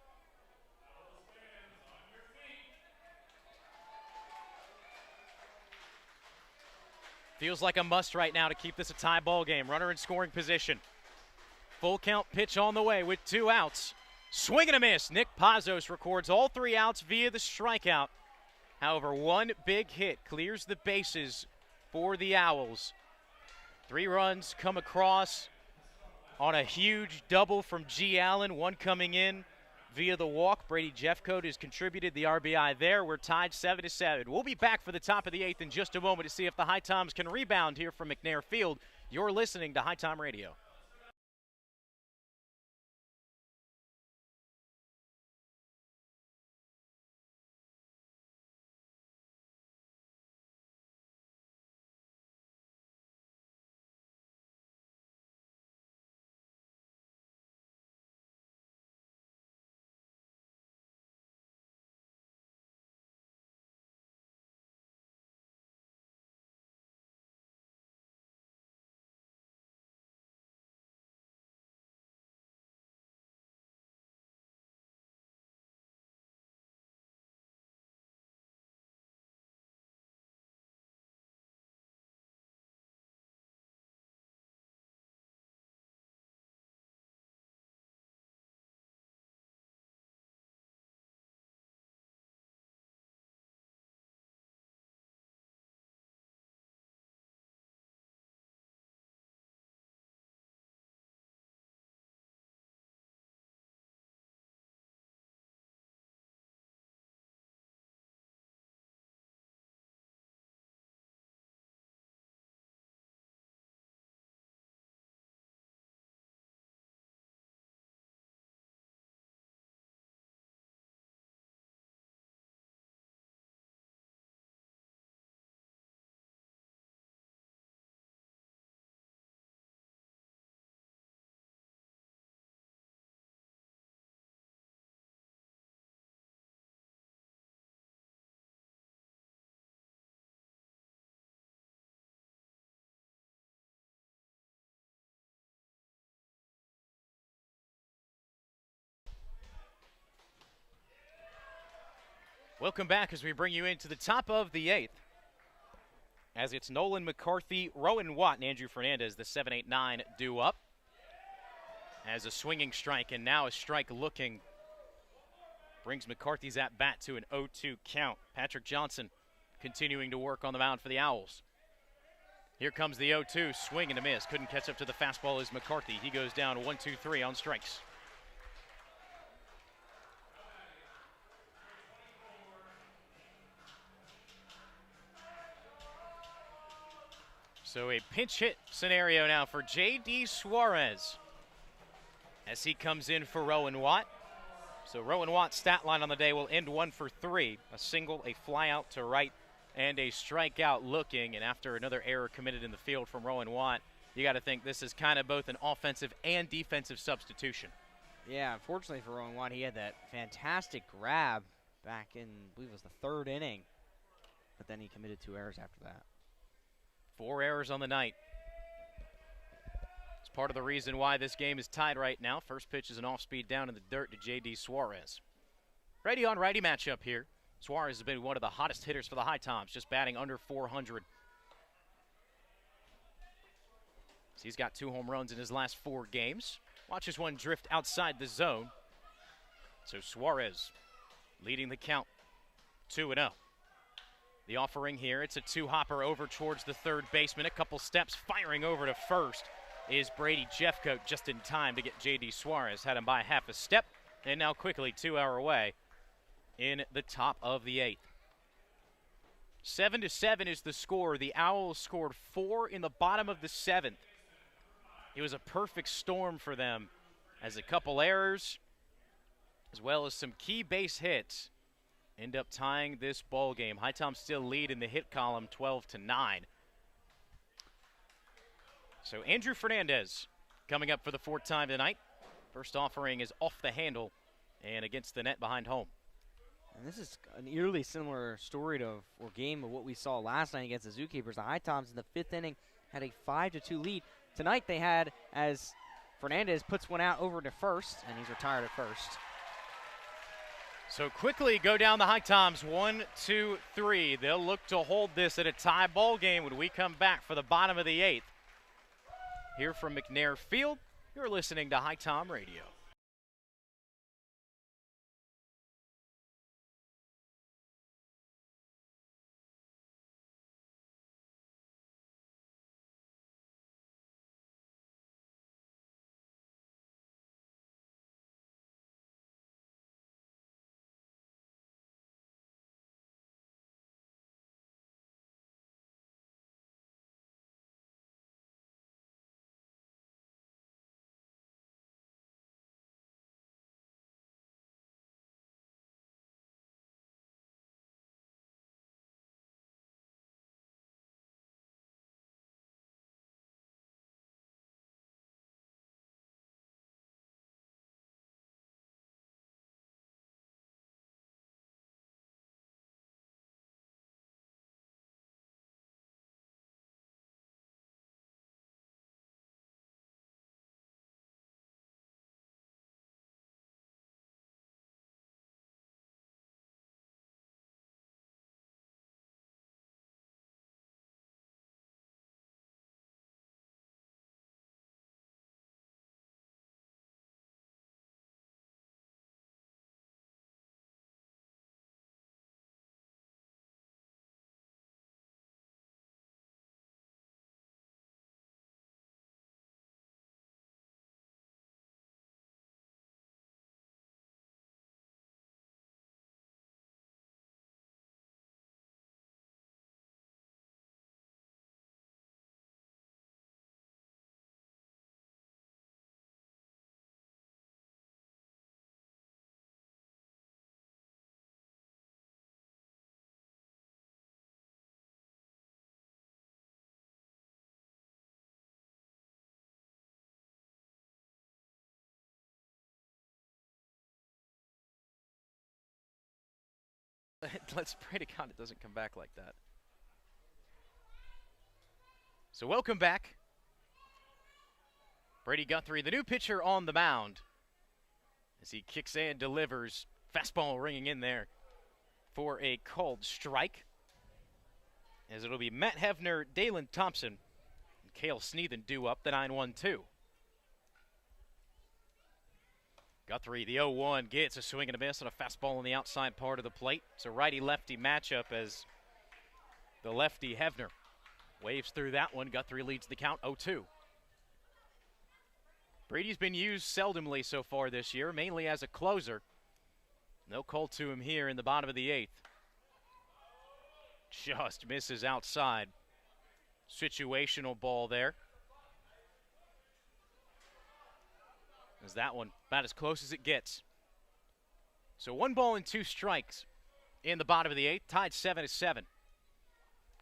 Feels like a must right now to keep this a tie ball game. Runner in scoring position. Full count pitch on the way with 2 outs. Swing and a miss. Nick Pazos records all 3 outs via the strikeout. However, 1 big hit clears the bases for the Owls. 3 runs come across on a huge double from G. Allen, 1 coming in via the walk. Brady Jeffcoat has contributed the RBI there. We're tied 7-7. We'll be back for the top of the 8th in just a moment to see if the HiToms can rebound here from McNair Field. You're listening to HiTom Radio. Welcome back as we bring you into the top of the 8th. As it's Nolan McCarthy, Rowan Watt, and Andrew Fernandez, the 7-8-9 due up. As a swinging strike and now a strike looking brings McCarthy's at bat to an 0-2 count. Patrick Johnson continuing to work on the mound for the Owls. Here comes the 0-2, swing and a miss. Couldn't catch up to the fastball as McCarthy. He goes down 1-2-3 on strikes. So a pinch hit scenario now for J.D. Suarez as he comes in for Rowan Watt. So Rowan Watt's stat line on the day will end 1 for 3. A single, a fly out to right, and a strikeout looking. And after another error committed in the field from Rowan Watt, you got to think this is kind of both an offensive and defensive substitution. Yeah, unfortunately for Rowan Watt, he had that fantastic grab back in, I believe it was the 3rd inning. But then he committed 2 errors after that. 4 errors on the night. It's part of the reason why this game is tied right now. First pitch is an off-speed down in the dirt to J.D. Suarez. Righty on righty matchup here. Suarez has been one of the hottest hitters for the HiToms, just batting under 400. So he's got 2 home runs in his last 4 games. Watches one drift outside the zone. So Suarez leading the count 2-0. The offering here, it's a 2-hopper over towards the 3rd baseman. A couple steps, firing over to first is Brady Jeffcoat, just in time to get J.D. Suarez. Had him by half a step, and now quickly 2 hour away in the top of the 8th. 7-7 is the score. The Owls scored 4 in the bottom of the 7th. It was a perfect storm for them, as a couple errors, as well as some key base hits, end up tying this ball game. HiToms still lead in the hit column 12-9. So Andrew Fernandez coming up for the 4th time tonight. First offering is off the handle and against the net behind home. And this is an eerily similar story to or game of what we saw last night against the Zookeepers. The HiToms in the 5th inning had a 5-2 lead. Tonight they had, as Fernandez puts one out over to first, and he's retired at first. So quickly go down the HiToms, 1, 2, 3. They'll look to hold this at a tie ball game when we come back for the bottom of the 8th. Here from McNair Field, you're listening to HiTom Radio. Let's pray to God it doesn't come back like that. So welcome back. Brady Guthrie, the new pitcher on the mound, as he kicks and delivers. Fastball ringing in there for a called strike. As it'll be Matt Hefner, Dalen Thompson, and Cale Sneathen due up the 9-1-2. Guthrie, the 0-1, gets a swing and a miss on a fastball on the outside part of the plate. It's a righty-lefty matchup as the lefty Hefner waves through that one. Guthrie leads the count 0-2. Brady's been used seldomly so far this year, mainly as a closer. No call to him here in the bottom of the 8th. Just misses outside. situational ball there. As that one about as close as it gets. So 1 ball and 2 strikes in the bottom of the 8th, tied 7-7.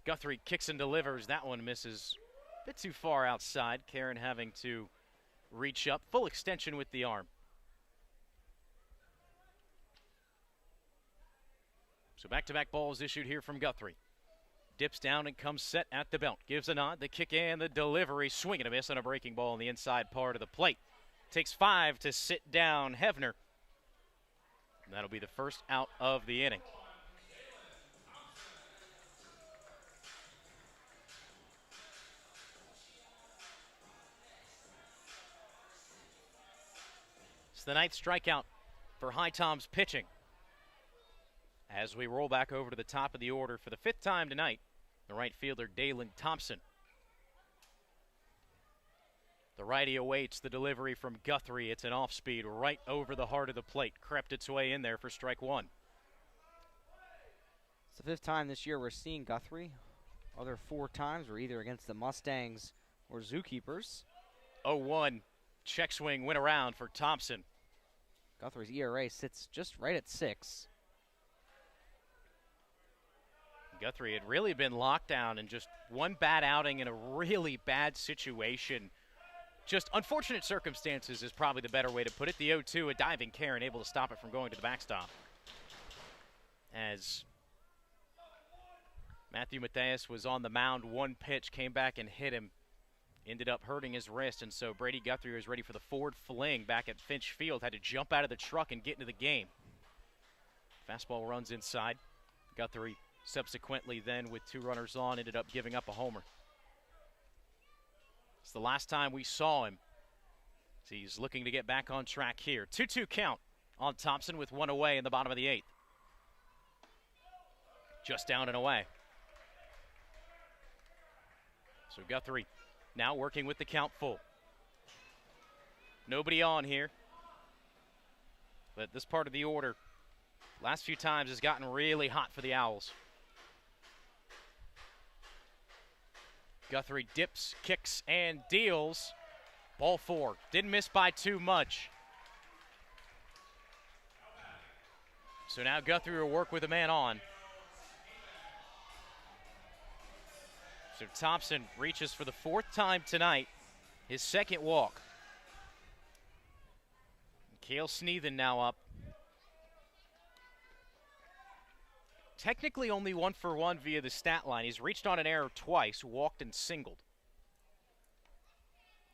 Guthrie kicks and delivers. That one misses a bit too far outside. Karen having to reach up. Full extension with the arm. So back-to-back balls issued here from Guthrie. Dips down and comes set at the belt. Gives a nod, the kick and the delivery. Swing and a miss on a breaking ball on the inside part of the plate. Takes 5 to sit down Hefner. And that'll be the first out of the inning. It's the 9th strikeout for HiToms pitching. As we roll back over to the top of the order for the 5th time tonight, the right fielder, Dalen Thompson. The righty awaits the delivery from Guthrie. It's an off-speed right over the heart of the plate. Crept its way in there for strike 1. It's the 5th time this year we're seeing Guthrie. Other 4 times were either against the Mustangs or Zookeepers. 0-1. Check swing went around for Thompson. Guthrie's ERA sits just right at 6. Guthrie had really been locked down and just one bad outing in a really bad situation. Just unfortunate circumstances is probably the better way to put it. The 0-2, a diving Karen able to stop it from going to the backstop. As Matthew Matthias was on the mound, one pitch came back and hit him. Ended up hurting his wrist, and so Brady Guthrie was ready for the forward fling back at Finch Field. Had to jump out of the truck and get into the game. Fastball runs inside. Guthrie subsequently then with 2 runners on ended up giving up a homer. It's the last time we saw him. So he's looking to get back on track here. 2-2 count on Thompson with 1 away in the bottom of the 8th. Just down and away. So Guthrie now working with the count full. Nobody on here. But this part of the order, last few times, has gotten really hot for the Owls. Guthrie dips, kicks, and deals. Ball 4. Didn't miss by too much. So now Guthrie will work with a man on. So Thompson reaches for the 4th time tonight, his 2nd walk. Cale Sneathen now up. Technically only 1 for 1 via the stat line. He's reached on an error twice, walked and singled.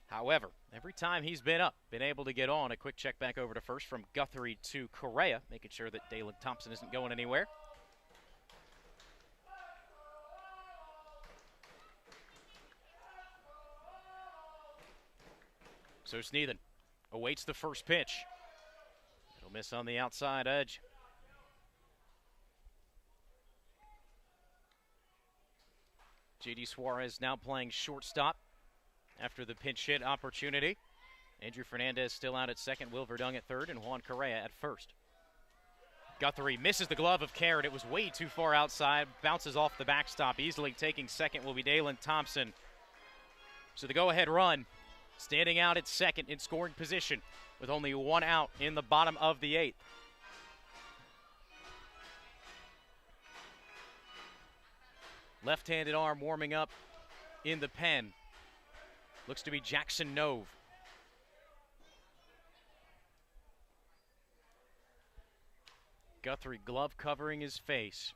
However, every time he's been up, been able to get on. A quick check back over to first from Guthrie to Correa, making sure that Dalen Thompson isn't going anywhere. So Sneathen awaits the first pitch. It'll miss on the outside edge. J.D. Suarez now playing shortstop after the pinch hit opportunity. Andrew Fernandez still out at second, Will Verdung at third, and Juan Correa at first. Guthrie misses the glove of Karen. It was way too far outside. Bounces off the backstop. Easily taking second will be Dalen Thompson. So the go-ahead run standing out at second in scoring position with only 1 out in the bottom of the 8th. Left-handed arm warming up in the pen. Looks to be Jackson Nove. Guthrie glove covering his face.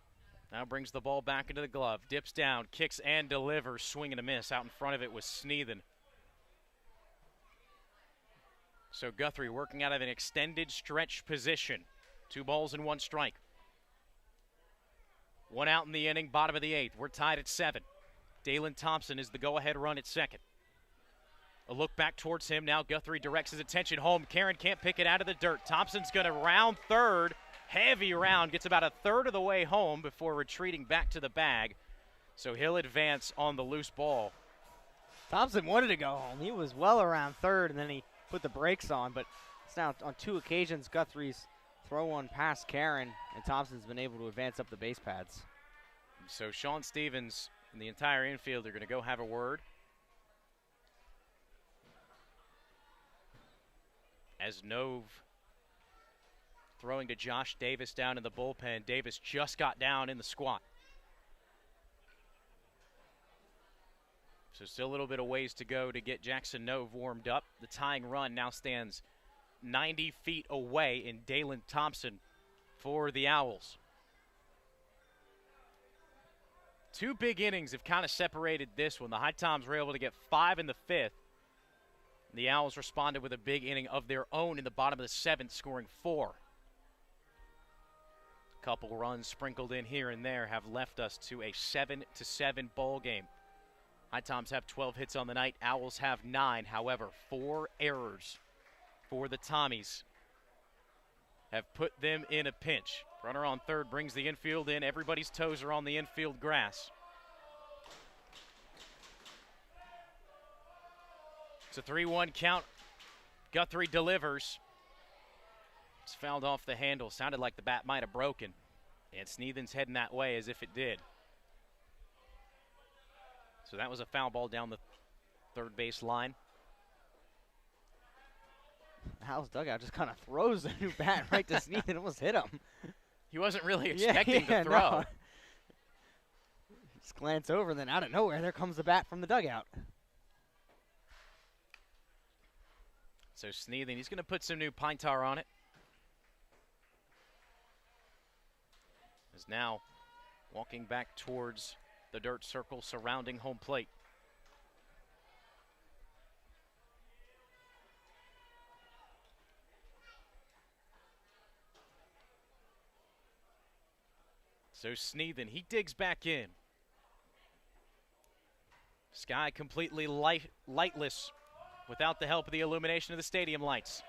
Now brings the ball back into the glove. Dips down, kicks and delivers. Swing and a miss. Out in front of it was Sneathen. So Guthrie working out of an extended stretch position. 2 balls and 1 strike. 1 out in the inning, bottom of the 8th. We're tied at 7. Dalen Thompson is the go-ahead run at second. A look back towards him. Now Guthrie directs his attention home. Karen can't pick it out of the dirt. Thompson's going to round third. Heavy round. Gets about a third of the way home before retreating back to the bag. So he'll advance on the loose ball. Thompson wanted to go home. He was well around third, and then he put the brakes on. But it's now on 2 occasions Guthrie's throw one past Karen, and Thompson's been able to advance up the base pads. So Sean Stevens And the entire infield are going to go have a word. As Nove throwing to Josh Davis down in the bullpen. Davis just got down in the squat. So still a little bit of ways to go to get Jackson Nove warmed up. The tying run now stands 90 feet away in Dalen Thompson for the Owls. Two big innings have kind of separated this one. The HiToms were able to get 5 in the 5th. The Owls responded with a big inning of their own in the bottom of the 7th, scoring 4. A couple runs sprinkled in here and there have left us to a 7-7 ball game. HiToms have 12 hits on the night. Owls have 9. However, 4 errors for the Tommies have put them in a pinch. Runner on third brings the infield in. Everybody's toes are on the infield grass. It's a 3-1 count. Guthrie delivers. It's fouled off the handle. Sounded like the bat might have broken. And Sneathen's heading that way as if it did. So that was a foul ball down the third base line. Owls dugout just kind of throws the new bat right to Sneathen. Almost hit him. He wasn't really expecting the throw. No. Just glance over, and then out of nowhere, there comes the bat from the dugout. So Sneathen, he's going to put some new pine tar on it. Is now walking back towards the dirt circle surrounding home plate. So Sneathen, he digs back in. Sky completely lightless without the help of the illumination of the stadium lights.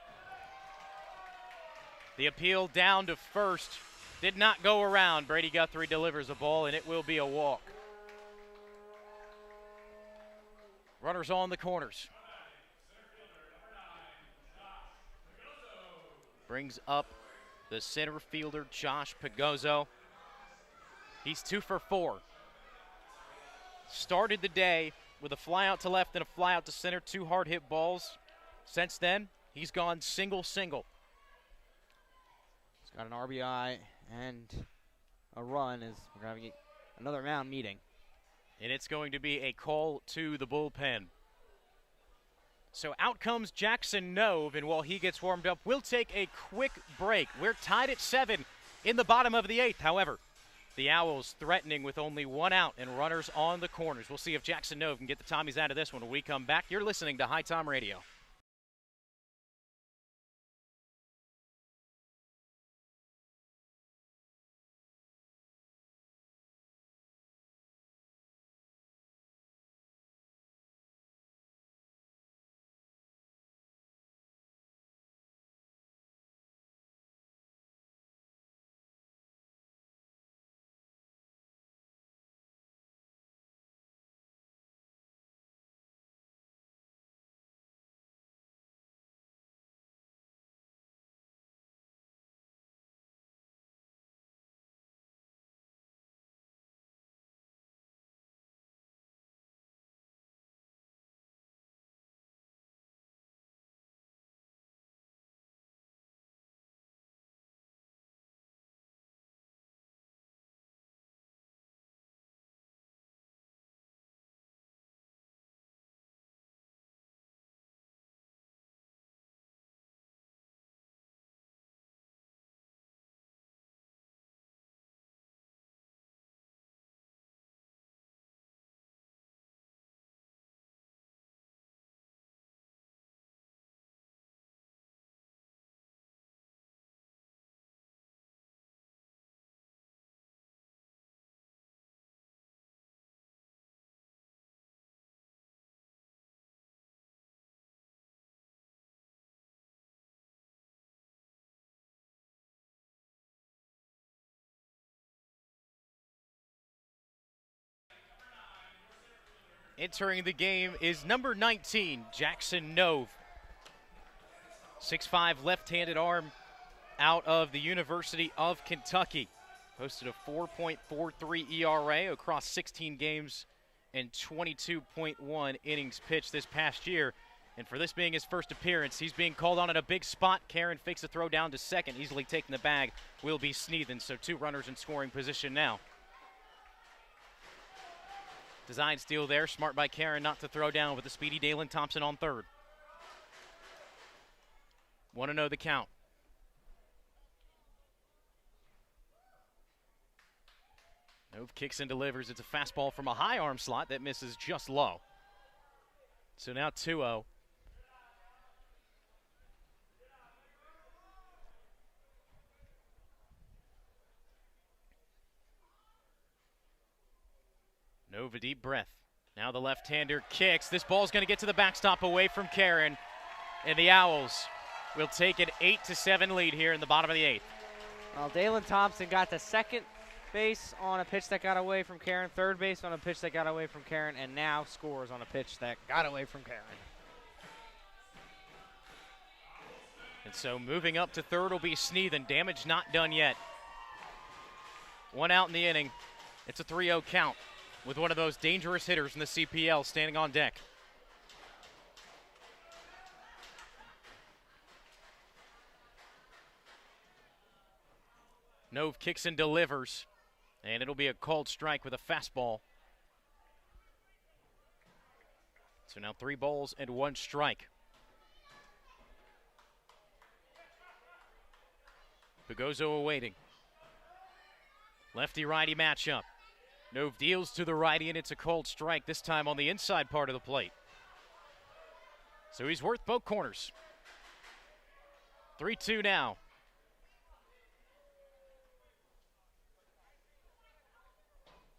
The appeal down to first did not go around. Brady Guthrie delivers a ball, and it will be a walk. Runners on the corners. Brings up the center fielder, Josh Pagozzo. He's 2 for 4. Started the day with a fly out to left and a fly out to center, 2 hard hit balls. Since then, he's gone single-single. He's got an RBI and a run as we're having another mound meeting. And it's going to be a call to the bullpen. So out comes Jackson Nove, and while he gets warmed up, we'll take a quick break. We're tied at 7 in the bottom of the 8th. However, the Owls threatening with only 1 out and runners on the corners. We'll see if Jackson Nove can get the Tommies out of this one when we come back. You're listening to HiTom Radio. Entering the game is number 19, Jackson Nove. 6'5", left-handed arm out of the University of Kentucky. Posted a 4.43 ERA across 16 games and 22.1 innings pitched this past year. And for this being his first appearance, he's being called on at a big spot. Karen fakes a throw down to second, easily taking the bag. Will be Sneathen, so 2 runners in scoring position now. Design steal there, smart by Karen not to throw down with the speedy Dalen Thompson on third. 1-0 the count. Nove kicks and delivers. It's a fastball from a high arm slot that misses just low. So now 2-0. Nove a deep breath. Now the left-hander kicks. This ball's going to get to the backstop away from Karen. And the Owls will take an 8-7 lead here in the bottom of the 8th. Well, Dalen Thompson got to second base on a pitch that got away from Karen, third base on a pitch that got away from Karen, and now scores on a pitch that got away from Karen. And so moving up to third will be Sneathen. Damage not done yet. 1 out in the inning. It's a 3-0 count with one of those dangerous hitters in the CPL standing on deck. Nove kicks and delivers, and it'll be a called strike with a fastball. So now 3 balls and 1 strike. Pagozzo awaiting. Lefty-righty matchup. Nove deals to the righty, and it's a called strike, this time on the inside part of the plate. So he's worth both corners. 3-2 now.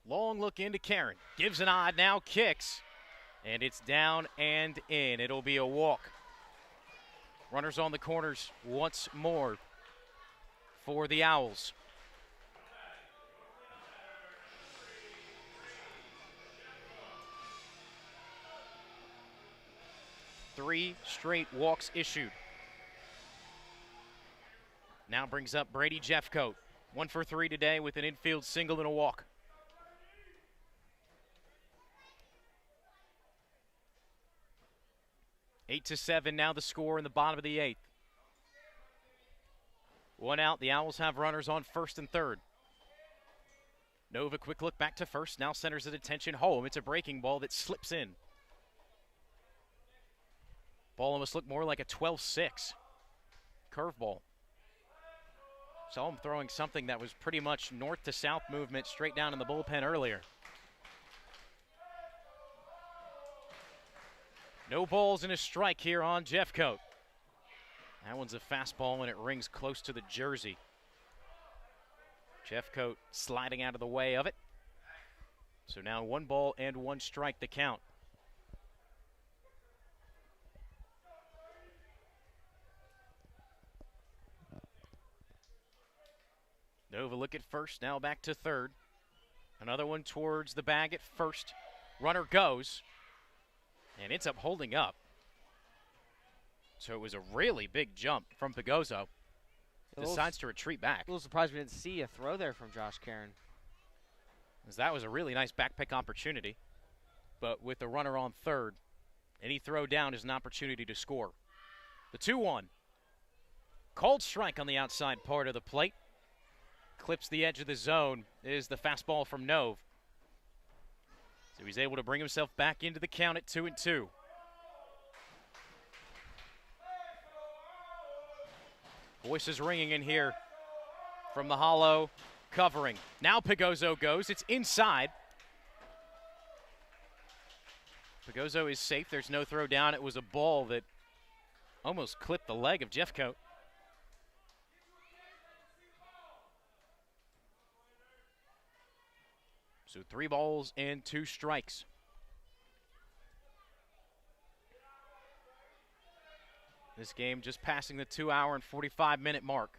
Long look into Karen. Gives an eye, now kicks. And it's down and in. It'll be a walk. Runners on the corners once more for the Owls. Three straight walks issued. Now brings up Brady Jeffcoat. 1 for 3 today with an infield single and a walk. Eight to 7 now the score in the bottom of the 8th. 1 out. The Owls have runners on first and third. Nova, quick look back to first. Now centers at attention home. It's a breaking ball that slips in. Ball almost looked more like a 12-6 curveball. Saw him throwing something that was pretty much north to south movement straight down in the bullpen earlier. No balls and a strike here on Jeffcoat. That one's a fastball and it rings close to the jersey. Jeffcoat sliding out of the way of it. So now 1 ball and 1 strike to count. Nova look at first, now back to third. Another one towards the bag at first. Runner goes. And ends up holding up. So it was a really big jump from Pagozzo. Decides to retreat back. A little surprised we didn't see a throw there from Josh Karen. As that was a really nice back pick opportunity. But with the runner on third, any throw down is an opportunity to score. The 2-1. Called strike on the outside part of the plate. Clips the edge of the zone is the fastball from Nove. So he's able to bring himself back into the count at 2-2. Voices ringing in here from the hollow, covering. Now Pagozzo goes. It's inside. Pagozzo is safe. There's no throw down. It was a ball that almost clipped the leg of Jeffcoat. So 3 balls and 2 strikes. This game just passing the 2-hour and 45-minute mark.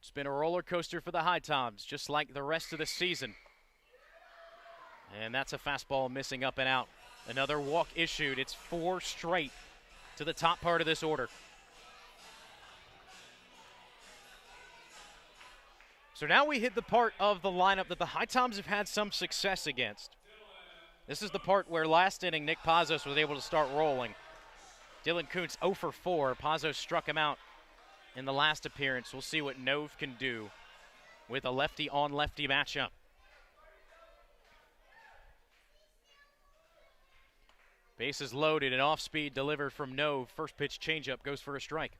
It's been a roller coaster for the HiToms, just like the rest of the season. And that's a fastball missing up and out. Another walk issued. It's 4 straight to the top part of this order. So now we hit the part of the lineup that the HiToms have had some success against. This is the part where last inning Nick Pazos was able to start rolling. Dylan Kuntz 0 for 4. Pazos struck him out in the last appearance. We'll see what Nove can do with a lefty-on-lefty matchup. Bases loaded and off-speed delivered from Nove. First pitch changeup goes for a strike.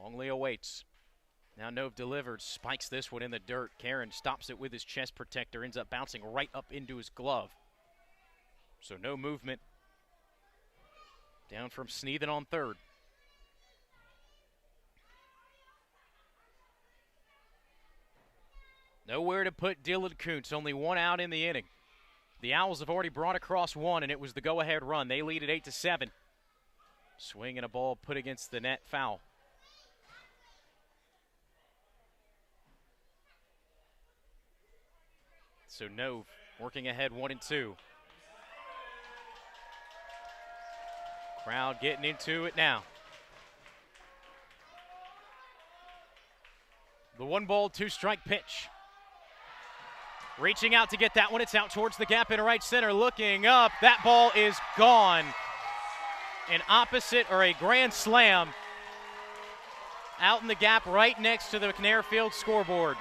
Longley awaits. Now Nove delivered, spikes this one in the dirt. Karen stops it with his chest protector, ends up bouncing right up into his glove. So no movement. Down from Sneathen on third. Nowhere to put Dylan Kuntz, only one out in the inning. The Owls have already brought across one, and it was the go-ahead run. They lead at 8-7. Swing and a ball put against the net, foul. So Nove working ahead 1-2. Crowd getting into it now. The 1-ball, 2-strike pitch. Reaching out to get that one. It's out towards the gap in right center. Looking up. That ball is gone. An opposite or a grand slam out in the gap right next to the McNair Field scoreboard.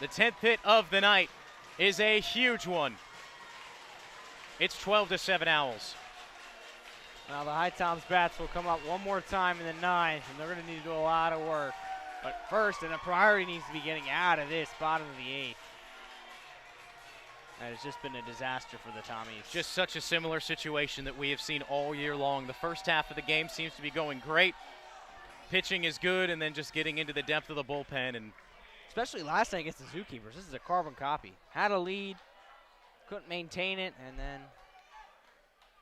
The 10th hit of the night is a huge one. It's 12-7 Owls. Now the HiToms bats will come up one more time in the 9th, and they're going to need to do a lot of work. But first, and a priority needs to be getting out of this bottom of the 8th. That has just been a disaster for the Tommies. Just such a similar situation that we have seen all year long. The first half of the game seems to be going great. Pitching is good, and then just getting into the depth of the bullpen. And especially last night against the Zookeepers. This is a carbon copy. Had a lead, couldn't maintain it, and then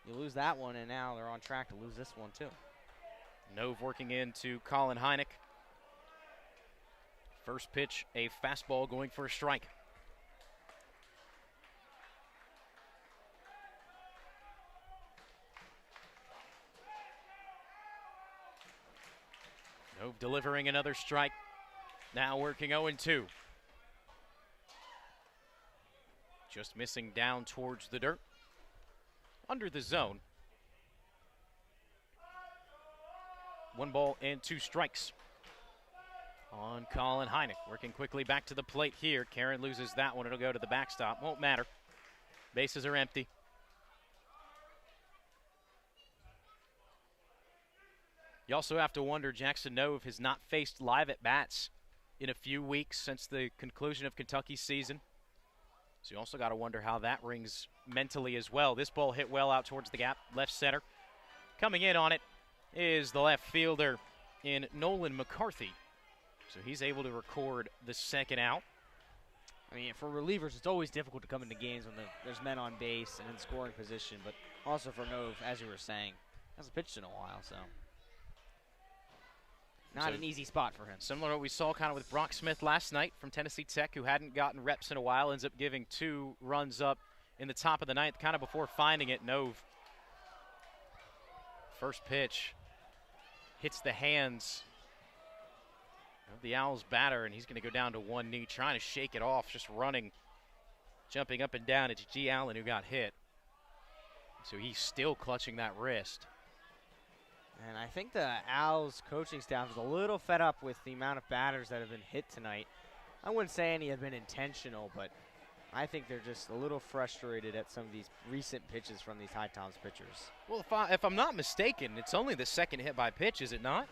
you lose that one, and now they're on track to lose this one too. Nove working into Colin Heineck. First pitch, a fastball going for a strike. Nove delivering another strike. Now working 0-2. Just missing down towards the dirt. Under the zone. 1 ball and 2 strikes on Colin Heineck. Working quickly back to the plate here. Karen loses that one. It'll go to the backstop. Won't matter. Bases are empty. You also have to wonder, Jackson Nove has not faced live at-bats in a few weeks since the conclusion of Kentucky's season. So you also got to wonder how that rings mentally as well. This ball hit well out towards the gap, left center. Coming in on it is the left fielder in Nolan McCarthy. So he's able to record the second out. I mean, for relievers, it's always difficult to come into games when there's men on base and in scoring position. But also for Nove, as you were saying, hasn't pitched in a while, so not an easy spot for him. Similar to what we saw kind of with Brock Smith last night from Tennessee Tech, who hadn't gotten reps in a while, ends up giving 2 runs up in the top of the 9th, kind of before finding it. Nove. First pitch hits the hands of the Owls batter, and he's going to go down to one knee, trying to shake it off, just running, jumping up and down. It's G. Allen who got hit. So he's still clutching that wrist. And I think the Owls coaching staff is a little fed up with the amount of batters that have been hit tonight. I wouldn't say any have been intentional, but I think they're just a little frustrated at some of these recent pitches from these HiToms pitchers. Well, if I'm not mistaken, it's only the second hit by pitch, is it not?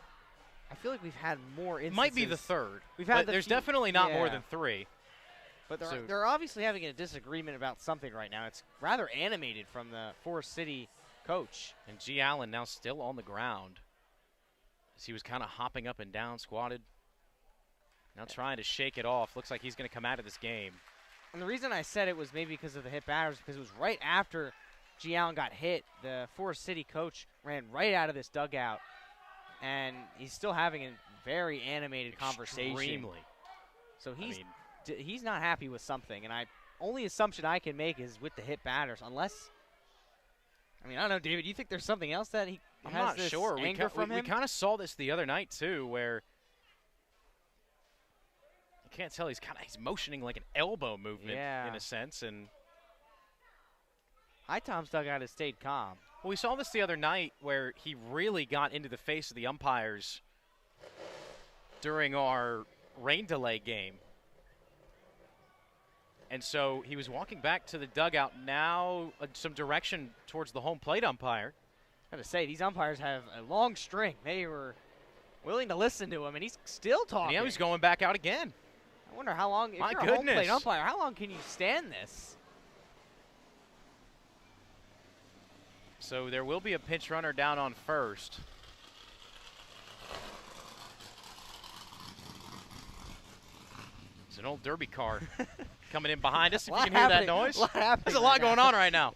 I feel like we've had more instances. It might be the third. We've had there's definitely not more than 3. But they're obviously having a disagreement about something right now. It's rather animated from the Forest City coach. And G. Allen now still on the ground as he was kind of hopping up and down, squatted. Now trying to shake it off. Looks like he's going to come out of this game. And the reason I said it was maybe because of the hit batters, because it was right after G. Allen got hit. The Forest City coach ran right out of this dugout, and he's still having a very animated conversation. Extremely. So he's he's not happy with something, and only assumption I can make is with the hit batters, unless. I mean, I don't know, David. Do you think there's something else that I'm not sure. Anger from him? We kind of saw this the other night too, where I can't tell. He's motioning like an elbow movement in a sense, and HiToms dugout has stayed calm. Well, we saw this the other night where he really got into the face of the umpires during our rain delay game. And so he was walking back to the dugout now, some direction towards the home plate umpire. I got to say, these umpires have a long string. They were willing to listen to him, and he's still talking. Yeah, he's going back out again. I wonder how long, if My you're goodness. a home plate umpire, how long can you stand this? So there will be a pinch runner down on first. It's an old derby car coming in behind us, if you can hear that noise. There's a lot going on right now.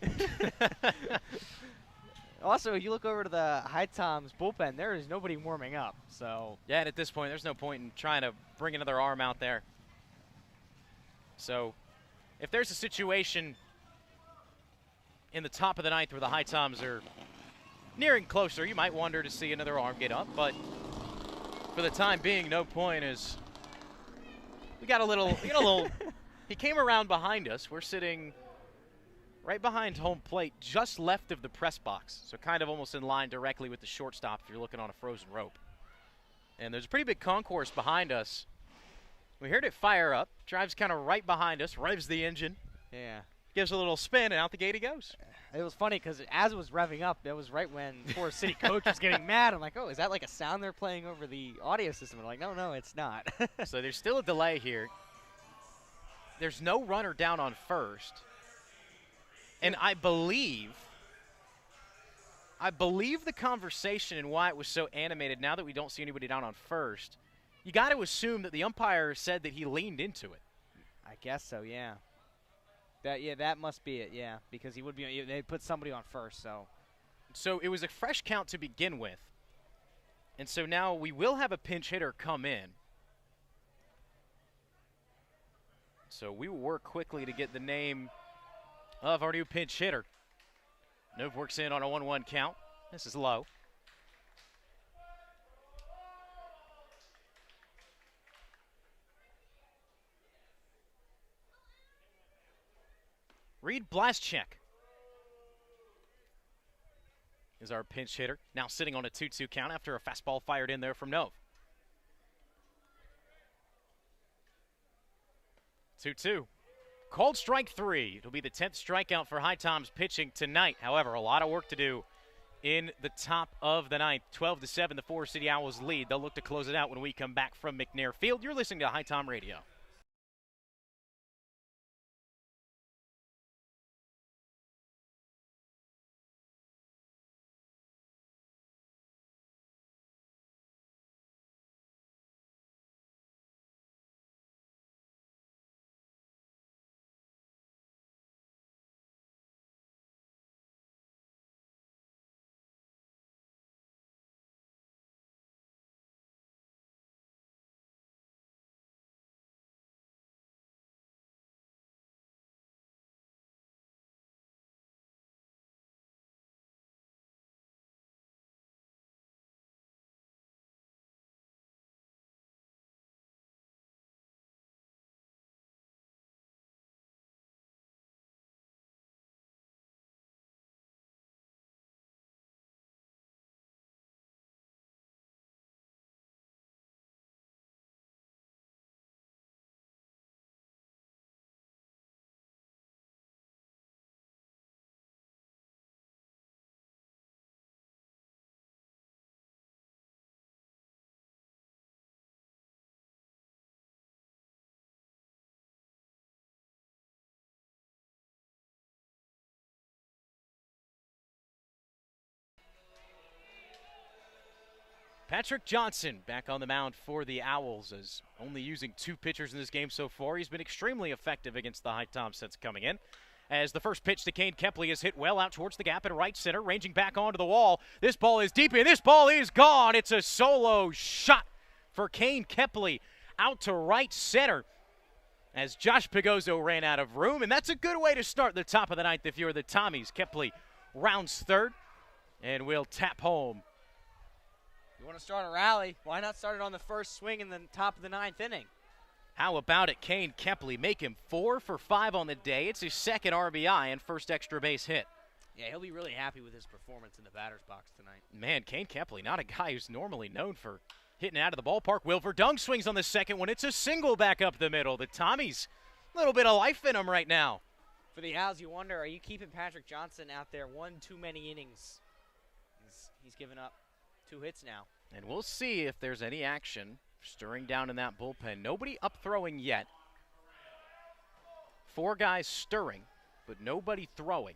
Also, if you look over to the HiToms bullpen, there is nobody warming up. So yeah, and at this point, there's no point in trying to bring another arm out there. So if there's a situation in the top of the ninth where the HiToms are nearing closer, you might wonder to see another arm get up. But for the time being, no point, is we got a little, he came around behind us. We're sitting right behind home plate, just left of the press box. So kind of almost in line directly with the shortstop if you're looking on a frozen rope. And there's a pretty big concourse behind us. We heard it fire up, drives kind of right behind us, revs the engine. Yeah. Gives a little spin, and out the gate he goes. It was funny because as it was revving up, that was right when Forest City coach was getting mad. I'm like, oh, is that like a sound they're playing over the audio system? I'm like, no, it's not. So there's still a delay here. There's no runner down on first. And I believe the conversation and why it was so animated now that we don't see anybody down on first, you got to assume that the umpire said that he leaned into it. I guess so, yeah. That must be it, yeah, because he would be. They put somebody on first, so. So it was a fresh count to begin with, and so now we will have a pinch hitter come in. So we will work quickly to get the name of our new pinch hitter. Nove works in on a 1-1 count. This is low. Reed Blaschek is our pinch hitter, now sitting on a 2-2 count after a fastball fired in there from Nove. 2-2. Called strike 3. It'll be the 10th strikeout for HiToms pitching tonight. However, a lot of work to do in the top of the ninth. 12-7, the Forest City Owls lead. They'll look to close it out when we come back from McNair Field. You're listening to HiTom Radio. Patrick Johnson back on the mound for the Owls, as only using 2 pitchers in this game so far. He's been extremely effective against the HiToms since coming in. As the first pitch to Kane Kepley is hit well out towards the gap in right center, ranging back onto the wall. This ball is deep, and this ball is gone. It's a solo shot for Kane Kepley out to right center. as Josh Pigozzo ran out of room, and that's a good way to start the top of the ninth if you're the Tommies. Kepley rounds third and will tap home. You want to start a rally, why not start it on the first swing in the top of the ninth inning? How about it, Kane Kepley? Make him 4 for 5 on the day. It's his second RBI and first extra base hit. Yeah, he'll be really happy with his performance in the batter's box tonight. Man, Kane Kepley, not a guy who's normally known for hitting out of the ballpark. Wilfer Dung swings on the second one. It's a single back up the middle. The Tommies, a little bit of life in them right now. For the Owls, you wonder, are you keeping Patrick Johnson out there one too many innings? He's given up 2 hits now. And we'll see if there's any action stirring down in that bullpen. Nobody up throwing yet. 4 guys stirring, but nobody throwing.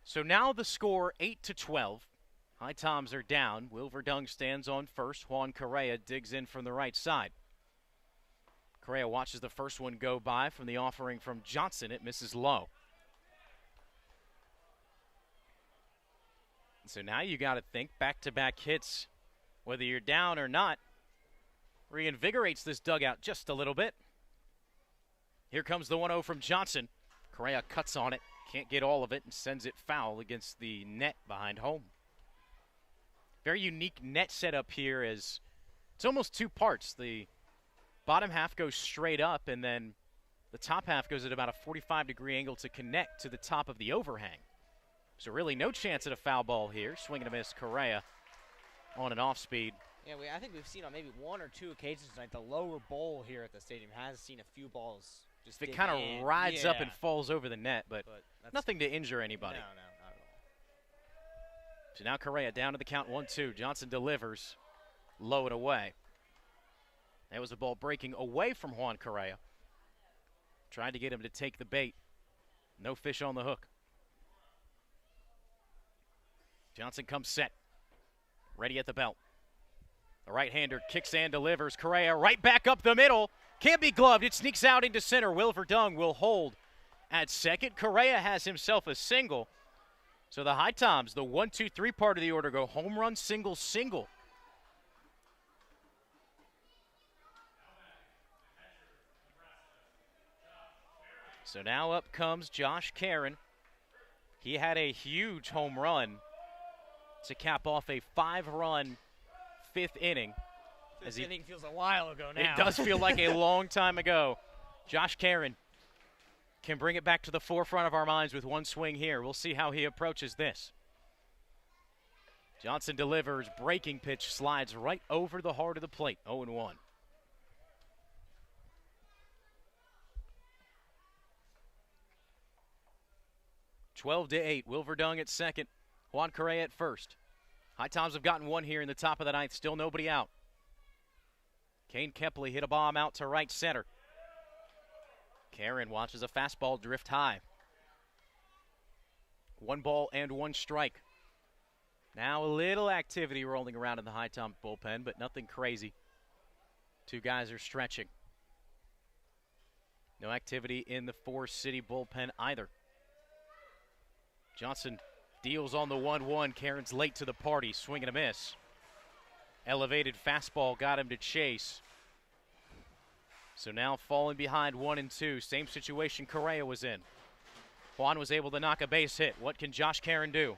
So now the score 8-12. HiToms are down. Wilfer Dung stands on first. Juan Correa digs in from the right side. Correa watches the first one go by from the offering from Johnson. It misses low. So now you got to think back-to-back hits, whether you're down or not, reinvigorates this dugout just a little bit. Here comes the 1-0 from Johnson. Correa cuts on it, can't get all of it, and sends it foul against the net behind home. Very unique net setup here, as it's almost 2 parts. The bottom half goes straight up, and then the top half goes at about a 45-degree angle to connect to the top of the overhang. So really no chance at a foul ball here. Swing and a miss, Correa on an off speed. Yeah, I think we've seen on maybe 1 or 2 occasions tonight, the lower bowl here at the stadium has seen a few balls just it kind of rides up and falls over the net, but nothing to injure anybody. No, not at all. So now Correa down to the count 1-2. Johnson delivers, low and away. That was a ball breaking away from Juan Correa. Tried to get him to take the bait. No fish on the hook. Johnson comes set, ready at the belt. The right-hander kicks and delivers. Correa right back up the middle. Can't be gloved. It sneaks out into center. Wilfer Dung will hold at second. Correa has himself a single. So the HiToms, the 1-2-3 part of the order, go home run, single, single. So now up comes Josh Caron. He had a huge home run to cap off a 5-run 5th inning. This inning feels a while ago now. It does feel like a long time ago. Josh Caron can bring it back to the forefront of our minds with one swing here. We'll see how he approaches this. Johnson delivers, breaking pitch, slides right over the heart of the plate, 0-1. (12-8). Wilfer Dung at second. Juan Correa at first. HiToms have gotten one here in the top of the ninth. Still nobody out. Kane Kepley hit a bomb out to right center. Caron watches a fastball drift high. 1 ball and 1 strike. Now a little activity rolling around in the HiToms bullpen, but nothing crazy. 2 guys are stretching. No activity in the Forest City bullpen either. Johnson deals on the 1-1. Caron's late to the party. Swing and a miss. Elevated fastball got him to chase. So now falling behind 1-2. Same situation Correa was in. Juan was able to knock a base hit. What can Josh Caron do?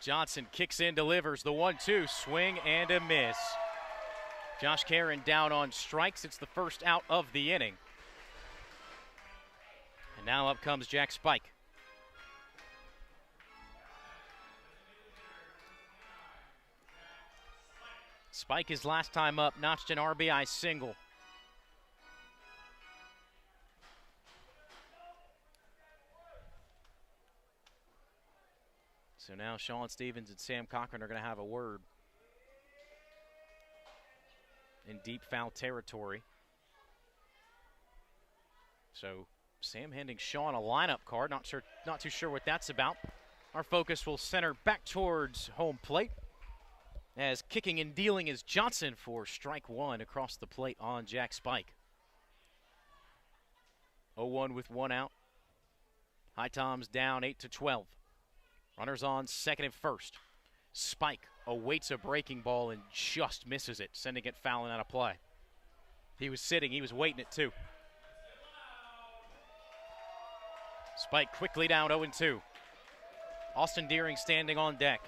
Johnson kicks in, delivers the 1-2. Swing and a miss. Josh Caron down on strikes. It's the first out of the inning. And now up comes Jack Spike. Spike, his last time up, notched an RBI single. So now Sean Stevens and Sam Cochran are going to have a word in deep foul territory. So Sam handing Sean a lineup card. Not too sure what that's about. Our focus will center back towards home plate, as kicking and dealing is Johnson for strike 1 across the plate on Jack Spike. 0-1 with 1 out. HiToms down 8-12. Runners on second and first. Spike awaits a breaking ball and just misses it, sending it fouling out of play. He was sitting, he was waiting it too. Spike quickly down 0-2. Austin Deering standing on deck.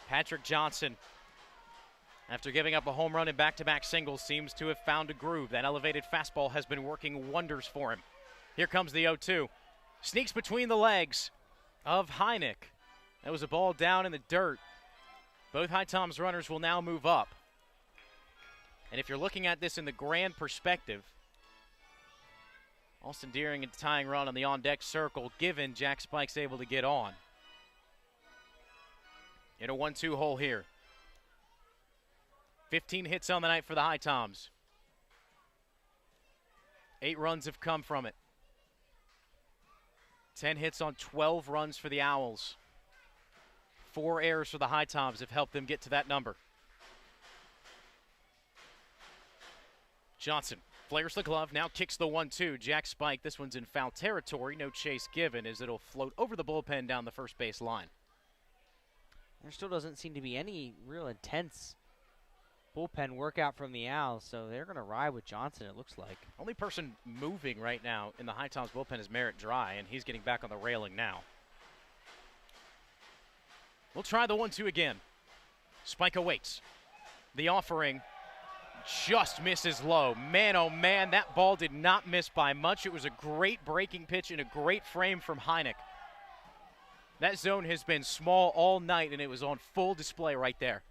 Patrick Johnson, after giving up a home run in back-to-back singles, seems to have found a groove. That elevated fastball has been working wonders for him. Here comes the 0-2. Sneaks between the legs of Heineck. That was a ball down in the dirt. Both HiToms runners will now move up. And if you're looking at this in the grand perspective, Austin Deering a tying run on the on-deck circle, given Jack Spike's able to get on. In a 1-2 hole here. 15 hits on the night for the HiToms. 8 runs have come from it. 10 hits on 12 runs for the Owls. 4 errors for the HiToms have helped them get to that number. Johnson flares the glove, now kicks the 1-2. Jack Spike, this one's in foul territory. No chase given as it'll float over the bullpen down the first base line. There still doesn't seem to be any real intense bullpen workout from the Owls, so they're going to ride with Johnson, it looks like. Only person moving right now in the HiToms bullpen is Merritt Dry, and he's getting back on the railing now. We'll try the 1-2 again. Spike awaits. The offering just misses low. Man, oh man, that ball did not miss by much. It was a great breaking pitch and a great frame from Heineck. That zone has been small all night, and it was on full display right there.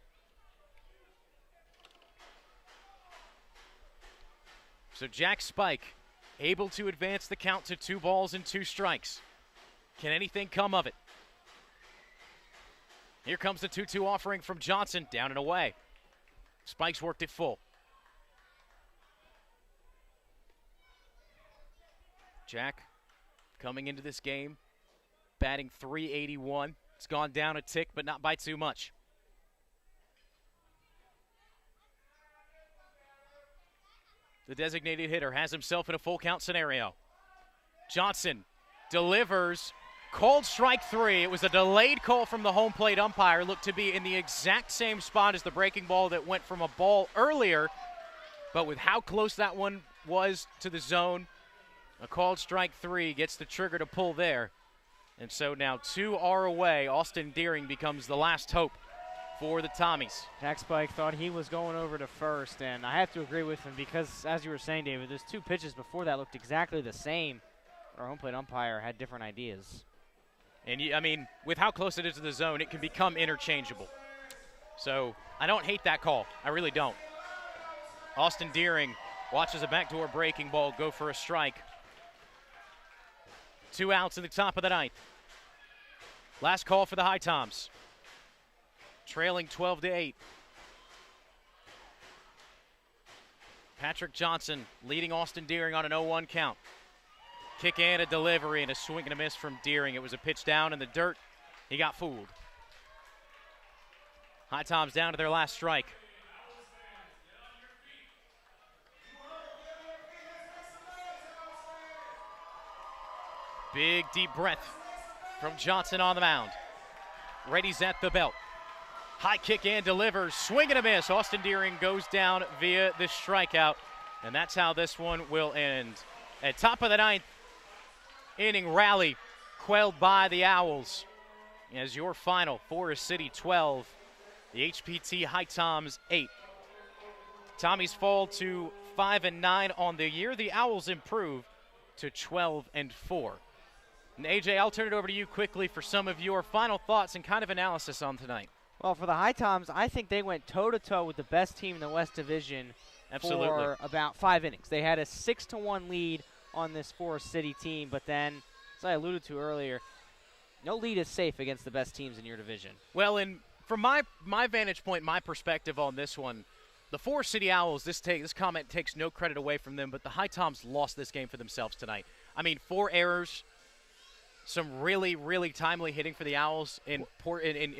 So Jack Spike able to advance the count to 2 balls and 2 strikes. Can anything come of it? Here comes the 2-2 offering from Johnson, down and away. Spike's worked it full. Jack coming into this game, batting .381. It's gone down a tick, but not by too much. The designated hitter has himself in a full count scenario. Johnson delivers, called strike 3. It was a delayed call from the home plate umpire. Looked to be in the exact same spot as the breaking ball that went from a ball earlier. But with how close that one was to the zone, a called strike 3 gets the trigger to pull there. And so now 2 are away. Austin Deering becomes the last hope for the Tommies. Jack Spike thought he was going over to first, and I have to agree with him because, as you were saying, David, those 2 pitches before that looked exactly the same. Our home plate umpire had different ideas. And, I mean, with how close it is to the zone, it can become interchangeable. So I don't hate that call. I really don't. Austin Deering watches a backdoor breaking ball go for a strike. 2 outs in the top of the 9th. Last call for the HiToms. Trailing 12-8. Patrick Johnson leading Austin Deering on an 0-1 count. Kick and a delivery and a swing and a miss from Deering. It was a pitch down in the dirt. He got fooled. HiToms down to their last strike. Big deep breath from Johnson on the mound. Ready's at the belt. High kick and delivers, swing and a miss. Austin Deering goes down via the strikeout, and that's how this one will end. At top of the 9th inning rally, quelled by the Owls. As your final, Forest City 12, the HPT HiToms 8. Tommies fall to 5-9 on the year. The Owls improve to 12-4. And AJ, I'll turn it over to you quickly for some of your final thoughts and kind of analysis on tonight. Well, for the HiToms, I think they went toe-to-toe with the best team in the West Division for about 5 innings. They had a 6-1 lead on this Forest City team, but then, as I alluded to earlier, no lead is safe against the best teams in your division. Well, and from my vantage point, my perspective on this one, the Forest City Owls, this comment takes no credit away from them, but the HiToms lost this game for themselves tonight. I mean, 4 errors. Some really, really timely hitting for the Owls in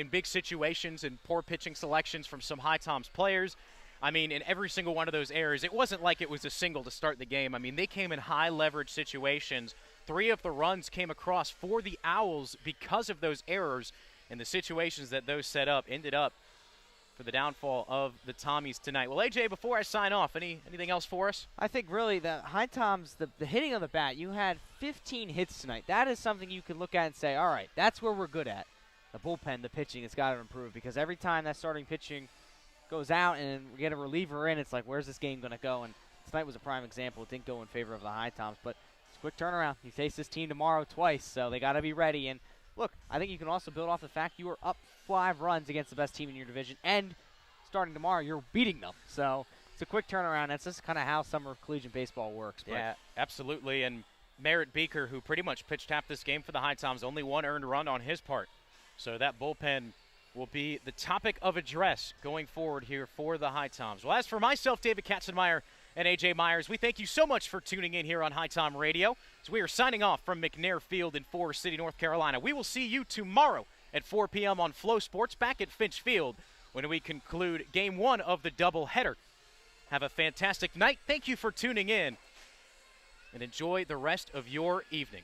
big situations and poor pitching selections from some HiToms players. I mean, in every single one of those errors, it wasn't like it was a single to start the game. I mean, they came in high leverage situations. 3 of the runs came across for the Owls because of those errors. and the situations that those set up ended up for the downfall of the Tommies tonight. Well, AJ, before I sign off, anything else for us? I think really the HiToms, the hitting of the bat, you had 15 hits tonight. That is something you can look at and say, all right, that's where we're good at. The bullpen, the pitching, it's got to improve, because every time that starting pitching goes out and we get a reliever in, it's like, where's this game going to go? And tonight was a prime example. It didn't go in favor of the HiToms, but it's a quick turnaround. You face this team tomorrow twice, so they got to be ready. And look, I think you can also build off the fact you were up 5 runs against the best team in your division, and starting tomorrow, you're beating them. So it's a quick turnaround. That's just kind of how summer of collegiate baseball works. But yeah, absolutely. And Merritt Beaker, who pretty much pitched half this game for the HiToms, only 1 earned run on his part. So that bullpen will be the topic of address going forward here for the HiToms. Well, as for myself, David Katzenmeyer, and AJ Myers, we thank you so much for tuning in here on HiTom Radio. So we are signing off from McNair Field in Forest City, North Carolina. We will see you tomorrow at 4 p.m. on Flow Sports back at Finch Field when we conclude Game 1 of the doubleheader. Have a fantastic night. Thank you for tuning in, and enjoy the rest of your evening.